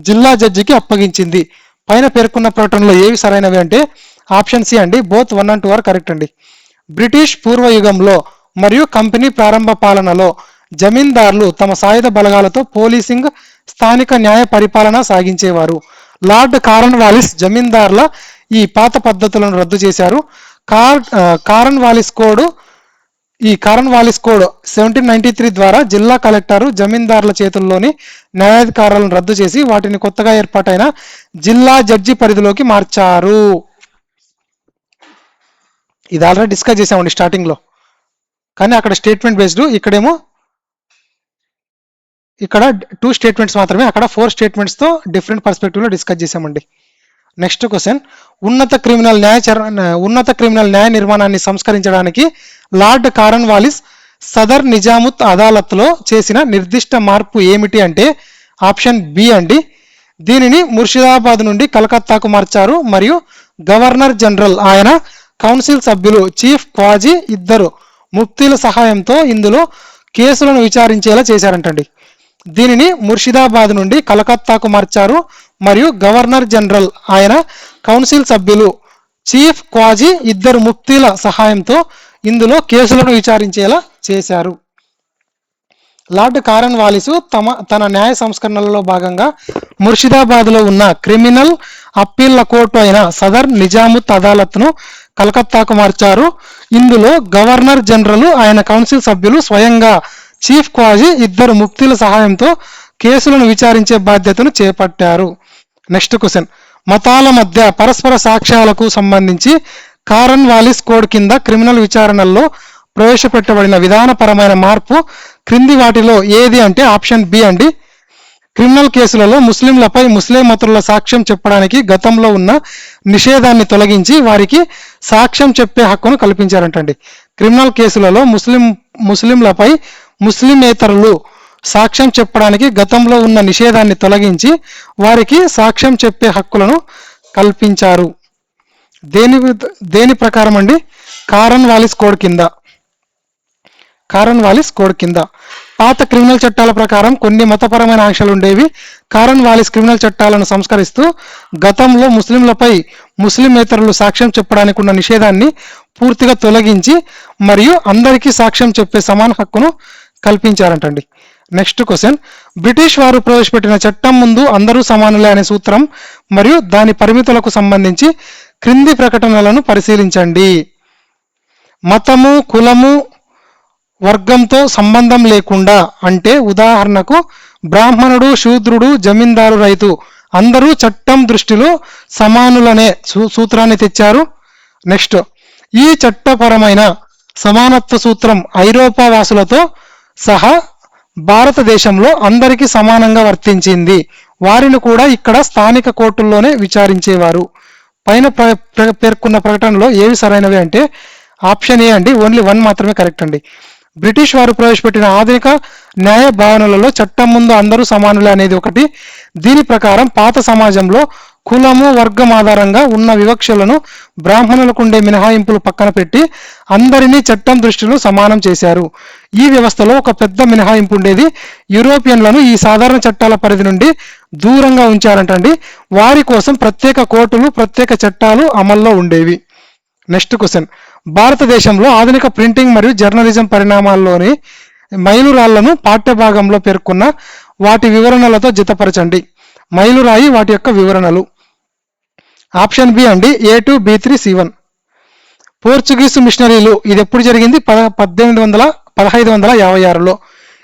జిల్లా జడ్జికి అప్పగించింది. పైన పేర్కొన్న ప్రకటనలో ఏవి సరైనవి అంటే ఆప్షన్ సి అండి. బోత్ 1 and 2 ఆర్ కరెక్ట్ అండి. బ్రిటిష్ పూర్వయుగంలో మరియు కంపెనీ ప్రారంభ పాలనలో జమీందారులు తమ సాయుధ బలగాలతో పోలీసింగ్, స్థానిక న్యాయ పరిపాలన సాగించేవారు. లార్డ్ కారన్ వాలిస్ జమీందారుల ఈ పాత పద్ధతులను రద్దు చేశారు. కారన్ వాలిస్ కోడ్ 1793 ద్వారా జిల్లా కలెక్టరు జమీందారుల చేతుల్లోని న్యాయాధికారాలను రద్దు చేసి వాటిని కొత్తగా ఏర్పాటైన జిల్లా జడ్జి పరిధిలోకి మార్చారు. ఇది ఆల్రెడీ డిస్కస్ చేసామండి స్టార్టింగ్ లో, కానీ అక్కడ స్టేట్మెంట్ బేస్డ్, ఇక్కడేమో ఇక్కడ 2 స్టేట్మెంట్స్ మాత్రమే, అక్కడ 4 స్టేట్మెంట్స్ తో డిఫరెంట్ పర్స్పెక్టివ్ లో డిస్కస్ చేసామండి. నెక్స్ట్ క్వశ్చన్, ఉన్నత క్రిమినల్ న్యాయ నిర్మాణాన్ని సంస్కరించడానికి లార్డ్ కారన్ వాలిస్ సదర్ నిజాముత్ అదాలత్లో చేసిన నిర్దిష్ట మార్పు ఏమిటి అంటే ఆప్షన్ బి అండి. దీనిని ముర్షిదాబాద్ నుండి కలకత్తాకు మార్చారు మరియు గవర్నర్ జనరల్, ఆయన కౌన్సిల్ సభ్యులు, చీఫ్ క్వాజీ 2 ముఫ్తీల సహాయంతో ఇందులో కేసులను విచారించేలా చేశారంటండి. దీనిని ముర్షిదాబాద్ నుండి కలకత్తాకు మార్చారు మరియు గవర్నర్ జనరల్ ఆయన కౌన్సిల్ సభ్యులు చీఫ్ క్వాజీ ఇద్దరు ముఫ్తీల సహాయంతో ఇందులో కేసులను విచారించేలా చేశారు. లార్డ్ కారన్ వాలిసు తన న్యాయ సంస్కరణలలో భాగంగా ముర్షిదాబాద్లో ఉన్న క్రిమినల్ అప్పీళ్ల కోర్టు అయిన సదర్ నిజాముత్ అదాలత్ను కలకత్తాకు మార్చారు. ఇందులో గవర్నర్ జనరల్ ఆయన కౌన్సిల్ సభ్యులు స్వయంగా చీఫ్ క్వాజీ ఇద్దరు ముఫ్తీల సహాయంతో కేసులను విచారించే బాధ్యతను చేపట్టారు. నెక్స్ట్ క్వశ్చన్, మతాల మధ్య పరస్పర సాక్ష్యాలకు సంబంధించి కారన్ వాలిస్ కోడ్ కింద క్రిమినల్ విచారణల్లో ప్రవేశపెట్టబడిన విధానపరమైన మార్పు క్రింది వాటిలో ఏది అంటే ఆప్షన్ బి అండి. క్రిమినల్ కేసులలో ముస్లింలపై ముస్లిమేతరుల సాక్ష్యం చెప్పడానికి గతంలో ఉన్న నిషేధాన్ని తొలగించి వారికి సాక్ష్యం చెప్పే హక్కును కల్పించారంటండి. క్రిమినల్ కేసులలో ముస్లింలపై ముస్లిమేతరులు సాక్ష్యం చెప్పడానికి గతంలో ఉన్న నిషేధాన్ని తొలగించి వారికి సాక్ష్యం చెప్పే హక్కులను కల్పించారు. దేని ప్రకారం అండి? కారన్ వాలిస్ కోడ్ కింద. పాత క్రిమినల్ చట్టాల ప్రకారం కొన్ని మతపరమైన ఆంక్షలు ఉండేవి. కారన్ వాలిస్ క్రిమినల్ చట్టాలను సంస్కరిస్తూ గతంలో ముస్లింలపై ముస్లిమేతరులు సాక్ష్యం చెప్పడానికి ఉన్న నిషేధాన్ని పూర్తిగా తొలగించి మరియు అందరికీ సాక్ష్యం చెప్పే సమాన హక్కును కల్పించారంటండి. నెక్స్ట్ క్వశ్చన్, బ్రిటిష్ వారు ప్రవేశపెట్టిన చట్టం ముందు అందరూ సమానులే అనే సూత్రం మరియు దాని పరిమితులకు సంబంధించి క్రింది ప్రకటనలను పరిశీలించండి. మతము, కులము, వర్గంతో సంబంధం లేకుండా, అంటే ఉదాహరణకు బ్రాహ్మణుడు, శూద్రుడు, జమీందారు, రైతు అందరూ చట్టం దృష్టిలో సమానులనే సూత్రాన్ని తెచ్చారు. నెక్స్ట్, ఈ చట్టపరమైన సమానత్వ సూత్రం ఐరోపా వాసులతో సహా భారతదేశంలో అందరికీ సమానంగా వర్తించింది. వారిని కూడా ఇక్కడ స్థానిక కోర్టుల్లోనే విచారించేవారు. పైన పేర్కొన్న ప్రకటనలో ఏవి సరైనవి అంటే ఆప్షన్ ఏ అండి, ఓన్లీ 1 మాత్రమే కరెక్ట్ అండి. బ్రిటిష్ వారు ప్రవేశపెట్టిన ఆధునిక న్యాయ భావనలలో చట్టం ముందు అందరూ సమానులే అనేది ఒకటి. దీని ప్రకారం పాత సమాజంలో కులము, వర్గం ఆధారంగా ఉన్న వివక్షలను, బ్రాహ్మణులకు ఉండే మినహాయింపులు పక్కన పెట్టి అందరినీ చట్టం దృష్టిలో సమానం చేశారు. ఈ వ్యవస్థలో ఒక పెద్ద మినహాయింపు ఉండేది. యూరోపియన్లను ఈ సాధారణ చట్టాల పరిధి నుండి దూరంగా ఉంచారంటండి. వారి కోసం ప్రత్యేక కోర్టులు, ప్రత్యేక చట్టాలు అమల్లో ఉండేవి. నెక్స్ట్ క్వశ్చన్, భారతదేశంలో ఆధునిక ప్రింటింగ్ మరియు జర్నలిజం పరిణామాల్లోని మైలురాళ్లను పాఠ్యభాగంలో పేర్కొన్న వాటి వివరణలతో జతపరచండి. మైలురాయి, వాటి యొక్క వివరణలు. ఆప్షన్ బి అండి, A2, B3, C1. పోర్చుగీసు మిషనరీలు, ఇది ఎప్పుడు జరిగింది? 1556లో.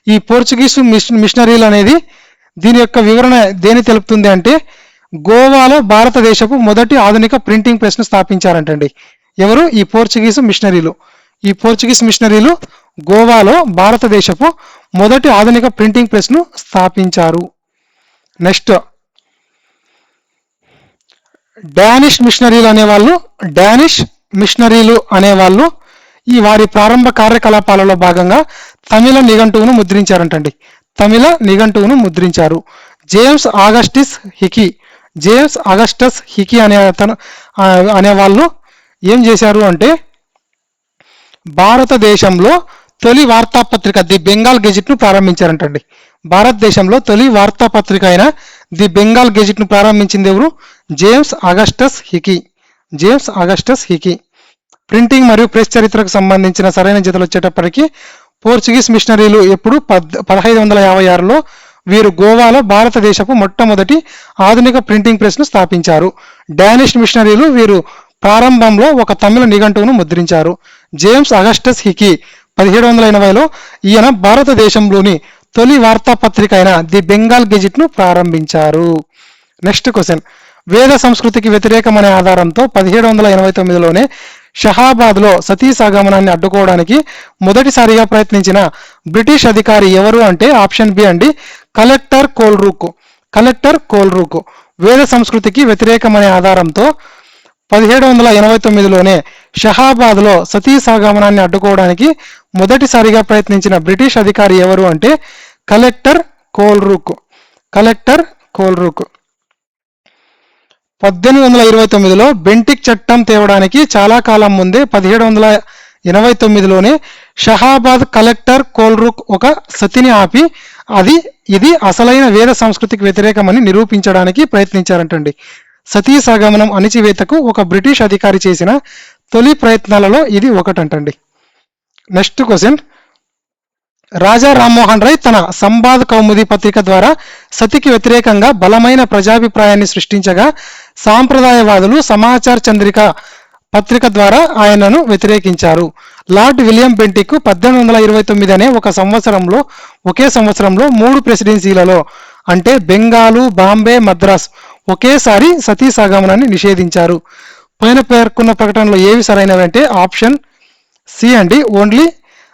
ఈ పోర్చుగీసు మిషనరీలు అనేది దీని యొక్క వివరణ దేని తెలుపుతుంది అంటే గోవాలో భారతదేశపు మొదటి ఆధునిక ప్రింటింగ్ ప్రెస్ను స్థాపించారంటండి. ఎవరు? ఈ పోర్చుగీసు మిషనరీలు గోవాలో భారతదేశపు మొదటి ఆధునిక ప్రింటింగ్ ప్రెస్ను స్థాపించారు. నెక్స్ట్, డానిష్ మిషనరీలు అనేవాళ్ళు ఈ వారి ప్రారంభ కార్యకలాపాలలో భాగంగా తమిళ నిఘంటువును ముద్రించారు. జేమ్స్ ఆగస్టస్ హికీ అనేవాళ్ళు ఏం చేశారు అంటే భారతదేశంలో తొలి వార్తాపత్రిక ది బెంగాల్ గెజిట్ను ప్రారంభించారంటండి. భారతదేశంలో తొలి వార్తాపత్రిక అయిన ది బెంగాల్ గెజిట్ను ప్రారంభించింది ఎవరు? James Augustus Hicky. ప్రింటింగ్ మరియు ప్రెస్ చరిత్రకు సంబంధించిన సరైన జతలు వచ్చేటప్పటికి పోర్చుగీస్ మిషనరీలు ఎప్పుడు 1556లో వీరు గోవాలో భారతదేశపు మొట్టమొదటి ఆధునిక ప్రింటింగ్ ప్రెస్ను స్థాపించారు. డానిష్ మిషనరీలు వీరు ప్రారంభంలో ఒక తమిళ నిఘంటువును ముద్రించారు. జేమ్స్ ఆగస్టస్ హికీ 1780లో ఈయన భారతదేశంలోని తొలి వార్తాపత్రిక అయిన ది బెంగాల్ గెజిట్ను ప్రారంభించారు. నెక్స్ట్ క్వశ్చన్, వేద సంస్కృతికి వ్యతిరేకమనే ఆధారంతో 1789లోనే షహాబాద్లో సతీ సహగమనాన్ని అడ్డుకోవడానికి మొదటిసారిగా ప్రయత్నించిన బ్రిటిష్ అధికారి ఎవరు అంటే ఆప్షన్ బి అండి, కలెక్టర్ కోల్రూక్. వేద సంస్కృతికి వ్యతిరేకమనే ఆధారంతో 1789లోనే షహాబాద్లో సతీ సహగమనాన్ని అడ్డుకోవడానికి మొదటిసారిగా ప్రయత్నించిన బ్రిటిష్ అధికారి ఎవరు అంటే కలెక్టర్ కోల్రూక్. 1829లో బెంటిక్ చట్టం తేవడానికి చాలా కాలం ముందే 17 1989లోనే షహాబాద్ కలెక్టర్ కోల్రుక్ ఒక సతిని ఆపి ఇది అసలైన వేద సంస్కృతికి వ్యతిరేకమని నిరూపించడానికి ప్రయత్నించారంటండి. సతీ సహగమనం అణిచివేతకు ఒక బ్రిటిష్ అధికారి చేసిన తొలి ప్రయత్నాలలో ఇది ఒకటంటండి. నెక్స్ట్ క్వశ్చన్, రాజా రామ్మోహన్ రాయ్ తన సంబాద్ కౌముది పత్రిక ద్వారా సతికి వ్యతిరేకంగా బలమైన ప్రజాభిప్రాయాన్ని సృష్టించగా సాంప్రదాయవాదులు సమాచార్ చంద్రిక పత్రిక ద్వారా ఆయనను వ్యతిరేకించారు. లార్డ్ విలియం బెంటిక్ 1829 అనే ఒకే సంవత్సరంలో 3 ప్రెసిడెన్సీలలో అంటే బెంగాలు, బాంబే, మద్రాస్ ఒకేసారి సతీ సహగమనాన్ని నిషేధించారు. పైన పేర్కొన్న ప్రకటనలో ఏవి సరైనవి అంటే ఆప్షన్ సి అండి. Only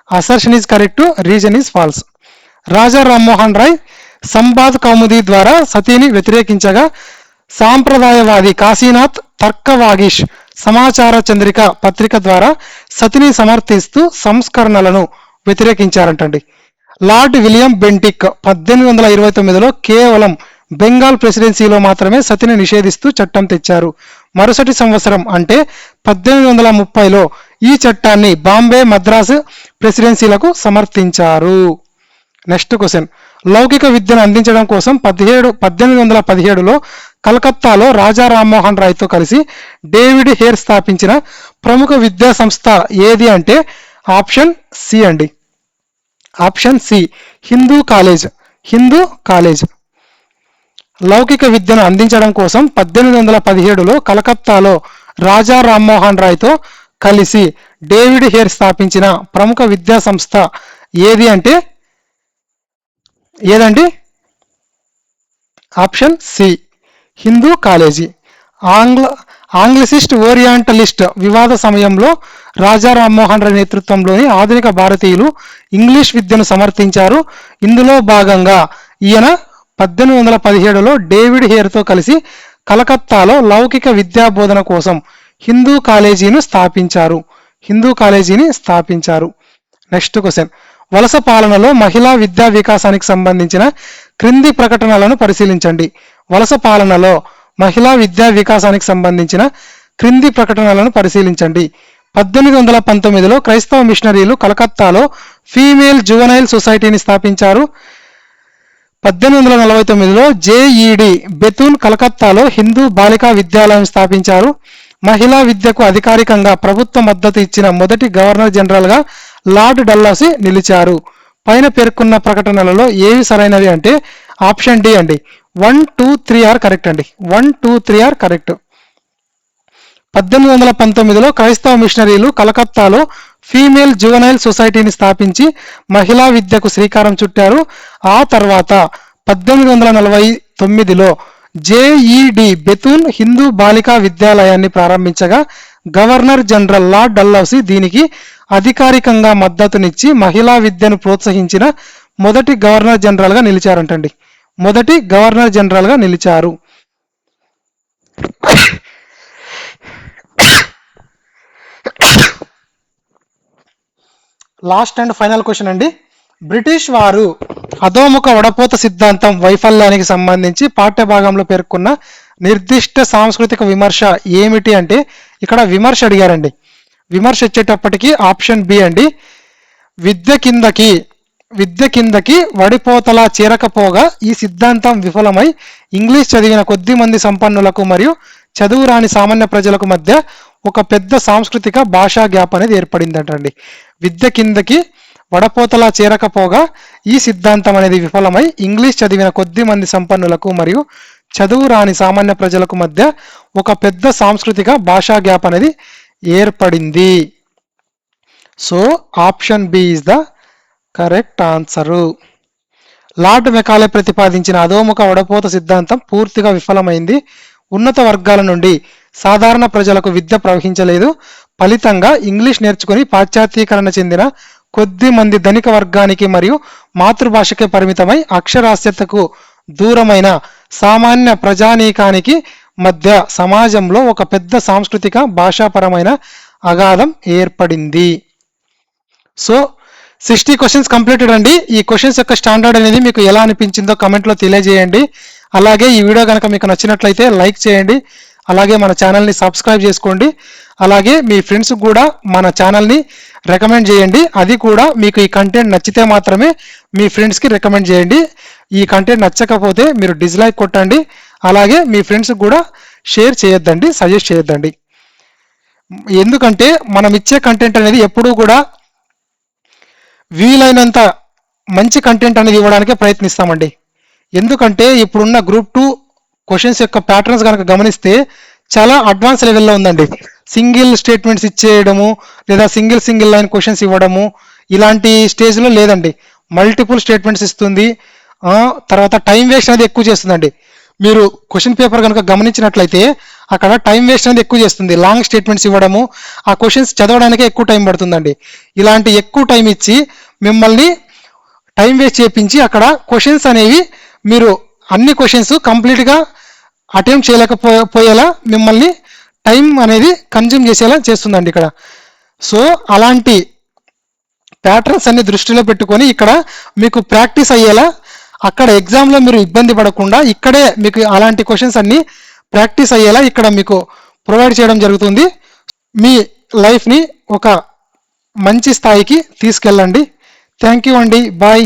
assertion is correct, reason is false. Raja Rammohan Roy Sambad Kaumudi ద్వారా సతీని వ్యతిరేకించగా సాంప్రదాయవాది కాశీనాథ్ తర్కవాగీష్ సమాచార చంద్రిక పత్రిక ద్వారా సతిని సమర్థిస్తూ సంస్కరణలను వ్యతిరేకించారంటండి. లార్డ్ విలియం బెంటిక్ 1829లో కేవలం బెంగాల్ ప్రెసిడెన్సీలో మాత్రమే సతిని నిషేధిస్తూ చట్టం తెచ్చారు. మరుసటి సంవత్సరం అంటే 1830లో ఈ చట్టాన్ని బాంబే, మద్రాసు ప్రెసిడెన్సీలకు సమర్థించారు. నెక్స్ట్ క్వశ్చన్, లౌకిక విద్యను అందించడం కోసం 1817లో కలకత్తాలో రాజా రామ్మోహన్ రాయ్తో కలిసి డేవిడ్ హేర్ స్థాపించిన ప్రముఖ విద్యా సంస్థ ఏది అంటే ఆప్షన్ సి అండి. Option C Hindu College. లౌకిక విద్యను అందించడం కోసం 1817లో కలకత్తాలో రాజా రామ్మోహన్ రాయ్తో కలిసి డేవిడ్ హేర్ స్థాపించిన ప్రముఖ విద్యా సంస్థ ఏదండి? Option C Hindu college. Anglicist orientalist వివాద సమయంలో రాజా రామ్మోహన్ రాయ్ నేతృత్వంలోని ఆధునిక భారతీయులు ఇంగ్లీష్ విద్యను సమర్థించారు. ఇందులో భాగంగా ఈయన 1817లో డేవిడ్ హేర్తో కలిసి కలకత్తాలో లౌకిక విద్యా బోధన కోసం హిందూ కాలేజీని స్థాపించారు. నెక్స్ట్ క్వశ్చన్, వలస పాలనలో మహిళా విద్యా వికాసానికి సంబంధించిన క్రింది ప్రకటనలను పరిశీలించండి. వలస పాలనలో మహిళా విద్యా వికాసానికి సంబంధించిన క్రింది ప్రకటనలను పరిశీలించండి. 1819లో క్రైస్తవ మిషనరీలు కలకత్తాలో ఫీమేల్ జువనైల్ సొసైటీని స్థాపించారు. 1849లో జేఈడి బెతూన్ కలకత్తాలో హిందూ బాలికా విద్యాలయం స్థాపించారు. మహిళా విద్యకు అధికారికంగా ప్రభుత్వ మద్దతు ఇచ్చిన మొదటి గవర్నర్ జనరల్గా లార్డ్ డల్హౌసీ నిలిచారు. పైన పేర్కొన్న ప్రకటనలలో ఏవి సరైనవి అంటే ఆప్షన్ డి అండి. 1, 2, 3 ఆర్ కరెక్ట్ అండి. 1, 2, 3 ఆర్ కరెక్ట్. 1819లో క్రైస్తవ మిషనరీలు కలకత్తాలో ఫీమేల్ జువనైల్ సొసైటీని స్థాపించి మహిళా విద్యకు శ్రీకారం చుట్టారు. ఆ తర్వాత 1849లో జేఈడి బెతూన్ హిందూ బాలికా విద్యాలయాన్ని ప్రారంభించగా గవర్నర్ జనరల్ లార్డ్ డల్హౌసీ దీనికి అధికారికంగా మద్దతునిచ్చి మహిళా విద్యను ప్రోత్సహించిన మొదటి గవర్నర్ జనరల్గా నిలిచారంటండి. లాస్ట్ అండ్ ఫైనల్ క్వశ్చన్ అండి. బ్రిటిష్ వారు అధోముఖ వడపోత సిద్ధాంతం వైఫల్యానికి సంబంధించి పాఠ్యభాగంలో పేర్కొన్న నిర్దిష్ట సాంస్కృతిక విమర్శ ఏమిటి అంటే ఇక్కడ విమర్శ అడిగారండి. విమర్శ వచ్చేటప్పటికి ఆప్షన్ బి అండి. విద్య కిందకి వడిపోతలా చేరకపోగా ఈ సిద్ధాంతం విఫలమై ఇంగ్లీష్ చదివిన కొద్ది మంది సంపన్నులకు మరియు చదువు రాని సామాన్య ప్రజలకు మధ్య ఒక పెద్ద సాంస్కృతిక భాషా గ్యాప్ అనేది ఏర్పడిందంటండి. విద్య కిందకి వడపోతలా చేరకపోగా ఈ సిద్ధాంతం అనేది విఫలమై ఇంగ్లీష్ చదివిన కొద్ది మంది సంపన్నులకు మరియు చదువు రాని సామాన్య ప్రజలకు మధ్య ఒక పెద్ద సాంస్కృతిక భాషా గ్యాప్ అనేది ఏర్పడింది. So option B is the correct answer. Lord Macaulay ప్రతిపాదించిన అధోముఖ వడపోత సిద్ధాంతం పూర్తిగా విఫలమైంది. ఉన్నత వర్గాల నుండి సాధారణ ప్రజలకు విద్య ప్రవహించలేదు. ఫలితంగా ఇంగ్లీష్ నేర్చుకుని పాశ్చాత్యీకరణ చెందిన కొద్ది మంది ధనిక వర్గానికి మరియు మాతృభాషకే పరిమితమై అక్షరాస్యతకు దూరమైన సామాన్య ప్రజానీకానికి మధ్య సమాజంలో ఒక పెద్ద సాంస్కృతిక భాషాపరమైన అగాధం ఏర్పడింది. సో 60 క్వశ్చన్స్ కంప్లీటెడ్ అండి. ఈ క్వశ్చన్స్ యొక్క స్టాండర్డ్ అనేది మీకు ఎలా అనిపించిందో కమెంట్లో తెలియజేయండి. అలాగే ఈ వీడియో కనుక మీకు నచ్చినట్లయితే లైక్ చేయండి. అలాగే మన ఛానల్ని సబ్స్క్రైబ్ చేసుకోండి. అలాగే మీ ఫ్రెండ్స్ కూడా మన ఛానల్ని రికమెండ్ చేయండి. అది కూడా మీకు ఈ కంటెంట్ నచ్చితే మాత్రమే మీ ఫ్రెండ్స్కి రికమెండ్ చేయండి. ఈ కంటెంట్ నచ్చకపోతే మీరు డిస్లైక్ కొట్టండి. అలాగే మీ ఫ్రెండ్స్కి కూడా షేర్ చేయొద్దండి, సజెస్ట్ చేయొద్దండి. ఎందుకంటే మనం ఇచ్చే కంటెంట్ అనేది ఎప్పుడూ కూడా వీలైనంత మంచి కంటెంట్ అనేది ఇవ్వడానికే ప్రయత్నిస్తామండి. ఎందుకంటే ఇప్పుడున్న గ్రూప్ 2 క్వశ్చన్స్ యొక్క ప్యాటర్న్స్ కనుక గమనిస్తే చాలా అడ్వాన్స్ లెవెల్లో ఉందండి. సింగిల్ స్టేట్మెంట్స్ ఇచ్చేయడము లేదా సింగిల్ లైన్ క్వశ్చన్స్ ఇవ్వడము ఇలాంటి స్టేజ్లో లేదండి. మల్టిపుల్ స్టేట్మెంట్స్ ఇస్తుంది. తర్వాత టైం వేస్ట్ అనేది ఎక్కువ చేస్తుందండి. మీరు క్వశ్చన్ పేపర్ కనుక గమనించినట్లయితే అక్కడ టైం వేస్ట్ అనేది ఎక్కువ చేస్తుంది. లాంగ్ స్టేట్మెంట్స్ ఇవ్వడము, ఆ క్వశ్చన్స్ చదవడానికే ఎక్కువ టైం పడుతుందండి. ఇలాంటి ఎక్కువ టైం ఇచ్చి మిమ్మల్ని టైం వేస్ట్ చేయించి అక్కడ క్వశ్చన్స్ అనేవి మీరు అన్ని క్వశ్చన్స్ కంప్లీట్గా అటెంప్ట్ చేయలేకపోయేలా మిమ్మల్ని టైం అనేది కన్జ్యూమ్ చేసేలా చేస్తుందండి ఇక్కడ. సో అలాంటి ప్యాటర్న్స్ అన్ని దృష్టిలో పెట్టుకొని ఇక్కడ మీకు ప్రాక్టీస్ అయ్యేలా, అక్కడ ఎగ్జామ్లో మీరు ఇబ్బంది పడకుండా ఇక్కడే మీకు అలాంటి క్వశ్చన్స్ అన్ని ప్రాక్టీస్ అయ్యేలా ఇక్కడ మీకు ప్రొవైడ్ చేయడం జరుగుతుంది. మీ లైఫ్ని ఒక మంచి స్థాయికి తీసుకెళ్ళండి. థ్యాంక్ యూ అండి. బాయ్.